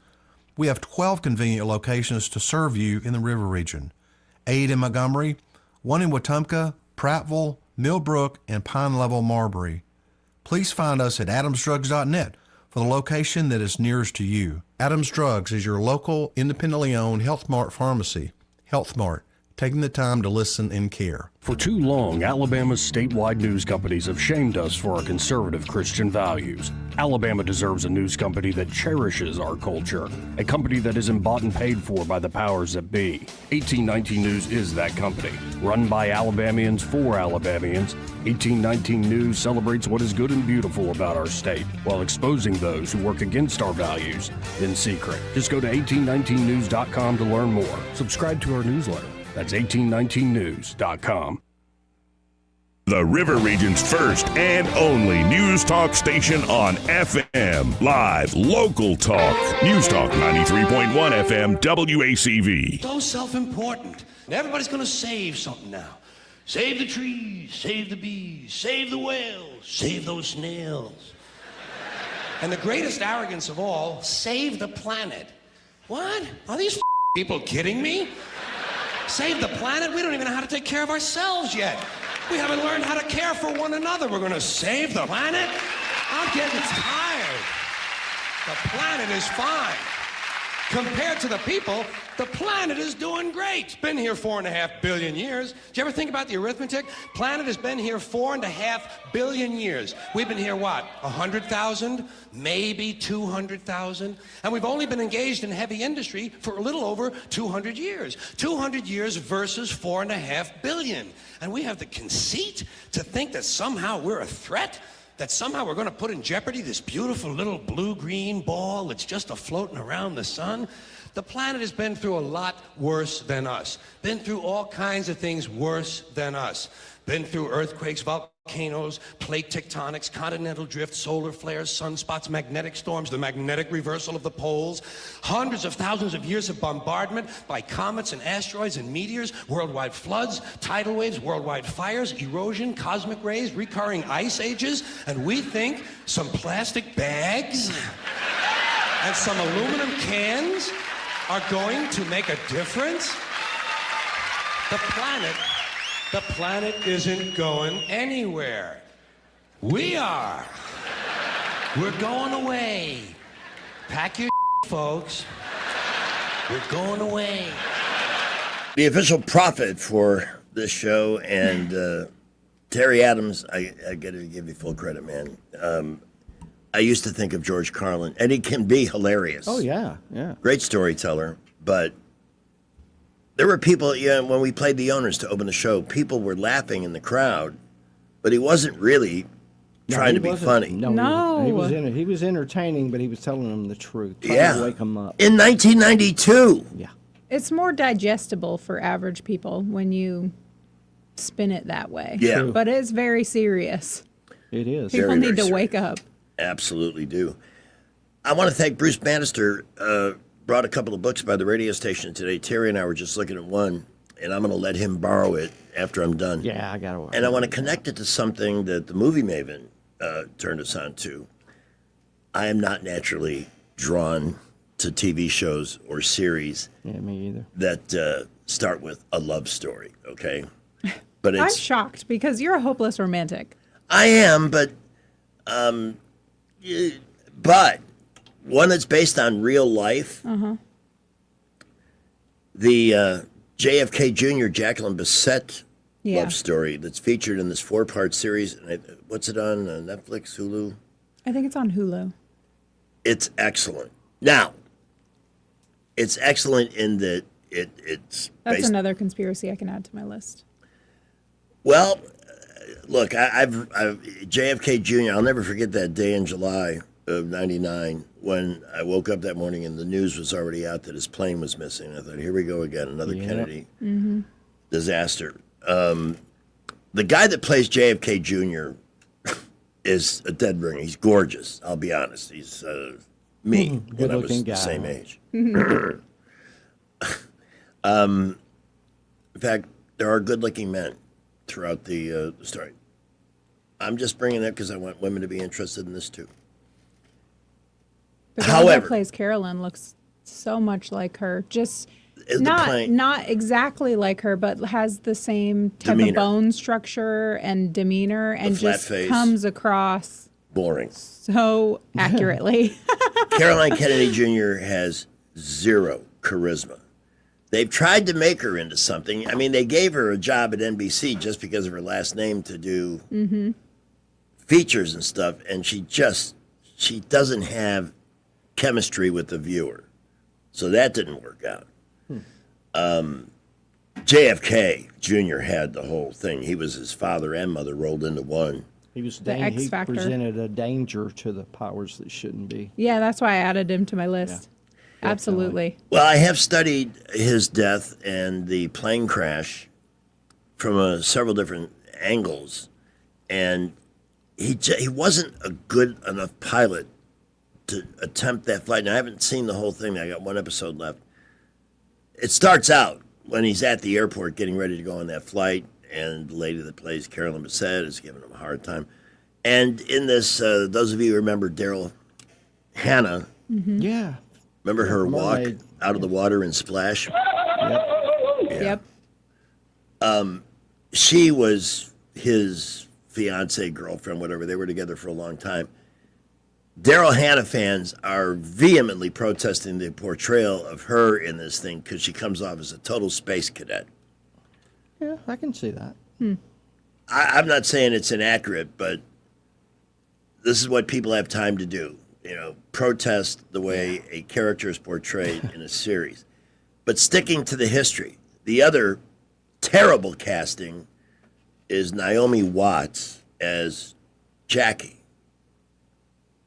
Speaker 20: We have 12 convenient locations to serve you in the River Region. 8 in Montgomery, 1 in Wetumpka, Prattville, Millbrook, and Pine Level, Marbury. Please find us at adamsdrugs.net for the location that is nearest to you. Adams Drugs is your local, independently owned Health Mart pharmacy. Health Mart, taking the time to listen and care.
Speaker 21: For too long, Alabama's statewide news companies have shamed us for our conservative Christian values. Alabama deserves a news company that cherishes our culture, a company that isn't bought and paid for by the powers that be. 1819 News is that company. Run by Alabamians for Alabamians, 1819 News celebrates what is good and beautiful about our state, while exposing those who work against our values in secret. Just go to 1819news.com to learn more. Subscribe to our newsletter. That's 1819news.com.
Speaker 1: The River Region's first and only news talk station on FM. Live, local talk. News Talk 93.1 FM, WACV.
Speaker 8: So self-important. And everybody's going to save something now. Save the trees, save the bees, save the whales, save those snails. And the greatest arrogance of all, save the planet. What? Are these people kidding me? Save the planet? We don't even know how to take care of ourselves yet. We haven't learned how to care for one another. We're going to save the planet? I'm getting tired. The planet is fine. Compared to the people, the planet is doing great. It's been here 4.5 billion years. Did you ever think about the arithmetic? Planet has been here 4.5 billion years. We've been here, what, 100,000? Maybe 200,000? And we've only been engaged in heavy industry for a little over 200 years. 200 years versus 4.5 billion. And we have the conceit to think that somehow we're a threat? That somehow we're going to put in jeopardy this beautiful little blue-green ball that's just a-floating around the sun? The planet has been through a lot worse than us. Been through all kinds of things worse than us. Been through earthquakes, volcanoes, plate tectonics, continental drift, solar flares, sunspots, magnetic storms, the magnetic reversal of the poles, hundreds of thousands of years of bombardment by comets and asteroids and meteors, worldwide floods, tidal waves, worldwide fires, erosion, cosmic rays, recurring ice ages, and we think some plastic bags and some aluminum cans are going to make a difference? The planet isn't going anywhere. We are. We're going away. Pack your folks. We're going away.
Speaker 4: The official prophet for this show, and Terry Adams, I got to give you full credit, man. I used to think of George Carlin, and he can be hilarious.
Speaker 6: Oh, yeah, yeah.
Speaker 4: Great storyteller, but there were people, when we played the owners to open the show, people were laughing in the crowd, but he wasn't really trying to be funny.
Speaker 6: No. He was entertaining, but he was telling them the truth, trying to wake them up.
Speaker 4: In 1992.
Speaker 6: Yeah.
Speaker 7: It's more digestible for average people when you spin it that way.
Speaker 4: Yeah. True.
Speaker 7: But it's very serious.
Speaker 6: It is.
Speaker 7: People
Speaker 4: Very,
Speaker 7: need
Speaker 4: very
Speaker 7: to wake up.
Speaker 4: Absolutely do. I want to thank Bruce Bannister. Brought a couple of books by the radio station today. Terry and I were just looking at one, and I'm going to let him borrow it after I'm done.
Speaker 6: Yeah, I got to.
Speaker 4: And I want to connect it to something that the movie Maven turned us on to. I am not naturally drawn to TV shows or series.
Speaker 6: Yeah, me either.
Speaker 4: That start with a love story. Okay, but
Speaker 7: I'm shocked because you're a hopeless romantic.
Speaker 4: I am, but one that's based on real life.
Speaker 7: Uh-huh.
Speaker 4: The JFK Jr. Jacqueline Bisset
Speaker 7: Yeah.
Speaker 4: love story that's featured in this 4-part series. What's it on? Netflix, Hulu?
Speaker 7: I think it's on Hulu.
Speaker 4: It's excellent. Now, it's excellent in that it's
Speaker 7: That's
Speaker 4: based.
Speaker 7: another conspiracy I can add to my list.
Speaker 4: Well, look, I've JFK Jr. I'll never forget that day in July of '99 when I woke up that morning and the news was already out that his plane was missing. I thought, here we go again, another Kennedy disaster. The guy that plays JFK Jr. is a dead ringer. He's gorgeous. I'll be honest. He's me when I was the same age. In fact, there are good-looking men throughout the story. I'm just bringing that because I want women to be interested in this too.
Speaker 7: The girl that plays Carolyn looks so much like her. Just not exactly like her, but has the same type of bone structure and demeanor, and just
Speaker 4: face.
Speaker 7: comes across
Speaker 4: boring
Speaker 7: so accurately.
Speaker 4: Caroline Kennedy Jr. has zero charisma. They've tried to make her into something. I mean, they gave her a job at NBC just because of her last name to do features and stuff, and she doesn't have chemistry with the viewer. So that didn't work out. JFK Jr. had the whole thing. He was his father and mother rolled into one.
Speaker 6: He was
Speaker 7: The X
Speaker 6: he
Speaker 7: Factor.
Speaker 6: presented a danger to the powers that shouldn't be.
Speaker 7: Yeah, that's why I added him to my list. Absolutely.
Speaker 4: Well, I have studied his death and the plane crash from several different angles, and he wasn't a good enough pilot to attempt that flight. And I haven't seen the whole thing. I got one episode left. It starts out when he's at the airport getting ready to go on that flight, and the lady that plays Carolyn Bisset is giving him a hard time. And in this, those of you who remember Daryl Hannah,
Speaker 6: Yeah.
Speaker 4: remember her walk
Speaker 6: Mermaid.
Speaker 4: out of the water and splash?
Speaker 7: Yep.
Speaker 4: She was his fiance, girlfriend, whatever. They were together for a long time. Daryl Hannah fans are vehemently protesting the portrayal of her in this thing because she comes off as a total space cadet.
Speaker 6: Yeah, I can see that.
Speaker 4: I'm not saying it's inaccurate, but this is what people have time to do. Protest the way a character is portrayed in a series. But sticking to the history, the other terrible casting is Naomi Watts as Jackie.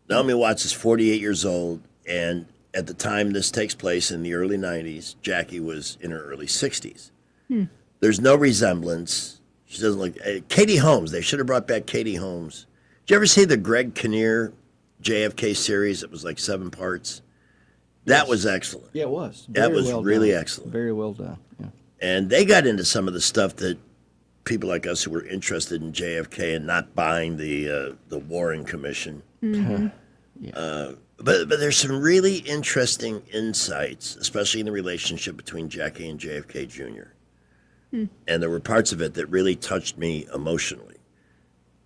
Speaker 4: Naomi Watts is 48 years old, and at the time this takes place in the early 90s, Jackie was in her early 60s. There's no resemblance. She doesn't look... Katie Holmes. They should have brought back Katie Holmes. Did you ever see the Greg Kinnear JFK series? It was like 7 parts. That was excellent.
Speaker 6: Yeah, it was.
Speaker 4: That was really
Speaker 6: done.
Speaker 4: excellent.
Speaker 6: Very well done. Yeah.
Speaker 4: And they got into some of the stuff that people like us who were interested in JFK and not buying the Warren Commission. But there's some really interesting insights, especially in the relationship between Jackie and JFK Jr. And there were parts of it that really touched me emotionally.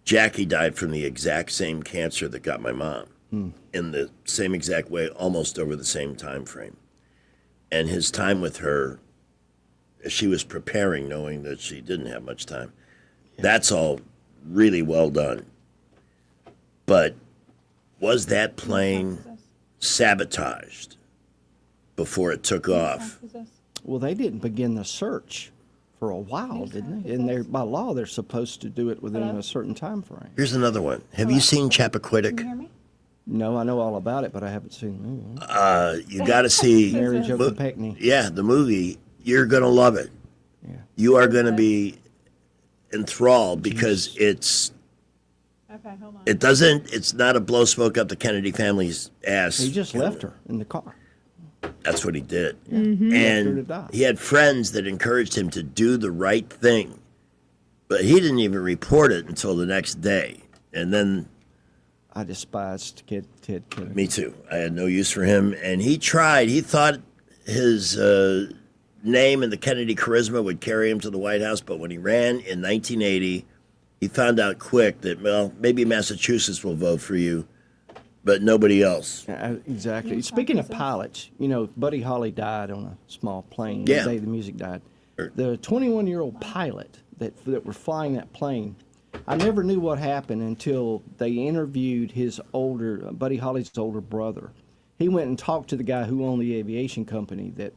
Speaker 4: Jackie died from the exact same cancer that got my mom, in the same exact way, almost over the same time frame. And his time with her, she was preparing, knowing that she didn't have much time. That's all really well done. But was that plane sabotaged before it took off?
Speaker 6: Well, they didn't begin the search for a while, didn't they? And by law, they're supposed to do it within a certain time frame.
Speaker 4: Here's another one. Have you seen Chappaquiddick?
Speaker 6: No, I know all about it, but I haven't seen the movie.
Speaker 4: You got to see
Speaker 6: Mary Jo Kopechne.
Speaker 4: Yeah, the movie. You're going to love it.
Speaker 6: Yeah.
Speaker 4: You are going to be enthralled because it's it's not a blow smoke up the Kennedy family's ass.
Speaker 6: He just left her in the car.
Speaker 4: That's what he did.
Speaker 6: Left her to
Speaker 4: And
Speaker 6: die.
Speaker 4: he had friends that encouraged him to do the right thing. But he didn't even report it until the next day. And then
Speaker 6: I despised Ted Kennedy.
Speaker 4: me too. I had no use for him. And he tried. He thought his name and the Kennedy charisma would carry him to the White House. But when he ran in 1980, he found out quick that, well, maybe Massachusetts will vote for you, but nobody else.
Speaker 6: Exactly. Speaking of pilots, Buddy Holly died on a small plane
Speaker 4: Yeah.
Speaker 6: the day the music died. The 21-year-old pilot that were flying that plane, I never knew what happened until they interviewed Buddy Holly's older brother. He went and talked to the guy who owned the aviation company that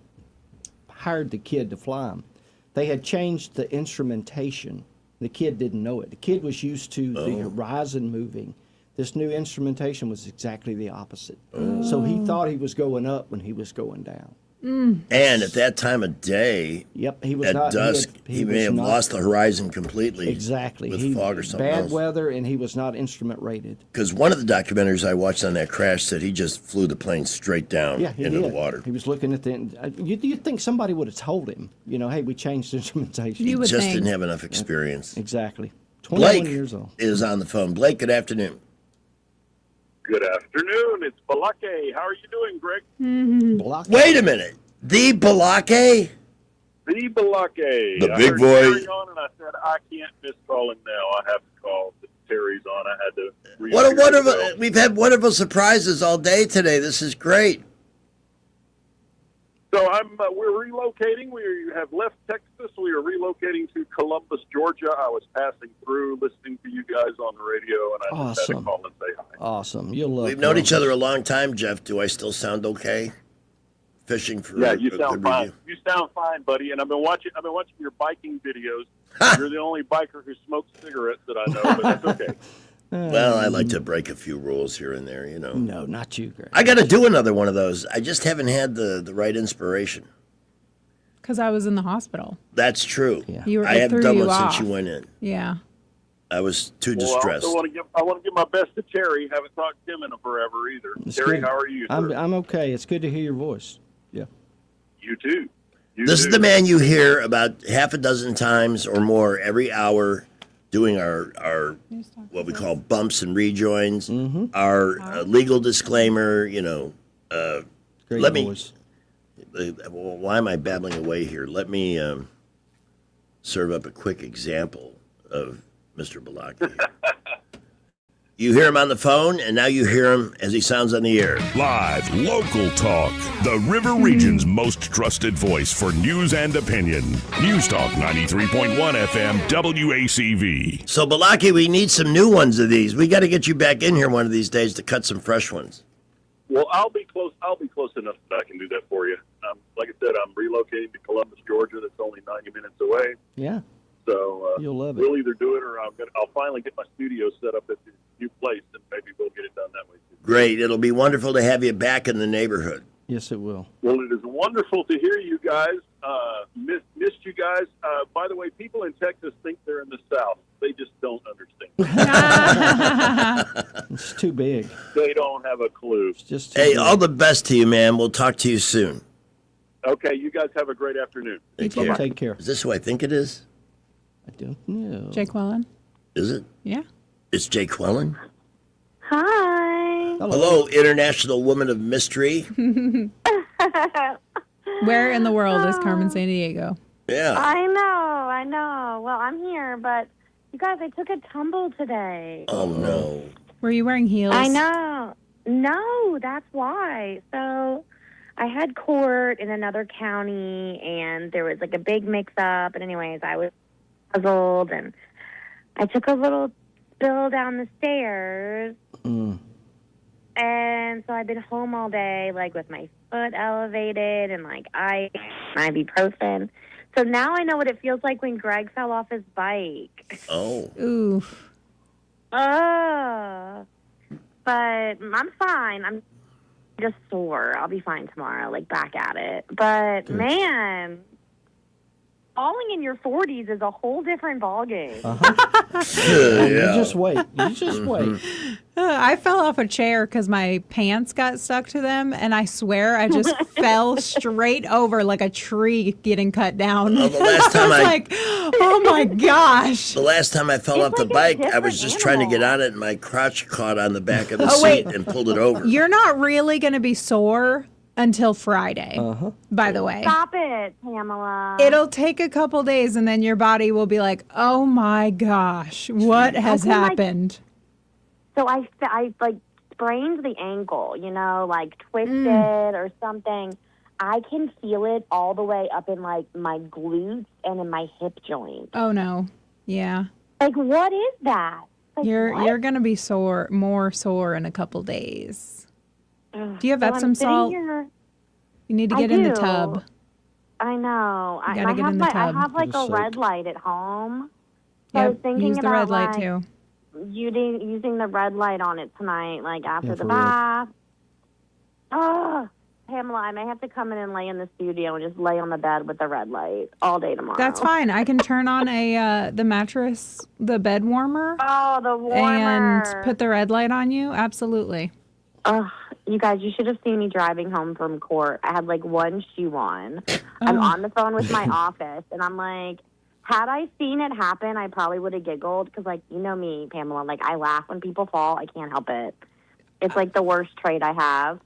Speaker 6: hired the kid to fly him. They had changed the instrumentation. The kid didn't know it. The kid was used to the horizon moving. This new instrumentation was exactly the opposite. So he thought he was going up when he was going down.
Speaker 4: And at that time of day,
Speaker 6: he was
Speaker 4: at
Speaker 6: not,
Speaker 4: dusk,
Speaker 6: he
Speaker 4: may
Speaker 6: was
Speaker 4: have
Speaker 6: not-
Speaker 4: lost the horizon completely.
Speaker 6: Exactly.
Speaker 4: With fog or something
Speaker 6: bad
Speaker 4: else.
Speaker 6: weather, and he was not instrument rated.
Speaker 4: Because one of the documentaries I watched on that crash said he just flew the plane straight down
Speaker 6: Yeah, he
Speaker 4: into
Speaker 6: did.
Speaker 4: the water.
Speaker 6: He was looking at the. You'd think somebody would have told him, hey, we changed instrumentation.
Speaker 4: He just didn't have enough experience.
Speaker 6: Exactly. 21
Speaker 4: Blake
Speaker 6: years old.
Speaker 4: is on the phone. Blake, good afternoon.
Speaker 10: Good afternoon. It's Balake. How are you doing, Greg?
Speaker 4: Wait a minute. The Balake?
Speaker 10: The Balake.
Speaker 4: The
Speaker 10: I
Speaker 4: big
Speaker 10: heard
Speaker 4: boy.
Speaker 10: Terry on, and I said I can't miss calling now. I have to call. Terry's on. I had to.
Speaker 4: What a
Speaker 10: read it
Speaker 4: wonderful!
Speaker 10: myself.
Speaker 4: We've had wonderful surprises all day today. This is great.
Speaker 10: So we're relocating. We have left Texas. We are relocating to Columbus, Georgia. I was passing through, listening to you guys on the radio, and I just had to
Speaker 6: Awesome.
Speaker 10: call and say hi.
Speaker 6: Awesome. You'll love
Speaker 4: We've known each
Speaker 6: Columbus.
Speaker 4: other a long time, Jeff. Do I still sound okay? Fishing for
Speaker 10: Yeah,
Speaker 4: a
Speaker 10: you
Speaker 4: good
Speaker 10: sound fine.
Speaker 4: review.
Speaker 10: You sound fine, buddy. And I've been watching your biking videos. You're the only biker who smokes cigarettes that I know, but that's okay.
Speaker 4: Well, I like to break a few rules here and there,
Speaker 6: No, not you, Greg.
Speaker 4: I got to do another one of those. I just haven't had the right inspiration.
Speaker 7: Because I was in the hospital.
Speaker 4: That's true.
Speaker 7: You were-
Speaker 4: I
Speaker 7: it
Speaker 4: haven't
Speaker 7: threw
Speaker 4: done
Speaker 7: you
Speaker 4: one
Speaker 7: off.
Speaker 4: since you went in.
Speaker 7: Yeah.
Speaker 4: I was too
Speaker 10: Well,
Speaker 4: distressed.
Speaker 10: I want to give my best to Terry. Haven't talked to him in forever either.
Speaker 6: It's
Speaker 10: Terry,
Speaker 6: good.
Speaker 10: how are you,
Speaker 6: I'm,
Speaker 10: sir?
Speaker 6: I'm okay. It's good to hear your voice. Yeah.
Speaker 10: You too.
Speaker 4: This is the man you hear about half a dozen times or more every hour doing our what we call bumps and rejoins, our legal disclaimer,
Speaker 6: Great
Speaker 4: let me,
Speaker 6: voice.
Speaker 4: why am I babbling away here? Let me serve up a quick example of Mr. Balaki. You hear him on the phone, and now you hear him as he sounds on the air.
Speaker 1: Live, local talk. The River Region's most trusted voice for news and opinion. News Talk 93.1 FM WACV.
Speaker 4: So, Balaki, we need some new ones of these. We got to get you back in here one of these days to cut some fresh ones.
Speaker 10: Well, I'll be close enough that I can do that for you. Like I said, I'm relocating to Columbus, Georgia. That's only 90 minutes away.
Speaker 6: Yeah.
Speaker 10: So
Speaker 6: you'll love it.
Speaker 10: We'll either do it or I'll finally get my studio set up at the new place, and maybe we'll get it done that way too.
Speaker 4: Great. It'll be wonderful to have you back in the neighborhood.
Speaker 6: Yes, it will.
Speaker 10: Well, it is wonderful to hear you guys. Missed you guys. By the way, people in Texas think they're in the South. They just don't understand.
Speaker 6: It's too big.
Speaker 10: They don't have a clue.
Speaker 6: It's just
Speaker 4: Hey,
Speaker 6: big.
Speaker 4: all the best to you, man. We'll talk to you soon.
Speaker 10: Okay, you guys have a great afternoon.
Speaker 4: Take care.
Speaker 6: Take care.
Speaker 4: Is this who I think it is?
Speaker 6: I don't know.
Speaker 7: Jake Wellen?
Speaker 4: Is it?
Speaker 7: Yeah.
Speaker 4: It's Jake Quellen?
Speaker 13: Hi.
Speaker 4: Hello, International Woman of Mystery.
Speaker 7: Where in the world is Carmen Sandiego?
Speaker 4: Yeah.
Speaker 13: I know. Well, I'm here, but you guys, I took a tumble today.
Speaker 4: Oh, no.
Speaker 7: Were you wearing heels?
Speaker 13: I know. No, that's why. So I had court in another county, and there was like a big mix-up. And anyways, I was puzzled, and I took a little spill down the stairs. And so I've been home all day, like with my foot elevated and like ibuprofen. So now I know what it feels like when Greg fell off his bike.
Speaker 4: Oh.
Speaker 7: Ooh.
Speaker 13: But I'm fine. I'm just sore. I'll be fine tomorrow, like back at it. But man, falling in your 40s is a whole different ballgame.
Speaker 6: You just wait. You just wait.
Speaker 7: I fell off a chair because my pants got stuck to them, and I swear I just fell straight over like a tree getting cut down.
Speaker 4: Well, the last time
Speaker 7: I was like, oh my gosh.
Speaker 4: The last time I fell off the bike, I was just trying to get on it, and my crotch caught on the back of the seat and pulled it over.
Speaker 7: You're not really going to be sore until Friday, by the way.
Speaker 13: Stop it, Pamela.
Speaker 7: It'll take a couple days, and then your body will be like, oh my gosh, what has happened?
Speaker 13: So I like sprained the ankle, like twisted or something. I can feel it all the way up in like my glutes and in my hip joint.
Speaker 7: Oh no. Yeah.
Speaker 13: Like, what is that? Like,
Speaker 7: You're going to be more sore in a couple days.
Speaker 13: Ugh.
Speaker 7: Do you have
Speaker 13: So
Speaker 7: Epsom
Speaker 13: I'm sitting
Speaker 7: salt?
Speaker 13: here-
Speaker 7: You need to
Speaker 13: I
Speaker 7: get in the
Speaker 13: do.
Speaker 7: tub.
Speaker 13: I know.
Speaker 7: You gotta get in the
Speaker 13: I
Speaker 7: tub.
Speaker 13: have like
Speaker 7: Get a
Speaker 13: a
Speaker 7: soak.
Speaker 13: red light at home. So I was
Speaker 7: Yep,
Speaker 13: thinking
Speaker 7: use the
Speaker 13: about
Speaker 7: red light
Speaker 13: like,
Speaker 7: too.
Speaker 13: using the red light on it tonight, like after the
Speaker 6: for real.
Speaker 13: bath. Oh, Pamela, I may have to come in and lay in the studio and just lay on the bed with the red light all day tomorrow.
Speaker 7: That's fine. I can turn on the mattress, the bed warmer.
Speaker 13: Oh, the warmer.
Speaker 7: And put the red light on you. Absolutely.
Speaker 13: Ugh, you guys, you should have seen me driving home from court. I had like one shoe on. I'm on the phone with my office, and I'm like, had I seen it happen, I probably would have giggled because, like, you know me, Pamela. Like, I laugh when people fall. I can't help it. It's like the worst trait I have.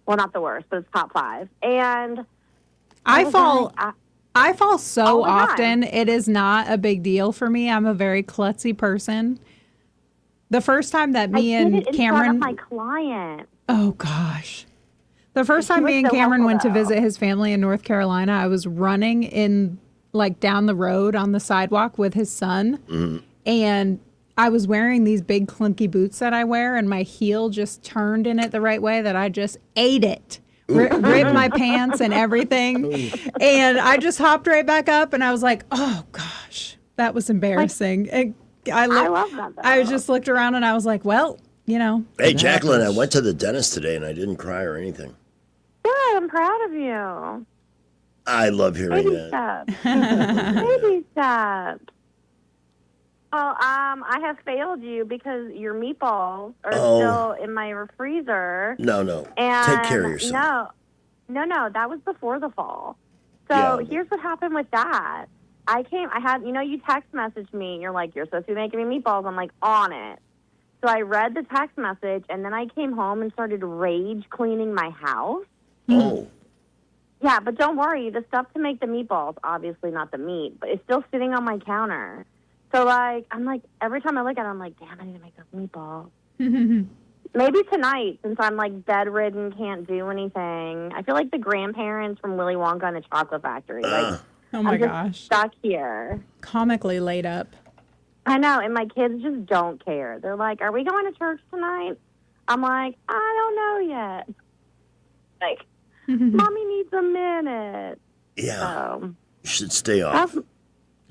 Speaker 13: Well, not the worst, but it's top 5. And
Speaker 7: I fall so
Speaker 13: all the time.
Speaker 7: often. It is not a big deal for me. I'm a very klutzy person. The first time that me
Speaker 13: I did
Speaker 7: and
Speaker 13: it in
Speaker 7: Cameron,
Speaker 13: front of my client.
Speaker 7: oh gosh, the first
Speaker 13: She
Speaker 7: time
Speaker 13: was
Speaker 7: me and
Speaker 13: so
Speaker 7: Cameron
Speaker 13: helpful,
Speaker 7: went to
Speaker 13: though.
Speaker 7: visit his family in North Carolina, I was running in like down the road on the sidewalk with his son, and I was wearing these big clunky boots that I wear, and my heel just turned in it the right way that I just ate it. Ripped my pants and everything. And I just hopped right back up, and I was like, oh, gosh, that was embarrassing. I
Speaker 13: love that, though.
Speaker 7: I just looked around, and I was like, well, you know.
Speaker 4: Hey, Jacqueline, I went to the dentist today, and I didn't cry or anything.
Speaker 13: Good, I'm proud of you.
Speaker 4: I love hearing
Speaker 13: Baby
Speaker 4: that.
Speaker 13: steps. Baby steps. Well, I have failed you because your meatballs are still in my freezer.
Speaker 4: No.
Speaker 13: And
Speaker 4: Take care of yourself.
Speaker 13: No, that was before the fall. So here's what happened with that. You text messaged me, and you're like, you're supposed to be making me meatballs. I'm like, on it. So I read the text message, and then I came home and started rage cleaning my house.
Speaker 4: Oh.
Speaker 13: Yeah, but don't worry. The stuff to make the meatballs, obviously not the meat, but it's still sitting on my counter.
Speaker 11: So, like, I'm like, every time I look at it, I'm like, damn, I need to make those meatballs. Maybe tonight, since I'm, like, bedridden, can't do anything. I feel like the grandparents from Willy Wonka and the Chocolate Factory. Like,
Speaker 7: Oh my
Speaker 11: I'm just
Speaker 7: gosh.
Speaker 11: stuck here.
Speaker 7: Comically laid up.
Speaker 11: I know, and my kids just don't care. They're like, are we going to church tonight? I'm like, I don't know yet. Like, Mommy needs a minute.
Speaker 4: Yeah.
Speaker 11: So,
Speaker 4: You should stay off.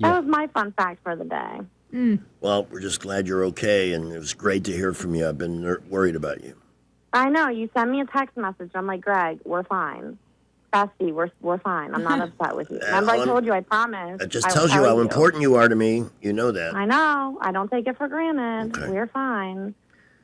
Speaker 11: that was my fun fact for the day.
Speaker 4: Well, we're just glad you're okay, and it was great to hear from you. I've been worried about you.
Speaker 11: I know. You send me a text message. I'm like, Greg, we're fine. Bestie, we're fine. I'm not upset with you. Remember I told you, I promised.
Speaker 4: It just
Speaker 11: I
Speaker 4: tells
Speaker 11: will
Speaker 4: you
Speaker 11: tell
Speaker 4: how important you are to me. You know that.
Speaker 11: I know. I don't take it for granted.
Speaker 4: Okay.
Speaker 11: We're fine.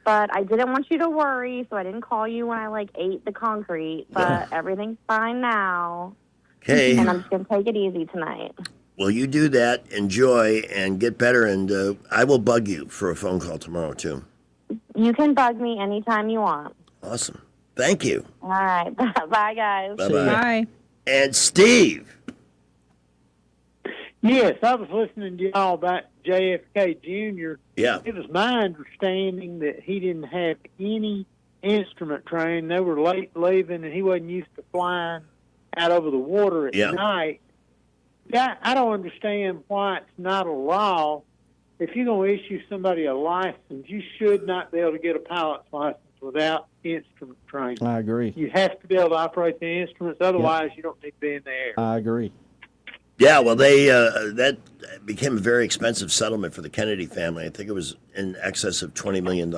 Speaker 11: But I didn't want you to worry, so I didn't call you when I, like, ate the concrete. But everything's fine now.
Speaker 4: Okay.
Speaker 11: And I'm just going to take it easy tonight.
Speaker 4: Well, you do that, enjoy, and get better, and I will bug you for a phone call tomorrow, too.
Speaker 11: You can bug me anytime you want.
Speaker 4: Awesome. Thank you.
Speaker 11: All right. Bye, guys.
Speaker 4: Bye-bye.
Speaker 7: Bye.
Speaker 4: And Steve.
Speaker 22: Yes, I was listening to y'all about JFK Jr.
Speaker 4: Yeah.
Speaker 22: It was my understanding that he didn't have any instrument training. They were late leaving, and he wasn't used to flying out over the water at night. Yeah, I don't understand why it's not a law. If you're going to issue somebody a license, you should not be able to get a pilot's license without instrument training.
Speaker 6: I agree.
Speaker 22: You have to be able to operate the instruments, otherwise you don't need to be in the air.
Speaker 6: I agree.
Speaker 4: Yeah, well, they that became a very expensive settlement for the Kennedy family. I think it was in excess of $20 million.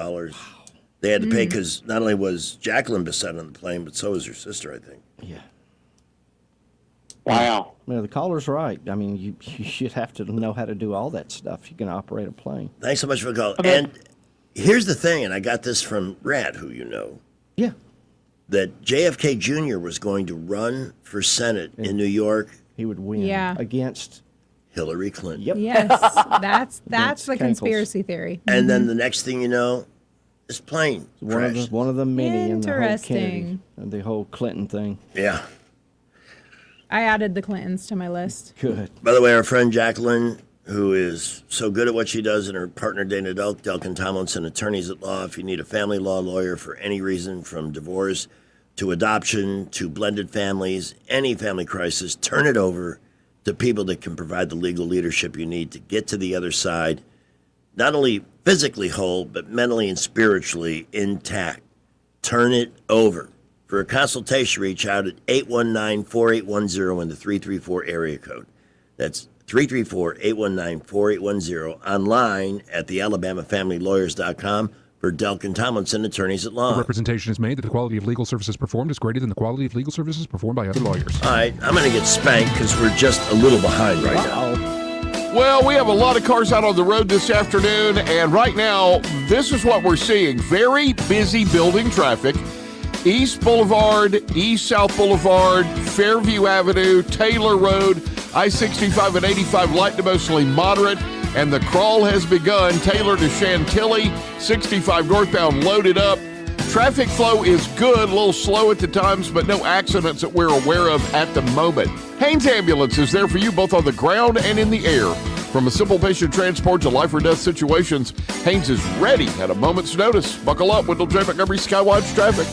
Speaker 4: They had to pay because not only was Jacqueline beset on the plane, but so was her sister, I think.
Speaker 6: Yeah.
Speaker 22: Wow.
Speaker 6: Yeah, the caller's right. I mean, you should have to know how to do all that stuff if you can operate a plane.
Speaker 4: Thanks so much for the call. And here's the thing, and I got this from Rad, who you know.
Speaker 6: Yeah.
Speaker 4: That JFK Jr. was going to run for Senate in New York.
Speaker 6: He would win against
Speaker 4: Hillary Clinton.
Speaker 6: Yep.
Speaker 7: Yes, that's the
Speaker 6: Cankles.
Speaker 7: conspiracy theory.
Speaker 4: And then the next thing you know, this plane crashed.
Speaker 6: One of the many in the whole
Speaker 7: Interesting.
Speaker 6: Kennedy, and the whole Clinton thing.
Speaker 4: Yeah.
Speaker 7: I added the Clintons to my list.
Speaker 6: Good.
Speaker 4: By the way, our friend Jacqueline, who is so good at what she does, and her partner Dana Delkin Tomlinson, attorneys at law. If you need a family law lawyer for any reason, from divorce to adoption to blended families, any family crisis, turn it over to people that can provide the legal leadership you need to get to the other side, not only physically whole, but mentally and spiritually intact. Turn it over. For a consultation, reach out at 819-4810 in the 334 area code. That's 334-819-4810, online at thealabamafamilylawyers.com for Delkin Tomlinson, attorneys at
Speaker 3: The
Speaker 4: law.
Speaker 3: representation is made that the quality of legal services performed is greater than the quality of legal services performed by other lawyers.
Speaker 4: All right, I'm going to get spanked because we're just a little behind right now.
Speaker 9: Well, we have a lot of cars out on the road this afternoon, and right now, this is what we're seeing. Very busy building traffic. East Boulevard, East-South Boulevard, Fairview Avenue, Taylor Road, I-65 and 85 light to mostly moderate, and the crawl has begun. Taylor to Chantilly, 65 northbound loaded up. Traffic flow is good, a little slow at the times, but no accidents that we're aware of at the moment. Haynes Ambulance is there for you both on the ground and in the air. From a simple patient transport to life or death situations, Haynes is ready at a moment's notice. Buckle up, Wendell J. Montgomery Skywatch Traffic.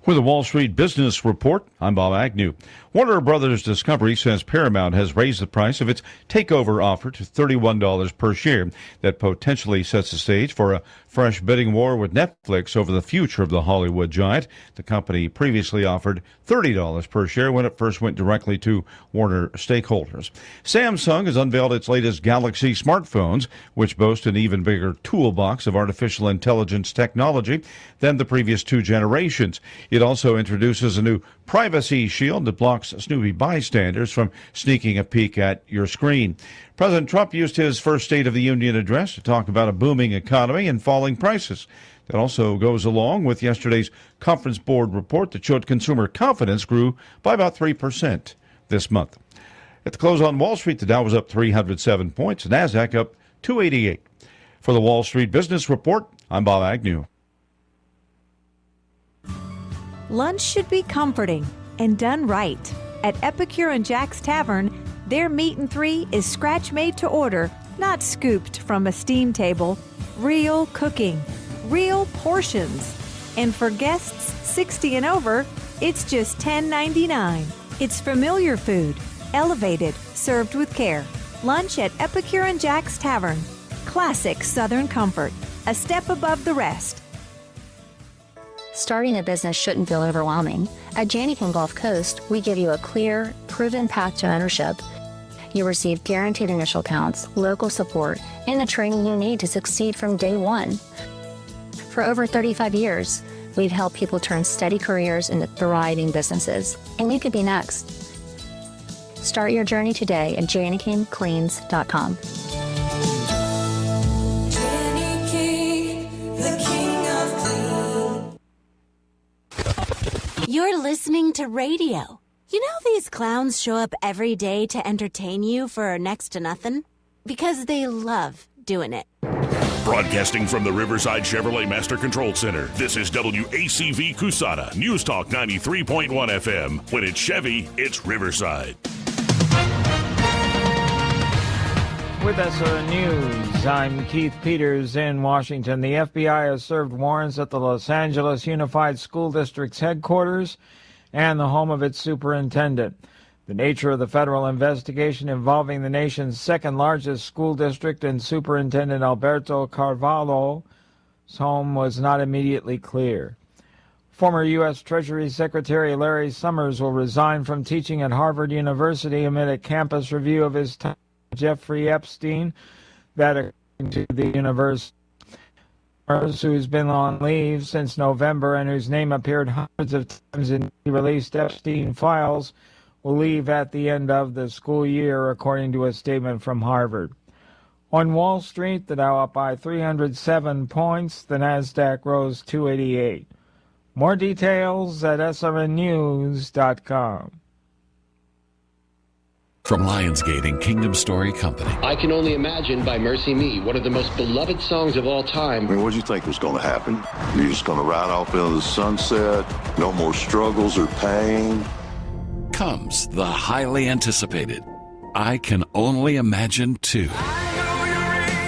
Speaker 23: With the Wall Street Business Report, I'm Bob Agnew. Warner Brothers Discovery says Paramount has raised the price of its takeover offer to $31 per share. That potentially sets the stage for a fresh bidding war with Netflix over the future of the Hollywood giant. The company previously offered $30 per share when it first went directly to Warner stakeholders. Samsung has unveiled its latest Galaxy smartphones, which boast an even bigger toolbox of artificial intelligence technology than the previous two generations. It also introduces a new privacy shield that blocks snoopy bystanders from sneaking a peek at your screen. President Trump used his first State of the Union address to talk about a booming economy and falling prices. That also goes along with yesterday's Conference Board report that showed consumer confidence grew by about 3% this month. At the close on Wall Street, the Dow was up 307 points, NASDAQ up 288. For the Wall Street Business Report, I'm Bob Agnew.
Speaker 24: Lunch should be comforting and done right. At Epicure and Jack's Tavern,
Speaker 14: Their meat and three is scratch made to order, not scooped from a steam table. Real cooking, real portions. And for guests 60 and over, it's just $10.99. It's familiar food, elevated, served with care. Lunch at Epicure and Jack's Tavern. Classic Southern comfort, a step above the rest.
Speaker 15: Starting a business shouldn't feel overwhelming. At Janikin Gulf Coast, we give you a clear, proven path to ownership. You receive guaranteed initial counts, local support, and the training you need to succeed from day one. For over 35 years, we've helped people turn steady careers into thriving businesses, and you could be next. Start your journey today at JanikinCleans.com.
Speaker 17: You're listening to radio. You know these clowns show up every day to entertain you for next to nothing? Because they love doing it.
Speaker 1: Broadcasting from the Riverside Chevrolet Master Control Center, this is WACV Cusana, News Talk 93.1 FM. When it's Chevy, it's Riverside.
Speaker 24: With SRN News, I'm Keith Peters in Washington. The FBI has served warrants at the Los Angeles Unified School District's headquarters and the home of its superintendent. The nature of the federal investigation involving the nation's second largest school district and Superintendent Alberto Carvalho's home was not immediately clear. Former U.S. Treasury Secretary Larry Summers will resign from teaching at Harvard University amid a campus review of his time with Jeffrey Epstein, that according to the university. Summers, who's been on leave since November and whose name appeared hundreds of times in released Epstein files, will leave at the end of the school year, according to a statement from Harvard. On Wall Street, the Dow up by 307 points, the Nasdaq rose 288. More details at srnnews.com.
Speaker 25: From Lionsgate and Kingdom Story Company.
Speaker 26: I Can Only Imagine by Mercy Me, one of the most beloved songs of all time.
Speaker 27: I mean, what did you think was going to happen? You're just going to ride off into the sunset, no more struggles or pain?
Speaker 25: Comes the highly anticipated I Can Only Imagine 2.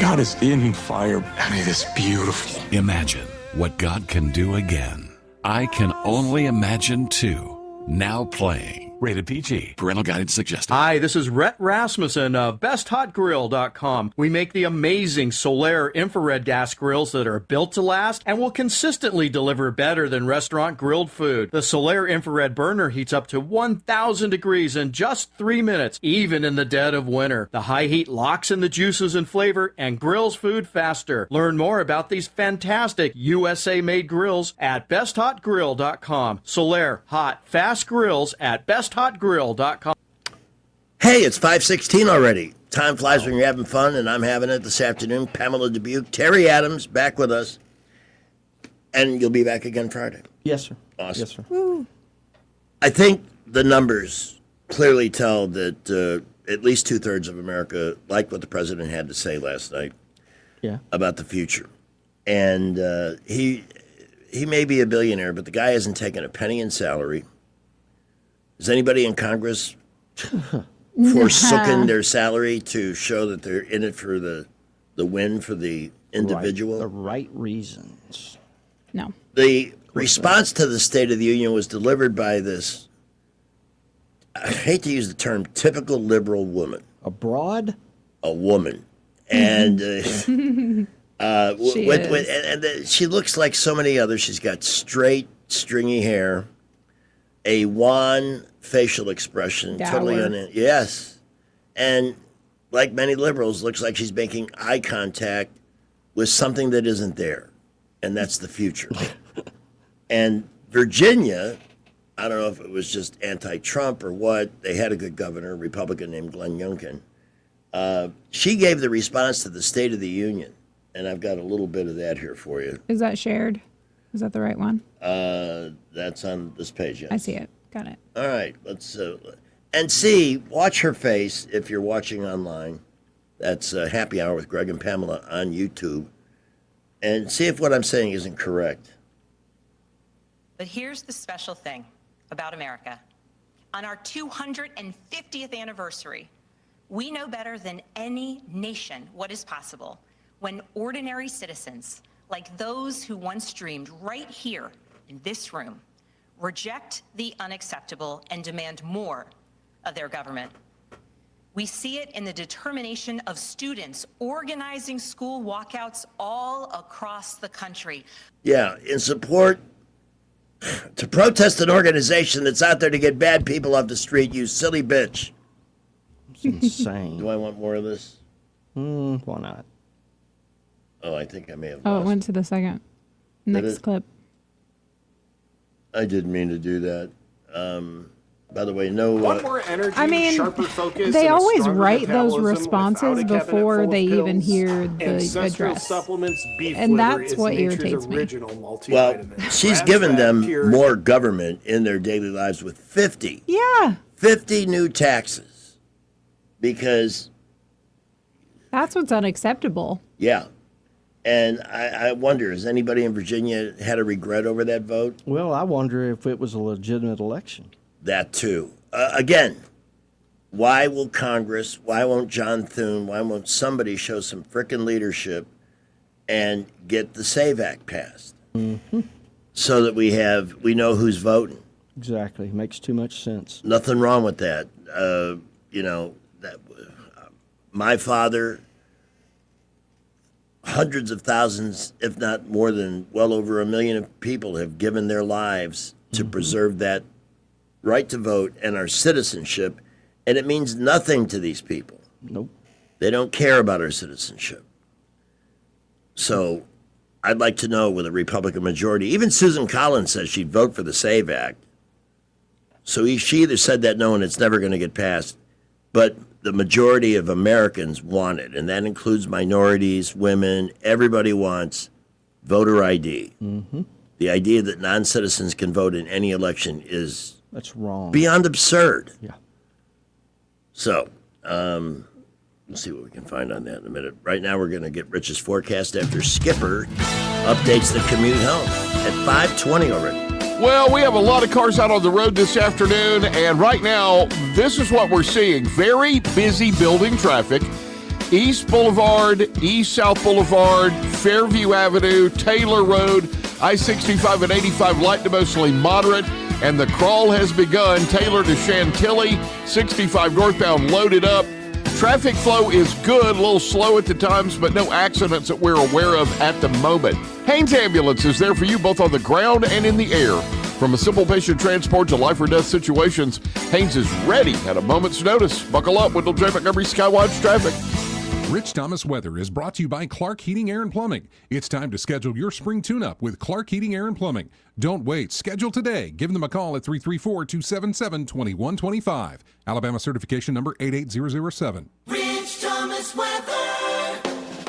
Speaker 27: God is in fire. I mean, it's beautiful.
Speaker 25: Imagine what God can do again. I Can Only Imagine 2. Now playing. Rated PG. Parental guidance suggested.
Speaker 28: Hi, this is Rhett Rasmussen of BestHotGrill.com. We make the amazing Solaire infrared gas grills that are built to last and will consistently deliver better than restaurant grilled food. The Solaire infrared burner heats up to 1,000 degrees in just 3 minutes, even in the dead of winter. The high heat locks in the juices and flavor and grills food faster. Learn more about these fantastic USA-made grills at BestHotGrill.com. Solaire hot, fast grills at BestHotGrill.com.
Speaker 4: Hey, it's 5:16 already. Time flies when you're having fun, and I'm having it this afternoon. Pamela Dubuque, Terry Adams, back with us. And you'll be back again Friday.
Speaker 6: Yes, sir.
Speaker 4: Awesome.
Speaker 6: Yes, sir.
Speaker 7: Woo.
Speaker 4: I think the numbers clearly tell that at least two-thirds of America like what the president had to say last night about the future. And he may be a billionaire, but the guy hasn't taken a penny in salary. Is anybody in Congress forsooking their salary to show that they're in it for the win for the individual?
Speaker 6: The right reasons.
Speaker 7: No.
Speaker 4: The response to the State of the Union was delivered by this, I hate to use the term, typical liberal woman.
Speaker 6: A broad?
Speaker 4: A woman. And she looks like so many others. She's got straight, stringy hair, a wan facial expression, totally yes, and like many liberals, looks like she's making eye contact with something that isn't there, and that's the future. And Virginia, I don't know if it was just anti-Trump or what. They had a good governor, a Republican named Glenn Youngkin. She gave the response to the State of the Union, and I've got a little bit of that here for you.
Speaker 7: Is that shared? Is that the right one?
Speaker 4: That's on this page, yes.
Speaker 7: I see it. Got it.
Speaker 4: All right, let's watch her face if you're watching online. That's Happy Hour with Greg and Pamela on YouTube. And see if what I'm saying isn't correct.
Speaker 29: But here's the special thing about America. On our 250th anniversary, We know better than any nation what is possible when ordinary citizens, like those who once dreamed right here in this room, reject the unacceptable and demand more of their government. We see it in the determination of students organizing school walkouts all across the country.
Speaker 4: Yeah, in support to protest an organization that's out there to get bad people off the street, you silly bitch.
Speaker 6: It's insane.
Speaker 4: Do I want more of this?
Speaker 6: Why not?
Speaker 4: Oh, I think I may have
Speaker 7: Oh,
Speaker 4: lost.
Speaker 7: it went to the second. Next clip.
Speaker 4: I didn't mean to do that. By the way, no.
Speaker 2: More energy,
Speaker 7: I mean,
Speaker 2: sharper focus,
Speaker 7: they
Speaker 2: and a
Speaker 7: always
Speaker 2: stronger
Speaker 7: write those
Speaker 2: metabolism
Speaker 7: responses
Speaker 2: without a cabinet
Speaker 7: before
Speaker 2: full of
Speaker 7: they even
Speaker 2: pills.
Speaker 7: hear the
Speaker 2: Ancestral
Speaker 7: address.
Speaker 2: Supplements, beef
Speaker 7: And
Speaker 2: liver
Speaker 7: that's
Speaker 2: is
Speaker 7: what
Speaker 2: nature's
Speaker 7: irritates me.
Speaker 2: original multivitamin.
Speaker 4: Well, she's
Speaker 2: Grass
Speaker 4: given
Speaker 2: fed,
Speaker 4: them
Speaker 2: pure-
Speaker 4: more government in their daily lives with 50 new taxes. Because,
Speaker 7: That's what's unacceptable.
Speaker 4: yeah. And I wonder, has anybody in Virginia had a regret over that vote?
Speaker 6: Well, I wonder if it was a legitimate election.
Speaker 4: That too. Again, why will Congress, why won't John Thune, why won't somebody show some frickin' leadership and get the SAVE Act passed? So that we know who's voting.
Speaker 6: Exactly. Makes too much sense.
Speaker 4: Nothing wrong with that. My father, hundreds of thousands, if not more than well over 1 million people have given their lives to preserve that right to vote and our citizenship, and it means nothing to these people.
Speaker 6: Nope.
Speaker 4: They don't care about our citizenship. So I'd like to know with a Republican majority, even Susan Collins says she'd vote for the SAVE Act. So she either said that no and it's never going to get passed, but the majority of Americans want it, and that includes minorities, women, everybody wants voter ID. The idea that non-citizens can vote in any election is
Speaker 6: That's wrong.
Speaker 4: beyond absurd.
Speaker 6: Yeah.
Speaker 4: So, we'll see what we can find on that in a minute. Right now, we're going to get Rich's forecast after Skipper updates the commute home at 5:20 already.
Speaker 9: Well, we have a lot of cars out on the road this afternoon, and right now, this is what we're seeing. Very busy building traffic. East Boulevard, East-South Boulevard, Fairview Avenue, Taylor Road, I-65 and 85 light to mostly moderate, and the crawl has begun. Taylor to Chantilly, 65 northbound loaded up. Traffic flow is good, a little slow at the times, but no accidents that we're aware of at the moment. Haynes Ambulance is there for you both on the ground and in the air. From a simple patient transport to life or death situations, Haynes is ready at a moment's notice. Buckle up with J. Montgomery Skywatch traffic.
Speaker 3: Rich Thomas Weather is brought to you by Clark Heating, Air, and Plumbing. It's time to schedule your spring tune-up with Clark Heating, Air, and Plumbing. Don't wait. Schedule today. Give them a call at 334-277-2125. Alabama certification number 88007.
Speaker 5: Rich Thomas Weather.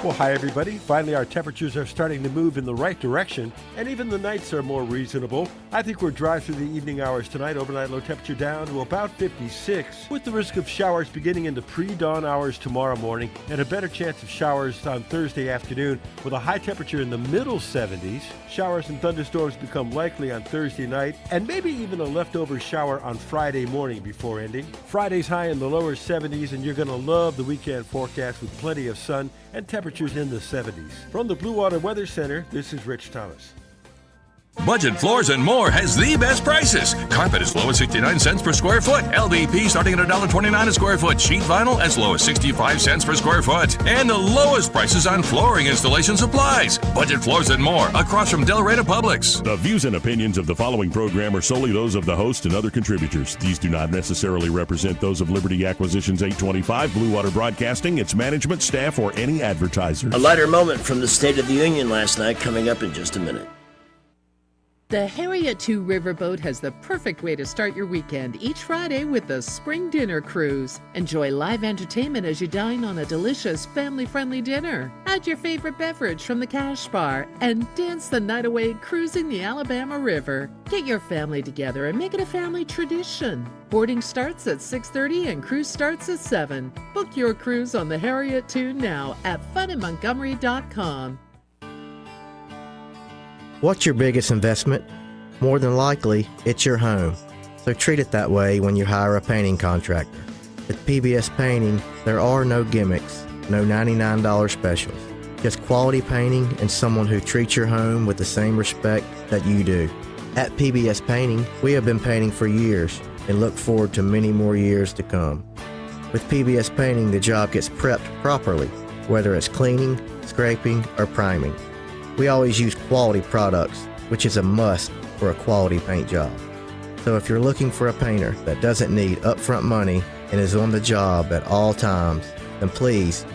Speaker 8: Well, hi, everybody. Finally, our temperatures are starting to move in the right direction, and even the nights are more reasonable. I think we'll drive through the evening hours tonight. Overnight low temperature down to about 56, with the risk of showers beginning in the pre-dawn hours tomorrow morning, and a better chance of showers on Thursday afternoon with a high temperature in the middle 70s. Showers and thunderstorms become likely on Thursday night, and maybe even a leftover shower on Friday morning before ending. Friday's high in the lower 70s, and you're going to love the weekend forecast with plenty of sun and temperatures in the 70s. From the Blue Water Weather Center, this is Rich Thomas.
Speaker 12: Budget Floors and More has the best prices. Carpet as low as 69 cents per square foot. LVP starting at $1.29 a square foot. Sheet vinyl as low as 65 cents per square foot. And the lowest prices on flooring installation supplies. Budget Floors and More across from Delray Publix.
Speaker 1: The views and opinions of the following program are solely those of the host and other contributors. These do not necessarily represent those of Liberty Acquisitions 825, Blue Water Broadcasting, its management, staff, or any advertisers.
Speaker 4: A lighter moment from the State of the Union last night coming up in just a minute.
Speaker 16: The Harriet 2 Riverboat has the perfect way to start your weekend each Friday with the Spring Dinner Cruise. Enjoy live entertainment as you dine on a delicious family-friendly dinner. Add your favorite beverage from the cash bar and dance the night away cruising the Alabama River. Get your family together and make it a family tradition. Boarding starts at 6:30 and cruise starts at 7. Book your cruise on the Harriet 2 now at funinmontgomery.com.
Speaker 18: What's your biggest investment? More than likely, it's your home. So treat it that way when you hire a painting contractor. With PBS Painting, there are no gimmicks, no $99 specials. Just quality painting and someone who treats your home with the same respect that you do. At PBS Painting, we have been painting for years and look forward to many more years to come. With PBS Painting, the job gets prepped properly, whether it's cleaning, scraping, or priming. We always use quality products, which is a must for a quality paint job. So if you're looking for a painter that doesn't need upfront money and is on the job at all times, then please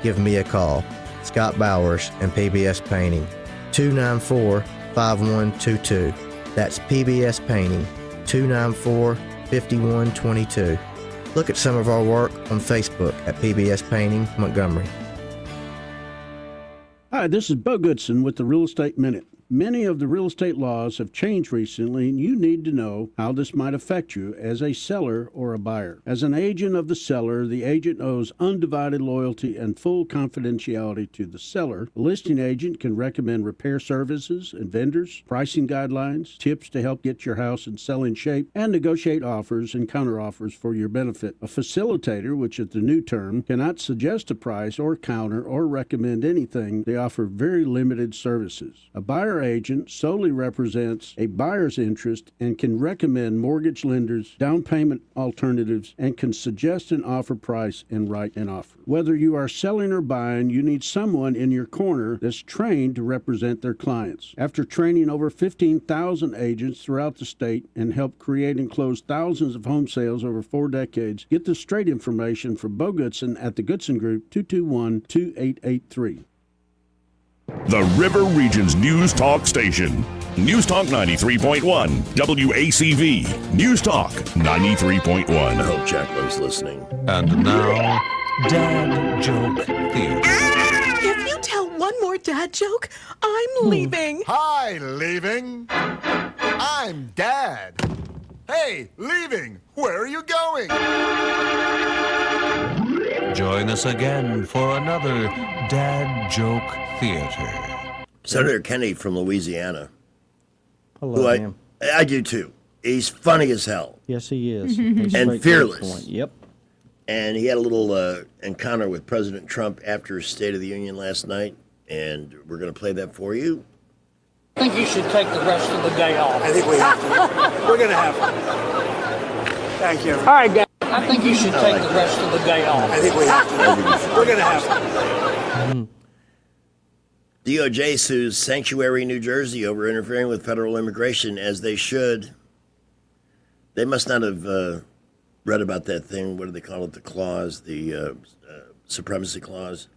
Speaker 18: give me a call. Scott Bowers and PBS Painting, 294-5122. That's PBS Painting, 294-5122. Look at some of our work on Facebook at PBS Painting Montgomery.
Speaker 10: Hi, this is Bo Goodson with the Real Estate Minute. Many of the real estate laws have changed recently, and you need to know how this might affect you as a seller or a buyer. As an agent of the seller, the agent owes undivided loyalty and full confidentiality to the seller. The listing agent can recommend repair services and vendors, pricing guidelines, tips to help get your house in selling shape, and negotiate offers and counteroffers for your benefit. A facilitator, which is the new term, cannot suggest a price or counter or recommend anything. They offer very limited services. A buyer agent solely represents a buyer's interest and can recommend mortgage lenders, down payment alternatives, and can suggest an offer price and write an offer. Whether you are selling or buying, you need someone in your corner that's trained to represent their clients. After training over 15,000 agents throughout the state and help create and close thousands of home sales over 4 decades, get the straight information from Bo Goodson at the Goodson Group, 221-2883.
Speaker 1: The River Region's News Talk Station. News Talk 93.1. WACV. News Talk 93.1.
Speaker 4: I hope Jacqueline's listening.
Speaker 25: And now, Dad Joke Theater.
Speaker 11: If you tell one more dad joke, I'm leaving.
Speaker 13: Hi, leaving. I'm Dad. Hey, leaving. Where are you going?
Speaker 25: Join us again for another Dad Joke Theater.
Speaker 4: Senator Kennedy from Louisiana.
Speaker 6: I love him.
Speaker 4: I do too. He's funny as hell.
Speaker 6: Yes, he is. He's
Speaker 4: And
Speaker 6: straight to the
Speaker 4: fearless.
Speaker 6: point. Yep.
Speaker 4: And he had a little encounter with President Trump after his State of the Union last night, and we're going to play that for you.
Speaker 14: I think you should take the rest of the day off.
Speaker 13: I think we have to. We're going to have to. Thank you.
Speaker 14: All right, guys. I think you should take the rest of the day off.
Speaker 13: I think we have to. We're going to have to.
Speaker 4: DOJ sues Sanctuary, New Jersey over interfering with federal immigration, as they should. They must not have read about that thing. What do they call it? The clause, the supremacy clause.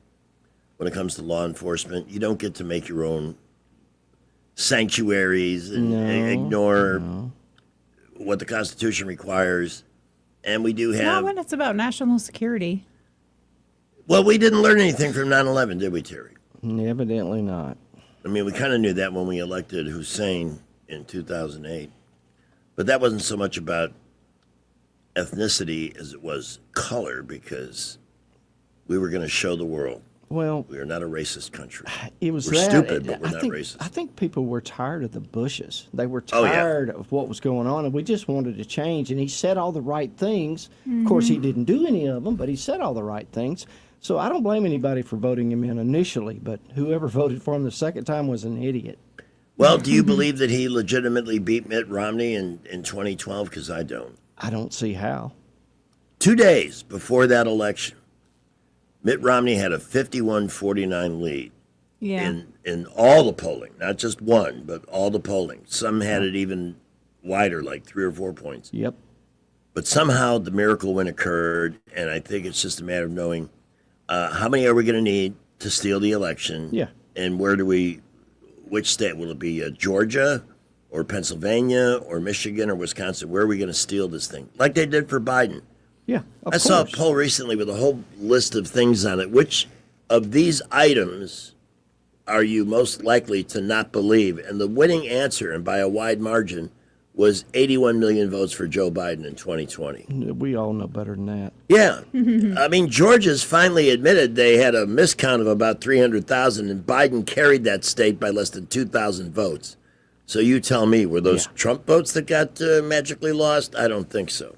Speaker 4: When it comes to law enforcement, you don't get to make your own sanctuaries and ignore what the Constitution requires. And we do have...
Speaker 7: Not when it's about national security.
Speaker 4: Well, we didn't learn anything from 9/11, did we, Terry?
Speaker 6: Evidently not.
Speaker 4: I mean, we kind of knew that when we elected Hussein in 2008. But that wasn't so much about ethnicity as it was color, because we were going to show the world.
Speaker 6: Well,
Speaker 4: we are not a racist country.
Speaker 6: It was
Speaker 4: we're
Speaker 6: that.
Speaker 4: stupid, but we're
Speaker 6: I
Speaker 4: not
Speaker 6: think,
Speaker 4: racist.
Speaker 6: I think people were tired of the Bushes. They were tired of what was going on, and we just wanted to change. And he said all the right things. Of course, he didn't do any of them, but he said all the right things. So I don't blame anybody for voting him in initially, but whoever voted for him the second time was an idiot.
Speaker 4: Well, do you believe that he legitimately beat Mitt Romney in 2012? Because I don't.
Speaker 6: I don't see how.
Speaker 4: 2 days before that election, Mitt Romney had a 51-49 lead in all the polling, not just one, but all the polling. Some had it even wider, like 3 or 4 points.
Speaker 6: Yep.
Speaker 4: But somehow the miracle win occurred, and I think it's just a matter of knowing how many are we going to need to steal the election?
Speaker 6: Yeah.
Speaker 4: And which state? Will it be Georgia or Pennsylvania or Michigan or Wisconsin? Where are we going to steal this thing? Like they did for Biden.
Speaker 6: Yeah,
Speaker 4: I saw a poll recently with a whole list of things on it. Which of these items are you most likely to not believe? And the winning answer, and by a wide margin, was 81 million votes for Joe Biden in 2020.
Speaker 6: We all know better than that.
Speaker 4: Yeah. I mean, Georgia's finally admitted they had a miscount of about 300,000, and Biden carried that state by less than 2,000 votes. So you tell me, were those Trump votes that got magically lost? I don't think so.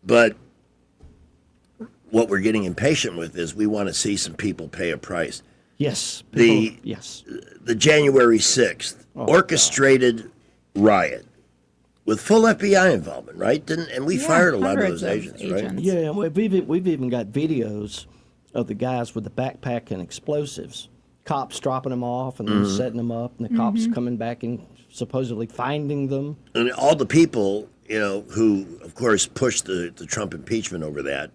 Speaker 4: But what we're getting impatient with is we want to see some people pay a price.
Speaker 6: Yes.
Speaker 4: Yes. The January 6th orchestrated riot with full FBI involvement, right? And we fired a lot of those agents, right?
Speaker 6: Yeah, we've even got videos of the guys with the backpack and explosives. Cops dropping them off and then setting them up, and the cops coming back and supposedly finding them.
Speaker 4: And all the people, who, of course, pushed the Trump impeachment over that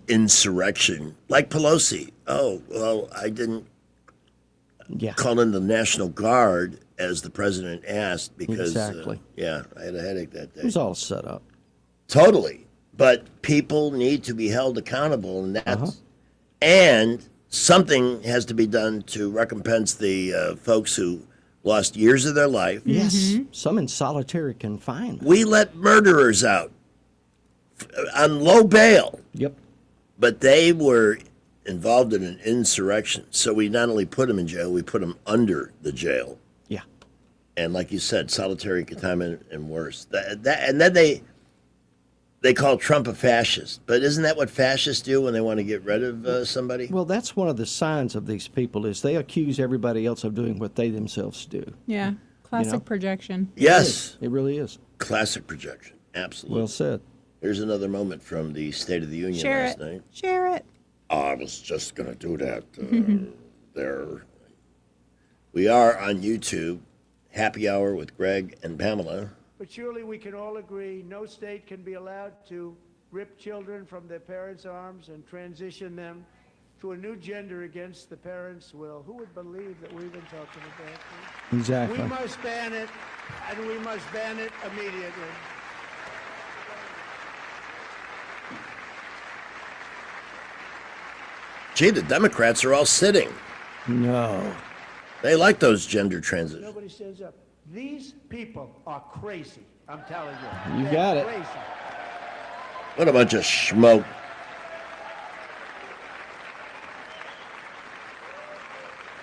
Speaker 4: insurrection, like Pelosi. Oh, well, I didn't call in the National Guard as the president asked because, I had a headache that day.
Speaker 6: It was all set up.
Speaker 4: Totally. But people need to be held accountable, and that's and something has to be done to recompense the folks who lost years of their life.
Speaker 6: Yes, some in solitary confinement.
Speaker 4: We let murderers out on low bail.
Speaker 6: Yep.
Speaker 4: But they were involved in an insurrection. So we not only put them in jail, we put them under the jail.
Speaker 6: Yeah.
Speaker 4: And like you said, solitary confinement and worse. And then they call Trump a fascist. But isn't that what fascists do when they want to get rid of somebody?
Speaker 6: Well, that's one of the signs of these people is they accuse everybody else of doing what they themselves do.
Speaker 7: Yeah. Classic projection.
Speaker 4: Yes.
Speaker 6: It really is.
Speaker 4: Classic projection. Absolutely.
Speaker 6: Well said.
Speaker 4: Here's another moment from the State of the Union last night.
Speaker 7: Share it.
Speaker 4: I was just going to do that there. We are on YouTube, Happy Hour with Greg and Pamela.
Speaker 15: But surely we can all agree no state can be allowed to rip children from their parents' arms and transition them to a new gender against the parents' will. Who would believe that we've been talking about this?
Speaker 6: Exactly.
Speaker 15: We must ban it, and we must ban it immediately.
Speaker 4: Gee, the Democrats are all sitting.
Speaker 6: No.
Speaker 4: They like those gender transitions.
Speaker 15: Nobody stands up. These people are crazy. I'm telling you.
Speaker 6: You got it.
Speaker 15: Crazy.
Speaker 4: What a bunch of schmoke.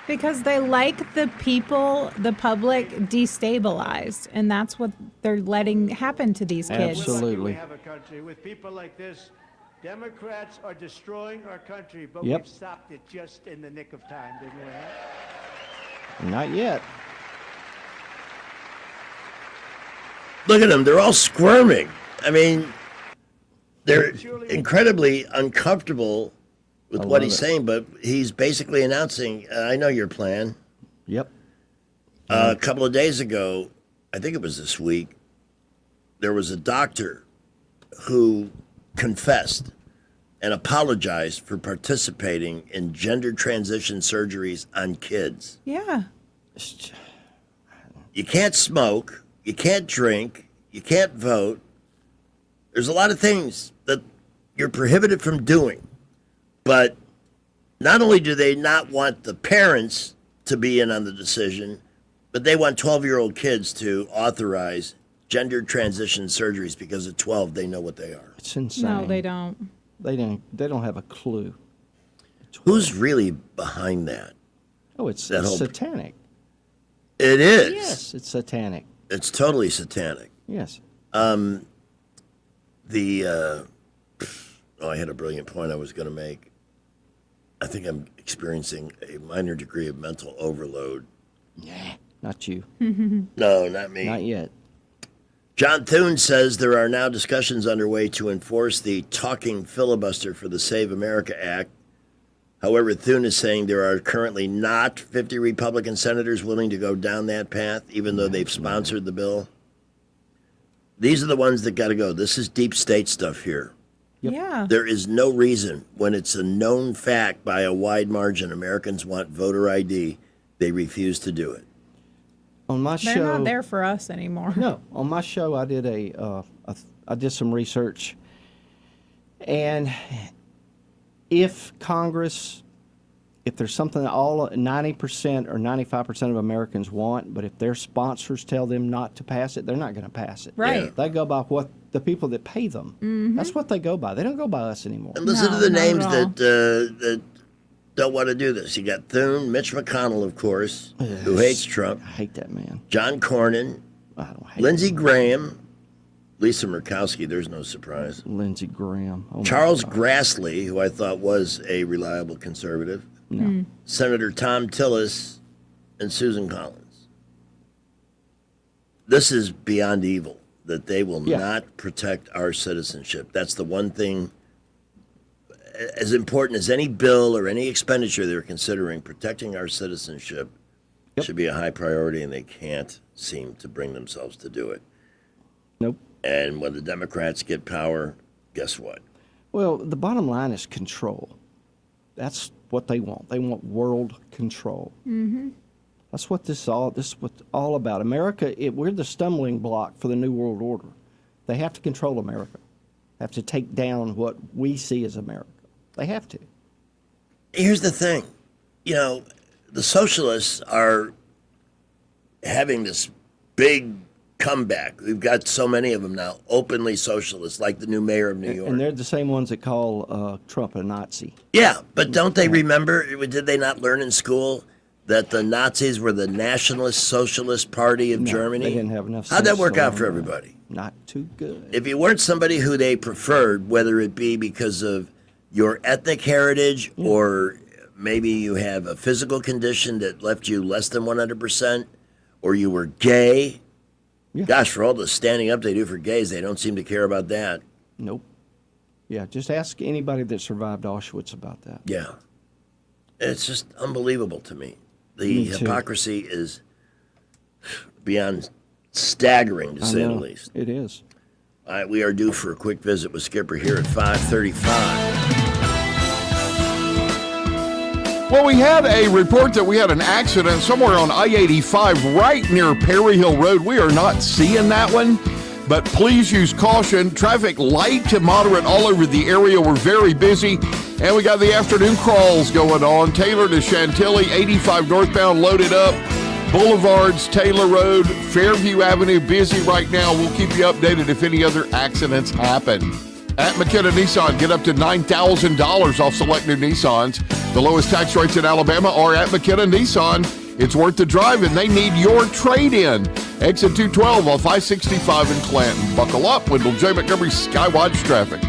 Speaker 7: Because they like the people, the public, destabilized. And that's what they're letting happen to these kids.
Speaker 6: Absolutely.
Speaker 15: We have a country with people like this. Democrats are destroying our country, but
Speaker 6: Yep.
Speaker 15: we've stopped it just in the nick of time, didn't we?
Speaker 6: Not yet.
Speaker 4: Look at them. They're all squirming. I mean, they're incredibly uncomfortable with what he's saying, but he's basically announcing, I know your plan.
Speaker 6: Yep.
Speaker 4: A couple of days ago, I think it was this week, there was a doctor who confessed and apologized for participating in gender transition surgeries on kids.
Speaker 7: Yeah.
Speaker 4: You can't smoke, you can't drink, you can't vote. There's a lot of things that you're prohibited from doing. But not only do they not want the parents to be in on the decision, but they want 12-year-old kids to authorize gender transition surgeries because at 12 they know what they are.
Speaker 6: It's insane.
Speaker 7: No, they don't.
Speaker 6: They don't have a clue.
Speaker 4: Who's really behind that?
Speaker 6: Oh, it's
Speaker 4: That whole-
Speaker 6: satanic.
Speaker 4: It is.
Speaker 6: Yes, it's satanic.
Speaker 4: It's totally satanic.
Speaker 6: Yes.
Speaker 4: I had a brilliant point I was going to make. I think I'm experiencing a minor degree of mental overload.
Speaker 6: Not you.
Speaker 4: No, not me.
Speaker 6: Not yet.
Speaker 4: John Thune says there are now discussions underway to enforce the talking filibuster for the Save America Act. However, Thune is saying there are currently not 50 Republican senators willing to go down that path, even though they've sponsored the bill. These are the ones that got to go. This is deep state stuff here.
Speaker 7: Yeah.
Speaker 4: There is no reason when it's a known fact by a wide margin Americans want voter ID, they refuse to do it.
Speaker 6: On my
Speaker 7: They're
Speaker 6: show,
Speaker 7: not there for us anymore.
Speaker 6: No, on my show, I did I did some research, and if Congress, if there's something that all 90% or 95% of Americans want, but if their sponsors tell them not to pass it, they're not going to pass it.
Speaker 7: Right. Yeah.
Speaker 6: They go by what the people that pay them.
Speaker 7: Mm-hmm.
Speaker 6: That's what they go by. They don't go by us anymore.
Speaker 4: And listen to the names that don't want to do this. You got Thune, Mitch McConnell, of course, who hates Trump.
Speaker 6: I hate that man.
Speaker 4: John Cornyn,
Speaker 6: I don't hate
Speaker 4: Lindsey Graham, Lisa Murkowski, there's no surprise.
Speaker 6: Lindsey Graham. Oh,
Speaker 4: Charles Grassley, who I thought was a reliable conservative.
Speaker 6: No.
Speaker 4: Senator Tom Tillis, and Susan Collins. This is beyond evil, that they will not protect our citizenship. That's the one thing, as important as any bill or any expenditure they're considering, protecting our citizenship should be a high priority, and they can't seem to bring themselves to do it.
Speaker 6: Nope.
Speaker 4: And when the Democrats get power, guess what?
Speaker 6: Well, the bottom line is control. That's what they want. They want world control.
Speaker 7: Mm-hmm.
Speaker 6: That's what this is all about. America, we're the stumbling block for the New World Order. They have to control America. They have to take down what we see as America. They have to.
Speaker 4: Here's the thing. The socialists are having this big comeback. We've got so many of them now, openly socialists, like the new mayor of New York.
Speaker 6: And they're the same ones that call Trump a Nazi.
Speaker 4: Yeah, but don't they remember, did they not learn in school that the Nazis were the Nationalist Socialist Party of Germany?
Speaker 6: They didn't have enough
Speaker 4: How'd that
Speaker 6: sense
Speaker 4: work
Speaker 6: to
Speaker 4: out for
Speaker 6: learn
Speaker 4: everybody?
Speaker 6: Not too good.
Speaker 4: If you weren't somebody who they preferred, whether it be because of your ethnic heritage or maybe you have a physical condition that left you less than 100%, or you were gay. Gosh, for all the standing up they do for gays, they don't seem to care about that.
Speaker 6: Nope. Yeah, just ask anybody that survived Auschwitz about that.
Speaker 4: Yeah. It's just unbelievable to me. The
Speaker 6: Me too.
Speaker 4: hypocrisy is beyond staggering, to say the least.
Speaker 6: It is.
Speaker 4: All right, we are due for a quick visit with Skipper here at 5:35.
Speaker 9: Well, we had a report that we had an accident somewhere on I-85 right near Perry Hill Road. We are not seeing that one, but please use caution. Traffic light to moderate all over the area. We're very busy, and we got the afternoon crawls going on. Taylor to Chantilly, 85 northbound loaded up. Boulevards, Taylor Road, Fairview Avenue, busy right now. We'll keep you updated if any other accidents happen. At McKenna Nissan, get up to $9,000 off select new Nissans. The lowest tax rates in Alabama are at McKenna Nissan. It's worth the drive, and they need your trade-in. Exit 212 off I-65 in Clanton. Buckle up, Wendell J. Montgomery Skywatch Traffic.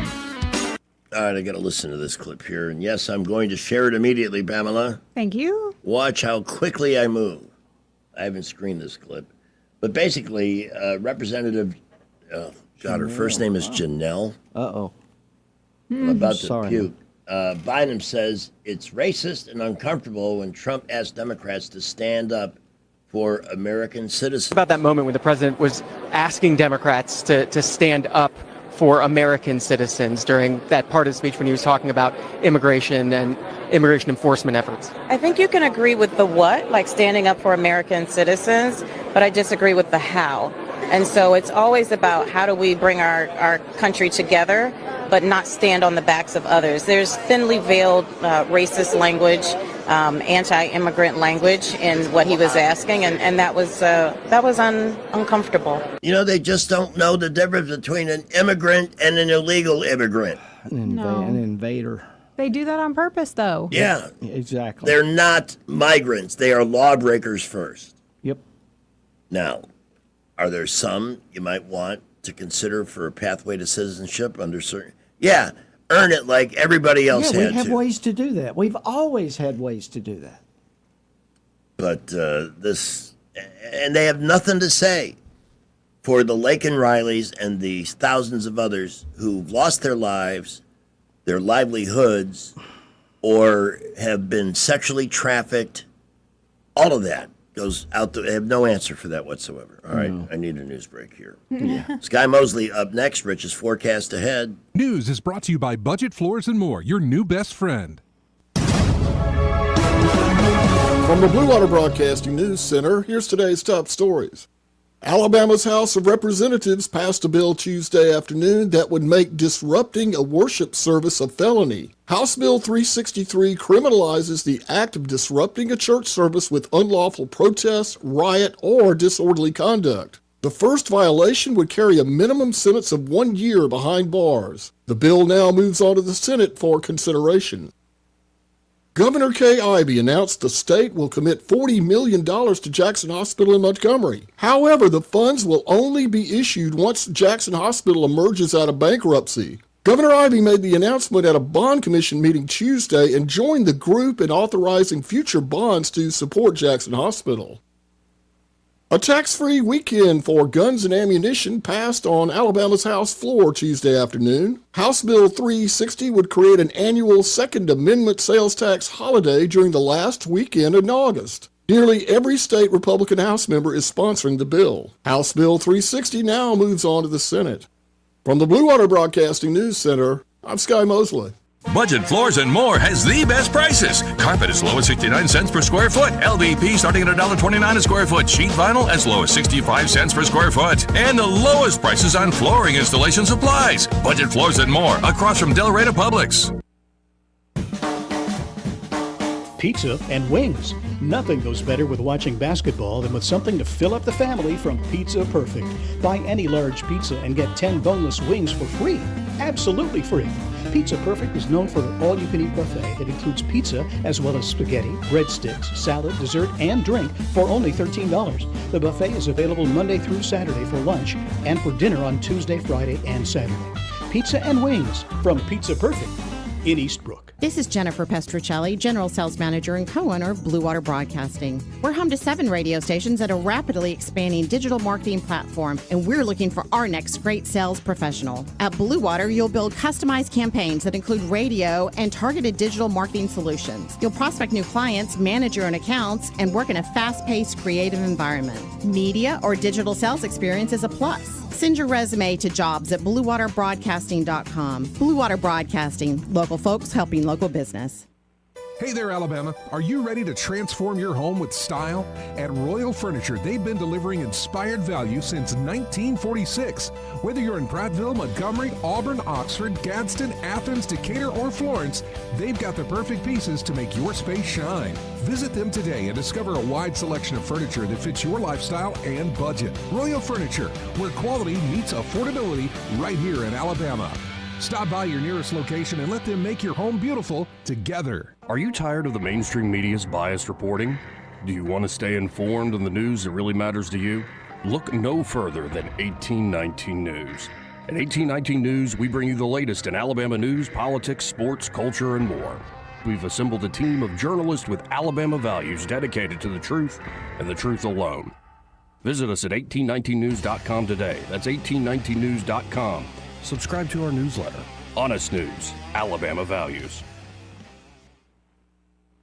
Speaker 4: All right, I got to listen to this clip here. And yes, I'm going to share it immediately, Pamela.
Speaker 7: Thank you.
Speaker 4: Watch how quickly I move. I haven't screened this clip. But basically, Representative, her first name is Janelle.
Speaker 6: Uh-oh.
Speaker 4: I'm about to
Speaker 6: Sorry.
Speaker 4: puke. Biden says it's racist and uncomfortable when Trump asked Democrats to stand up for American citizens.
Speaker 17: About that moment when the president was asking Democrats to stand up for American citizens during that part of the speech when he was talking about immigration and immigration enforcement efforts.
Speaker 19: I think you can agree with the what, like standing up for American citizens, but I disagree with the how. And so it's always about how do we bring our country together, but not stand on the backs of others. There's thinly veiled racist language, anti-immigrant language in what he was asking, and that was uncomfortable.
Speaker 4: They just don't know the difference between an immigrant and an illegal immigrant.
Speaker 6: An invader.
Speaker 7: They do that on purpose, though.
Speaker 4: Yeah.
Speaker 6: Exactly.
Speaker 4: They're not migrants. They are lawbreakers first.
Speaker 6: Yep.
Speaker 4: Now, are there some you might want to consider for a pathway to citizenship under certain... Yeah, earn it like everybody else
Speaker 6: we
Speaker 4: had
Speaker 6: have
Speaker 4: to.
Speaker 6: ways to do that. We've always had ways to do that.
Speaker 4: But this... And they have nothing to say for the Laken Rileys and the thousands of others who've lost their lives, their livelihoods, or have been sexually trafficked. All of that goes out. I have no answer for that whatsoever. All right, I need a news break here. Sky Mosley up next. Rich's forecast ahead.
Speaker 3: News is brought to you by Budget Floors and More, your new best friend.
Speaker 9: From the Blue Water Broadcasting News Center, here's today's top stories. Alabama's House of Representatives passed a bill Tuesday afternoon that would make disrupting a worship service a felony. House Bill 363 criminalizes the act of disrupting a church service with unlawful protest, riot, or disorderly conduct. The first violation would carry a minimum sentence of 1 year behind bars. The bill now moves on to the Senate for consideration. Governor Kay Ivey announced the state will commit $40 million to Jackson Hospital in Montgomery. However, the funds will only be issued once Jackson Hospital emerges out of bankruptcy. Governor Ivey made the announcement at a bond commission meeting Tuesday and joined the group in authorizing future bonds to support Jackson Hospital. A tax-free weekend for guns and ammunition passed on Alabama's House floor Tuesday afternoon. House Bill 360 would create an annual Second Amendment sales tax holiday during the last weekend in August. Nearly every state Republican House member is sponsoring the bill. House Bill 360 now moves on to the Senate. From the Blue Water Broadcasting News Center, I'm Sky Mosley.
Speaker 12: Budget Floors and More has the best prices. Carpet as low as 69 cents per square foot. LVP starting at $1.29 a square foot. Sheet vinyl as low as 65 cents per square foot. And the lowest prices on flooring installation supplies. Budget Floors and More across from Del Rey Publix.
Speaker 20: Pizza and wings. Nothing goes better with watching basketball than with something to fill up the family from Pizza Perfect. Buy any large pizza and get 10 boneless wings for free. Absolutely free. Pizza Perfect is known for their all-you-can-eat buffet that includes pizza as well as spaghetti, breadsticks, salad, dessert, and drink for only $13. The buffet is available Monday through Saturday for lunch and for dinner on Tuesday, Friday, and Saturday. Pizza and wings from Pizza Perfect in Eastbrook.
Speaker 21: This is Jennifer Pestruccelli, General Sales Manager and co-owner of Blue Water Broadcasting. We're home to 7 radio stations at a rapidly expanding digital marketing platform, and we're looking for our next great sales professional. At Blue Water, you'll build customized campaigns that include radio and targeted digital marketing solutions. You'll prospect new clients, manage your own accounts, and work in a fast-paced, creative environment. Media or digital sales experience is a plus. Send your resume to jobs@bluewaterbroadcasting.com. Blue Water Broadcasting, local folks helping local business.
Speaker 3: Hey there, Alabama. Are you ready to transform your home with style? At Royal Furniture, they've been delivering inspired value since 1946. Whether you're in Prattville, Montgomery, Auburn, Oxford, Gadsden, Athens, Decatur, or Florence, they've got the perfect pieces to make your space shine. Visit them today and discover a wide selection of furniture that fits your lifestyle and budget. Royal Furniture, where quality meets affordability, right here in Alabama. Stop by your nearest location and let them make your home beautiful together.
Speaker 22: Are you tired of the mainstream media's biased reporting? Do you want to stay informed on the news that really matters to you? Look no further than 1819 News. At 1819 News, we bring you the latest in Alabama news, politics, sports, culture, and more. We've assembled a team of journalists with Alabama values dedicated to the truth and the truth alone. Visit us at 1819news.com today. That's 1819news.com. Subscribe to our newsletter. Honest News, Alabama Values.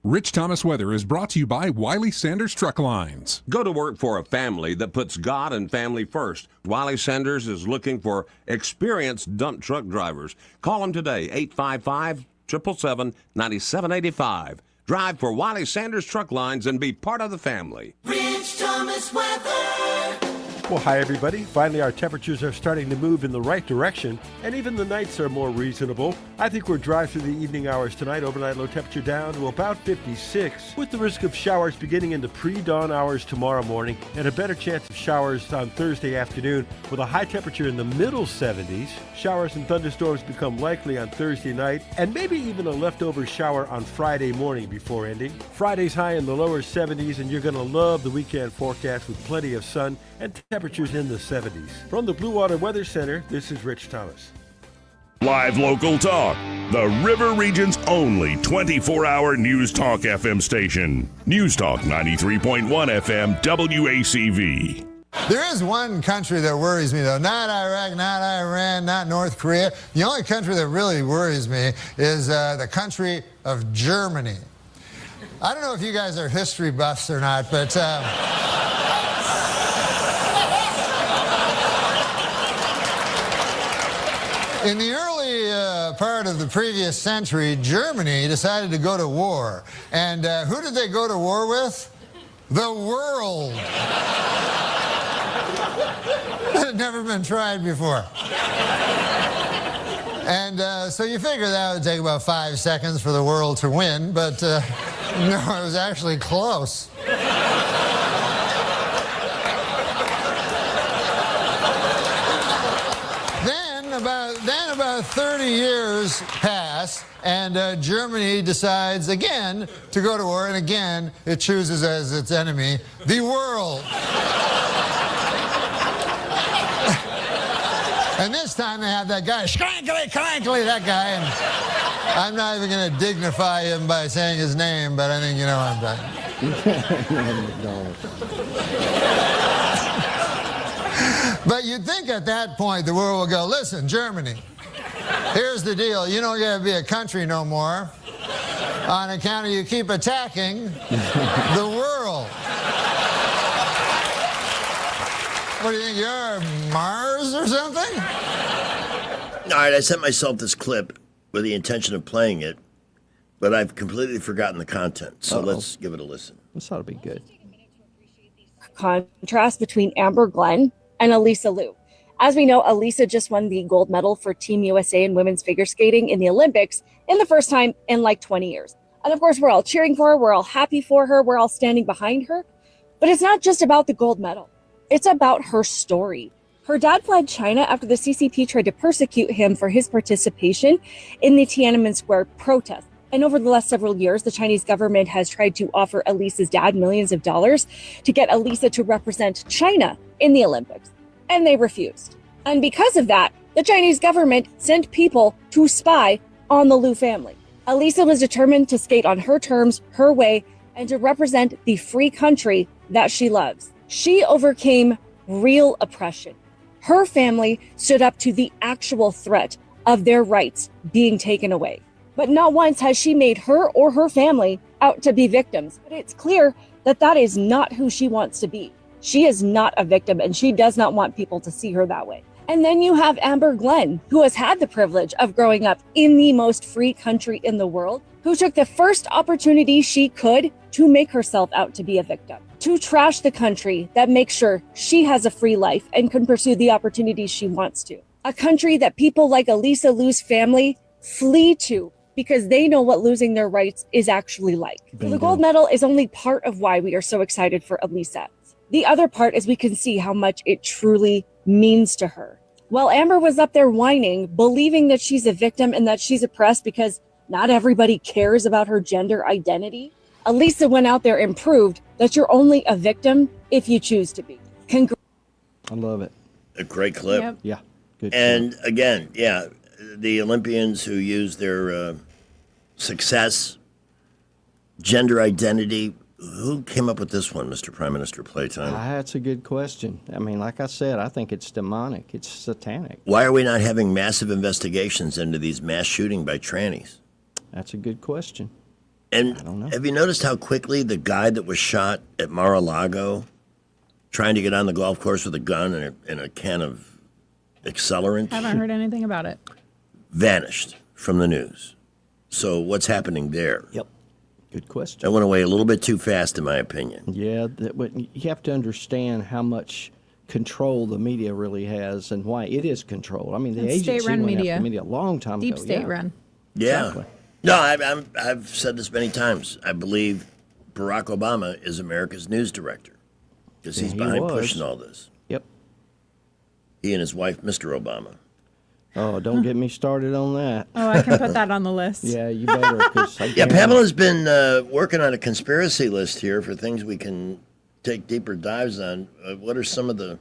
Speaker 3: Rich Thomas Weather is brought to you by Wiley Sanders Truck Lines.
Speaker 23: Go to work for a family that puts God and family first. Wiley Sanders is looking for experienced dump truck drivers. Call them today, 855-777-9785. Drive for Wiley Sanders Truck Lines and be part of the family.
Speaker 5: Rich Thomas Weather.
Speaker 8: Well, hi, everybody. Finally, our temperatures are starting to move in the right direction, and even the nights are more reasonable. I think we'll drive through the evening hours tonight. Overnight low temperature down to about 56, with the risk of showers beginning in the pre-dawn hours tomorrow morning, and a better chance of showers on Thursday afternoon, with a high temperature in the middle 70s. Showers and thunderstorms become likely on Thursday night, and maybe even a leftover shower on Friday morning before ending. Friday's high in the lower 70s, and you're going to love the weekend forecast with plenty of sun and temperatures in the 70s. From the Blue Water Weather Center, this is Rich Thomas.
Speaker 1: Live local talk. The River Region's only 24-hour News Talk FM station. News Talk 93.1 FM WACV.
Speaker 13: There is one country that worries me, though. Not Iraq, not Iran, not North Korea. The only country that really worries me is the country of Germany. I don't know if you guys are history buffs or not, but... in the early part of the previous century, Germany decided to go to war. And who did they go to war with? The world. That had never been tried before. And so you figure that would take about 5 seconds for the world to win, but no, it was actually close. Then about 30 years pass, and Germany decides again to go to war, and again it chooses as its enemy the world. And this time they have that guy, Schrankly, Crankly, that guy, and I'm not even going to dignify him by saying his name, but I think you know what I'm talking. But you'd think at that point the world will go, listen, Germany, here's the deal. You don't get to be a country no more on account of you keep attacking the world. What do you think, you're Mars or something?
Speaker 4: All right, I sent myself this clip with the intention of playing it, but I've completely forgotten the content. So let's give it a listen.
Speaker 6: This ought to be good.
Speaker 2: Contrast between Amber Glenn and Elisa Liu. As we know, Elisa just won the gold medal for Team USA in women's figure skating in the Olympics in the first time in like 20 years. And of course, we're all cheering for her. We're all happy for her. We're all standing behind her. But it's not just about the gold medal. It's about her story. Her dad fled China after the CCP tried to persecute him for his participation in the Tiananmen Square protest. And over the last several years, the Chinese government has tried to offer Elisa's dad millions of dollars to get Elisa to represent China in the Olympics. And they refused. And because of that, the Chinese government sent people to spy on the Liu family. Elisa was determined to skate on her terms, her way, and to represent the free country that she loves. She overcame real oppression. Her family stood up to the actual threat of their rights being taken away. But not once has she made her or her family out to be victims. But it's clear that that is not who she wants to be. She is not a victim, and she does not want people to see her that way. And then you have Amber Glenn, who has had the privilege of growing up in the most free country in the world, who took the first opportunity she could to make herself out to be a victim, to trash the country that makes sure she has a free life and can pursue the opportunities she wants to. A country that people like Elisa Liu's family flee to because they know what losing their rights is actually like. So the gold medal is only part of why we are so excited for Elisa. The other part is we can see how much it truly means to her. While Amber was up there whining, believing that she's a victim and that she's oppressed because not everybody cares about her gender identity, Elisa went out there and proved that you're only a victim if you choose to be.
Speaker 6: I love it.
Speaker 4: A great clip.
Speaker 7: Yep.
Speaker 6: Yeah. Good.
Speaker 4: And again, yeah, the Olympians who use their success, gender identity. Who came up with this one, Mr. Prime Minister Playtime?
Speaker 6: That's a good question. I mean, like I said, I think it's demonic. It's satanic.
Speaker 4: Why are we not having massive investigations into these mass shooting by trannies?
Speaker 6: That's a good question.
Speaker 4: And
Speaker 6: I don't know.
Speaker 4: Have you noticed how quickly the guy that was shot at Mar-a-Lago trying to get on the golf course with a gun and a can of accelerant
Speaker 7: Haven't heard anything about it.
Speaker 4: vanished from the news? So what's happening there?
Speaker 6: Yep. Good question.
Speaker 4: That went away a little bit too fast, in my opinion.
Speaker 6: Yeah, but you have to understand how much control the media really has and why it is controlled. I mean, the
Speaker 7: It's
Speaker 6: agency
Speaker 7: state-run
Speaker 6: went
Speaker 7: media.
Speaker 6: after media a long time
Speaker 7: Deep
Speaker 6: ago.
Speaker 7: state
Speaker 6: yeah.
Speaker 7: run.
Speaker 4: Yeah.
Speaker 6: Exactly.
Speaker 4: No, I've said this many times. I believe Barack Obama is America's news director because he's
Speaker 6: He
Speaker 4: behind
Speaker 6: was.
Speaker 4: pushing all this.
Speaker 6: Yep.
Speaker 4: He and his wife, Mr. Obama.
Speaker 6: Oh, don't get me started on that.
Speaker 7: Oh, I can put that on the list.
Speaker 6: Yeah, you better. 'Cause I
Speaker 4: Yeah,
Speaker 6: can't-
Speaker 4: Pamela's been working on a conspiracy list here for things we can take deeper dives on. What are some of the...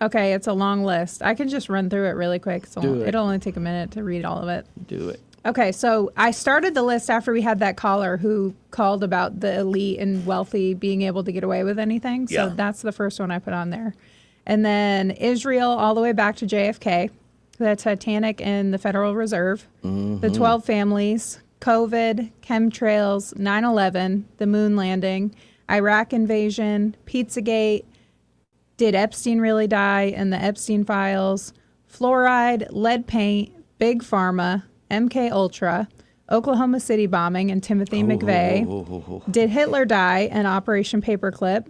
Speaker 7: Okay, it's a long list. I can just run through it really quick. So
Speaker 6: Do it.
Speaker 7: It'll only take a minute to read all of it.
Speaker 6: Do it.
Speaker 7: Okay, so I started the list after we had that caller who called about the elite and wealthy being able to get away with anything. So
Speaker 4: Yeah.
Speaker 7: that's the first one I put on there. And then Israel all the way back to JFK, the Titanic and the Federal Reserve, the 12 families, COVID, chemtrails, 9/11, the moon landing, Iraq invasion, Pizzagate, did Epstein really die, and the Epstein files, fluoride, lead paint, Big Pharma, MK Ultra, Oklahoma City bombing, and Timothy McVeigh. Did Hitler die? And Operation Paperclip,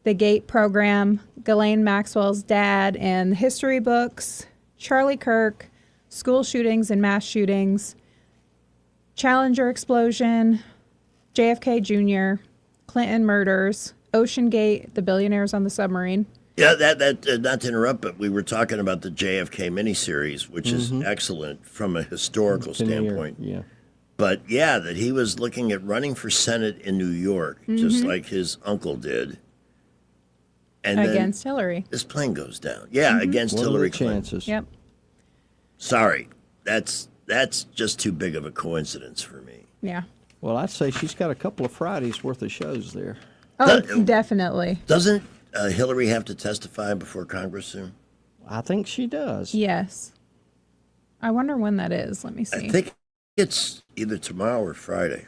Speaker 7: the Gate program, Ghislaine Maxwell's dad, and history books, Charlie Kirk, school shootings and mass shootings, Challenger explosion, JFK Jr., Clinton murders, Ocean Gate, the billionaires on the submarine,
Speaker 4: Yeah, that not to interrupt, but we were talking about the JFK miniseries, which is excellent from a historical standpoint.
Speaker 6: Yeah.
Speaker 4: But yeah, that he was looking at running for Senate in New York, just like his uncle did. And
Speaker 7: against Hillary.
Speaker 4: This plane goes down. Yeah, against Hillary Clinton.
Speaker 6: Chances.
Speaker 7: Yep.
Speaker 4: Sorry, that's just too big of a coincidence for me.
Speaker 7: Yeah.
Speaker 6: Well, I'd say she's got a couple of Fridays worth of shows there.
Speaker 7: Oh, definitely.
Speaker 4: Doesn't Hillary have to testify before Congress soon?
Speaker 6: I think she does.
Speaker 7: Yes. I wonder when that is. Let me see.
Speaker 4: I think it's either tomorrow or Friday.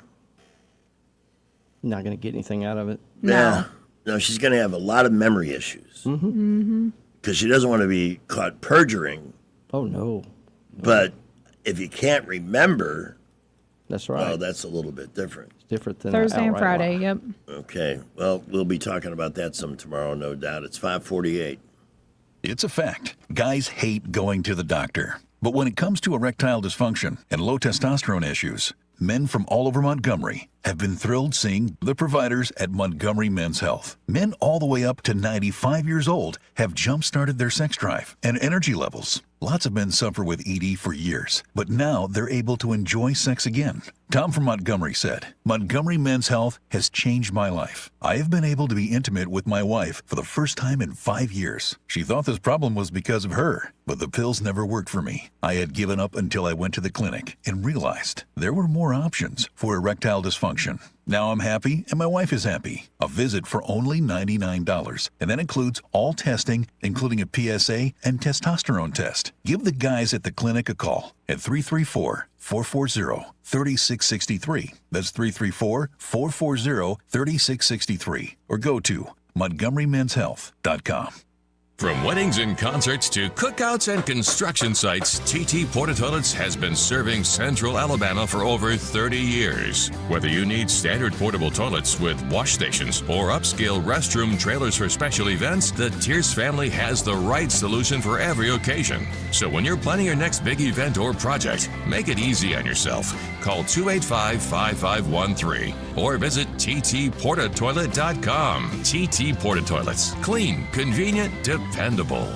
Speaker 6: Not going to get anything out of it.
Speaker 7: No.
Speaker 4: Yeah. No, she's going to have a lot of memory issues. Because she doesn't want to be caught perjuring.
Speaker 6: Oh, no.
Speaker 4: But if you can't remember,
Speaker 6: that's right.
Speaker 4: Well, that's a little bit different.
Speaker 6: It's different than
Speaker 7: Thursday and Friday, yep.
Speaker 4: Okay. Well, we'll be talking about that some tomorrow, no doubt. It's 5:48.
Speaker 10: It's a fact. Guys hate going to the doctor. But when it comes to erectile dysfunction and low testosterone issues, men from all over Montgomery have been thrilled seeing the providers at Montgomery Men's Health. Men all the way up to 95 years old have jump-started their sex drive and energy levels. Lots of men suffer with ED for years, but now they're able to enjoy sex again. Tom from Montgomery said, Montgomery Men's Health has changed my life. I have been able to be intimate with my wife for the first time in 5 years. She thought this problem was because of her, but the pills never worked for me. I had given up until I went to the clinic and realized there were more options for erectile dysfunction. Now I'm happy and my wife is happy. A visit for only $99, and that includes all testing, including a PSA and testosterone test. Give the guys at the clinic a call at 334-440-3663. That's 334-440-3663. Or go to MontgomeryMen'sHealth.com.
Speaker 12: From weddings and concerts to cookouts and construction sites, TT Porta Toilets has been serving Central Alabama for over 30 years. Whether you need standard portable toilets with wash stations or upscale restroom trailers for special events, the Tierce family has the right solution for every occasion. So when you're planning your next big event or project, make it easy on yourself. Call 285-5513 or visit ttportatoilet.com. TT Porta Toilets. Clean, convenient, dependable.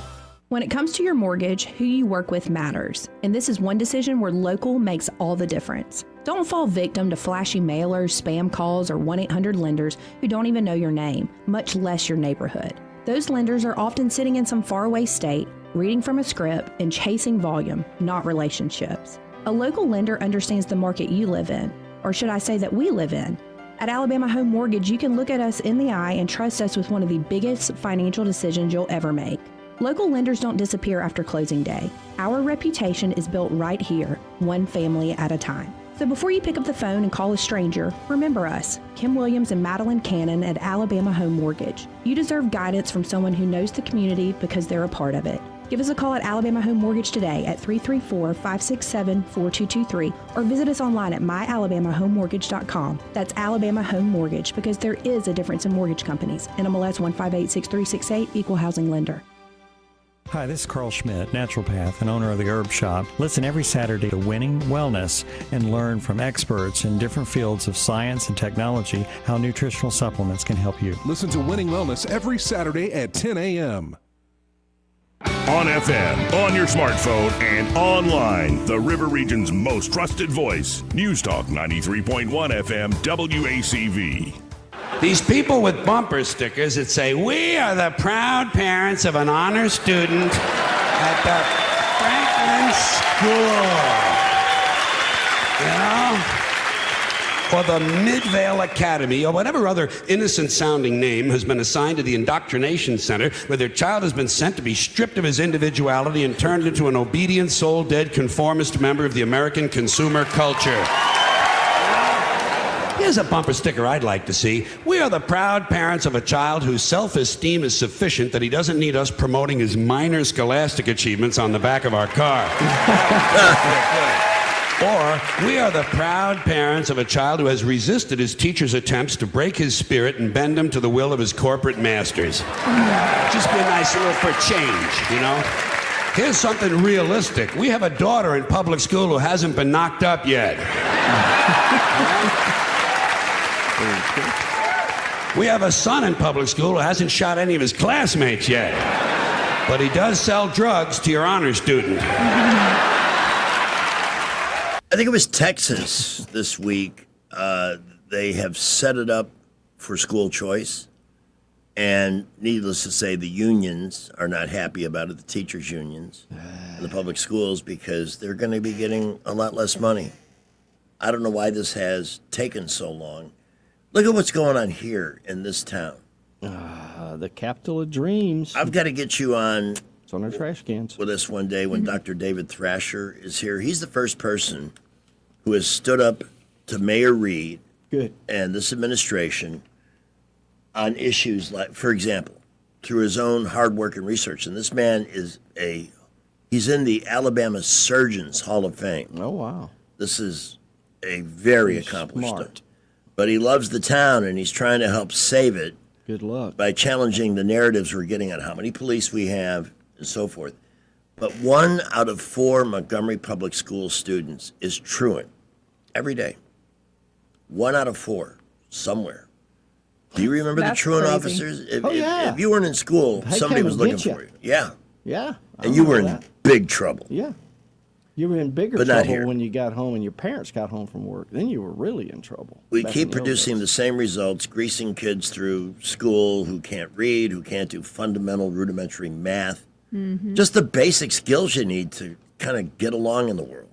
Speaker 11: When it comes to your mortgage, who you work with matters. And this is one decision where local makes all the difference. Don't fall victim to flashy mailers, spam calls, or 1-800 lenders who don't even know your name, much less your neighborhood. Those lenders are often sitting in some faraway state, reading from a script, and chasing volume, not relationships. A local lender understands the market you live in, or should I say that we live in. At Alabama Home Mortgage, you can look at us in the eye and trust us with one of the biggest financial decisions you'll ever make. Local lenders don't disappear after closing day. Our reputation is built right here, one family at a time. So before you pick up the phone and call a stranger, remember us, Kim Williams and Madeline Cannon at Alabama Home Mortgage. You deserve guidance from someone who knows the community because they're a part of it. Give us a call at Alabama Home Mortgage today at 334-567-4223 or visit us online at myalabamahomemortgage.com. That's Alabama Home Mortgage, because there is a difference in mortgage companies. NMLS 1586368, Equal Housing Lender.
Speaker 16: Hi, this is Carl Schmidt, naturopath and owner of the Herb Shop. Listen every Saturday to Winning Wellness and learn from experts in different fields of science and technology how nutritional supplements can help you.
Speaker 3: Listen to Winning Wellness every Saturday at 10 a.m.
Speaker 1: On FM, on your smartphone, and online. The River Region's most trusted voice. News Talk 93.1 FM WACV.
Speaker 18: These people with bumper stickers that say, "We are the proud parents of an honor student at the Franklin School." Or the Midvale Academy, or whatever other innocent-sounding name has been assigned to the indoctrination center, where their child has been sent to be stripped of his individuality and turned into an obedient, soul-dead, conformist member of the American consumer culture. Here's a bumper sticker I'd like to see. "We are the proud parents of a child whose self-esteem is sufficient that he doesn't need us promoting his minor scholastic achievements on the back of our car." Or, "We are the proud parents of a child who has resisted his teacher's attempts to break his spirit and bend him to the will of his corporate masters." Just be nice little for change, you know? Here's something realistic. We have a daughter in public school who hasn't been knocked up yet. We have a son in public school who hasn't shot any of his classmates yet. But he does sell drugs to your honor student.
Speaker 4: I think it was Texas this week. They have set it up for school choice. And needless to say, the unions are not happy about it, the teachers' unions in the public schools, because they're going to be getting a lot less money. I don't know why this has taken so long. Look at what's going on here in this town.
Speaker 6: The capital of dreams.
Speaker 4: I've got to get you on.
Speaker 6: It's on our trash cans.
Speaker 4: With us one day when Dr. David Thrasher is here. He's the first person who has stood up to Mayor Reed and this administration on issues like, for example, through his own hard work and research. And this man he's in the Alabama Surgeons Hall of Fame.
Speaker 6: Oh, wow.
Speaker 4: This is a very accomplished. But he loves the town, and he's trying to help save it.
Speaker 6: Good luck.
Speaker 4: By challenging the narratives we're getting on how many police we have and so forth. But 1 out of 4 Montgomery Public School students is truant every day. 1 out of 4 somewhere. Do you remember the truant officers? If you weren't in school, somebody was looking for you. Yeah.
Speaker 6: Yeah.
Speaker 4: And you were in big trouble.
Speaker 6: Yeah. You were in bigger trouble when you got home and your parents got home from work. Then you were really in trouble.
Speaker 4: We keep producing the same results, greasing kids through school who can't read, who can't do fundamental, rudimentary math.
Speaker 7: Mm-hmm.
Speaker 4: Just the basic skills you need to kind of get along in the world.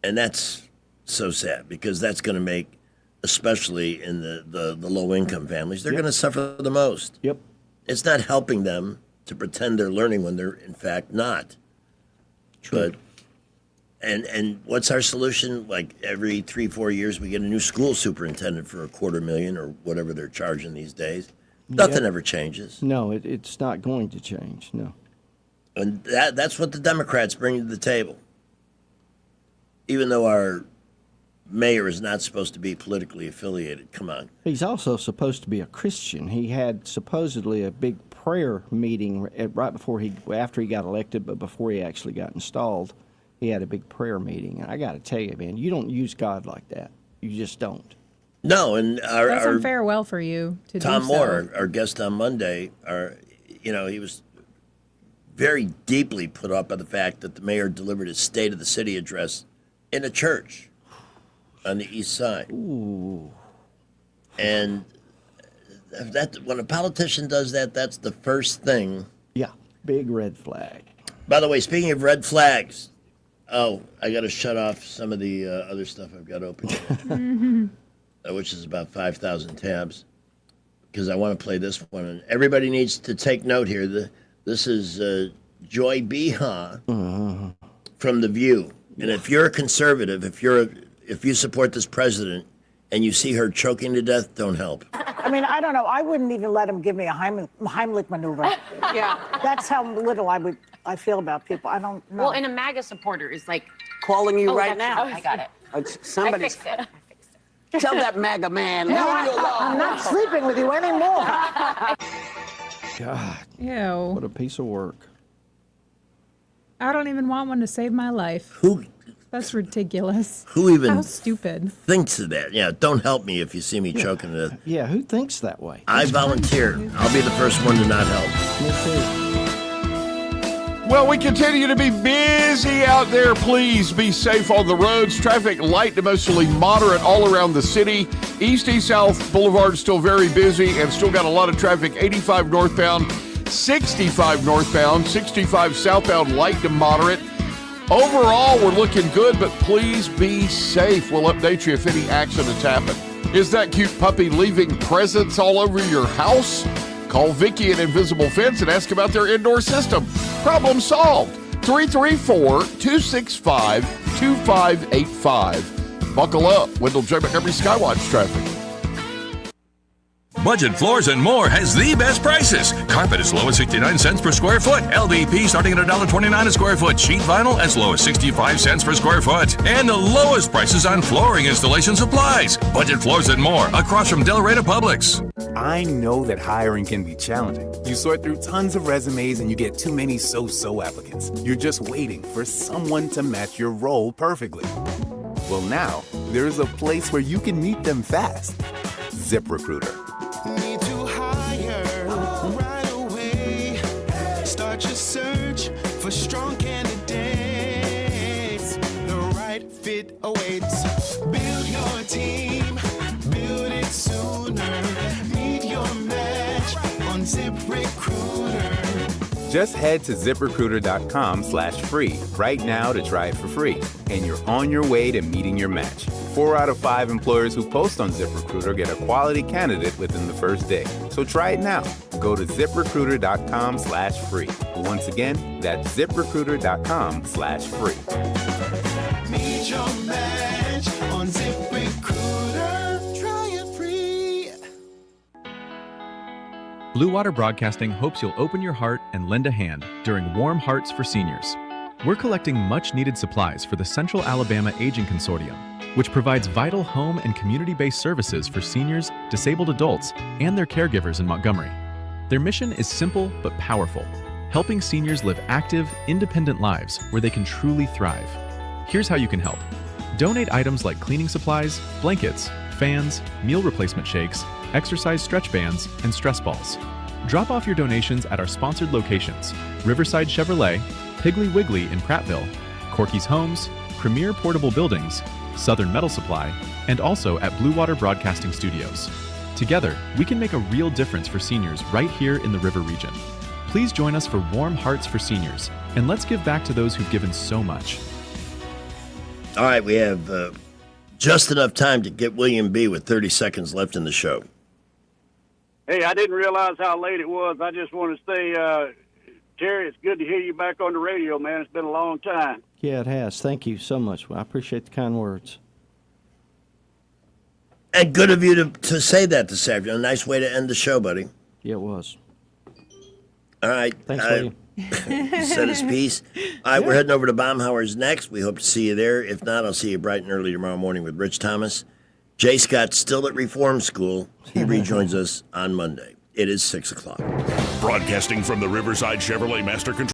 Speaker 4: And that's so sad, because that's going to make, especially in the low-income families, they're going to suffer the most.
Speaker 6: Yep.
Speaker 4: It's not helping them to pretend they're learning when they're, in fact, not.
Speaker 6: True.
Speaker 4: But and what's our solution? Like every 3-4 years, we get a new school superintendent for $250,000 or whatever they're charging these days. Nothing ever changes.
Speaker 6: No, it's not going to change. No.
Speaker 4: And that's what the Democrats bring to the table. Even though our mayor is not supposed to be politically affiliated. Come on.
Speaker 6: He's also supposed to be a Christian. He had supposedly a big prayer meeting right after he got elected, but before he actually got installed, he had a big prayer meeting. And I got to tell you, man, you don't use God like that. You just don't.
Speaker 4: No, and
Speaker 7: that's unfair for you to
Speaker 4: Tom
Speaker 7: do so.
Speaker 4: Moore, our guest on Monday, he was very deeply put up by the fact that the mayor delivered his State of the City address in a church on the east side.
Speaker 6: Ooh.
Speaker 4: And that when a politician does that, that's the first thing.
Speaker 6: Yeah, big red flag.
Speaker 4: By the way, speaking of red flags, I got to shut off some of the other stuff I've got open here, which is about 5,000 tabs, because I want to play this one. And everybody needs to take note here. This is Joy Behar from The View. And if you're a conservative, if you support this president and you see her choking to death, don't help.
Speaker 14: I mean, I don't know. I wouldn't even let him give me a Heimlich maneuver.
Speaker 15: Yeah.
Speaker 14: That's how little I feel about people. I don't know.
Speaker 15: Well, and a MAGA supporter is like
Speaker 14: calling you
Speaker 15: right now. I got it.
Speaker 14: Somebody's.
Speaker 15: I fixed it.
Speaker 14: Tell that MAGA man. No, I'm not sleeping with you anymore.
Speaker 6: God.
Speaker 7: Ew.
Speaker 6: What a piece of work.
Speaker 7: I don't even want one to save my life. That's ridiculous.
Speaker 4: Who even
Speaker 7: How stupid.
Speaker 4: thinks of that? Yeah, don't help me if you see me choking to death.
Speaker 6: Yeah, who thinks that way?
Speaker 4: I volunteer. I'll be the first one to not help.
Speaker 6: Me too.
Speaker 9: Well, we continue to be busy out there. Please be safe on the roads. Traffic light to mostly moderate all around the city. East-South Boulevard still very busy and still got a lot of traffic. 85 northbound, 65 northbound, 65 southbound light to moderate. Overall, we're looking good, but please be safe. We'll update you if any accidents happen. Is that cute puppy leaving presents all over your house? Call Vicky at Invisible Fence and ask about their indoor system. Problem solved. 334-265-2585. Buckle up. Wendell J. Montgomery Skywatch traffic.
Speaker 12: Budget Floors and More has the best prices. Carpet as low as 69 cents per square foot. LVP starting at $1.29 a square foot. Sheet vinyl as low as 65 cents per square foot. And the lowest prices on flooring installation supplies. Budget Floors and More across from Delray Publix.
Speaker 17: I know that hiring can be challenging. You sort through tons of resumes and you get too many so-so applicants. You're just waiting for someone to match your role perfectly. Well, now there's a place where you can meet them fast. ZipRecruiter.
Speaker 5: Need to hire right away. Start your search for strong candidates. The right fit awaits. Build your team, build it sooner. Meet your match on ZipRecruiter.
Speaker 17: Just head to ZipRecruiter.com/free right now to try it for free, and you're on your way to meeting your match. 4 out of 5 employers who post on ZipRecruiter get a quality candidate within the first day. So try it now. Go to ZipRecruiter.com/free. Once again, that's ZipRecruiter.com/free.
Speaker 5: Meet your match on ZipRecruiter. Try it free.
Speaker 19: Blue Water Broadcasting hopes you'll open your heart and lend a hand during Warm Hearts for Seniors. We're collecting much-needed supplies for the Central Alabama Aging Consortium, which provides vital home and community-based services for seniors, disabled adults, and their caregivers in Montgomery. Their mission is simple but powerful, helping seniors live active, independent lives where they can truly thrive. Here's how you can help. Donate items like cleaning supplies, blankets, fans, meal replacement shakes, exercise stretch bands, and stress balls. Drop off your donations at our sponsored locations: Riverside Chevrolet, Piggly Wiggly in Prattville, Corky's Homes, Premier Portable Buildings, Southern Metal Supply, and also at Blue Water Broadcasting Studios. Together, we can make a real difference for seniors right here in the River region. Please join us for Warm Hearts for Seniors, and let's give back to those who've given so much.
Speaker 4: All right, we have just enough time to get William B. with 30 seconds left in the show.
Speaker 20: Hey, I didn't realize how late it was. I just want to say, Terry, it's good to hear you back on the radio, man. It's been a long time.
Speaker 6: Yeah, it has. Thank you so much. I appreciate the kind words.
Speaker 4: And good of you to say that this afternoon. A nice way to end the show, buddy.
Speaker 6: Yeah, it was.
Speaker 4: All right.
Speaker 6: Thanks, William.
Speaker 4: He said his piece. All right, we're heading over to Baumhauer's next. We hope to see you there. If not, I'll see you bright and early tomorrow morning with Rich Thomas. Jay Scott's still at Reform School. He rejoins us on Monday. It is 6 o'clock.
Speaker 1: Broadcasting from the Riverside Chevrolet Master Control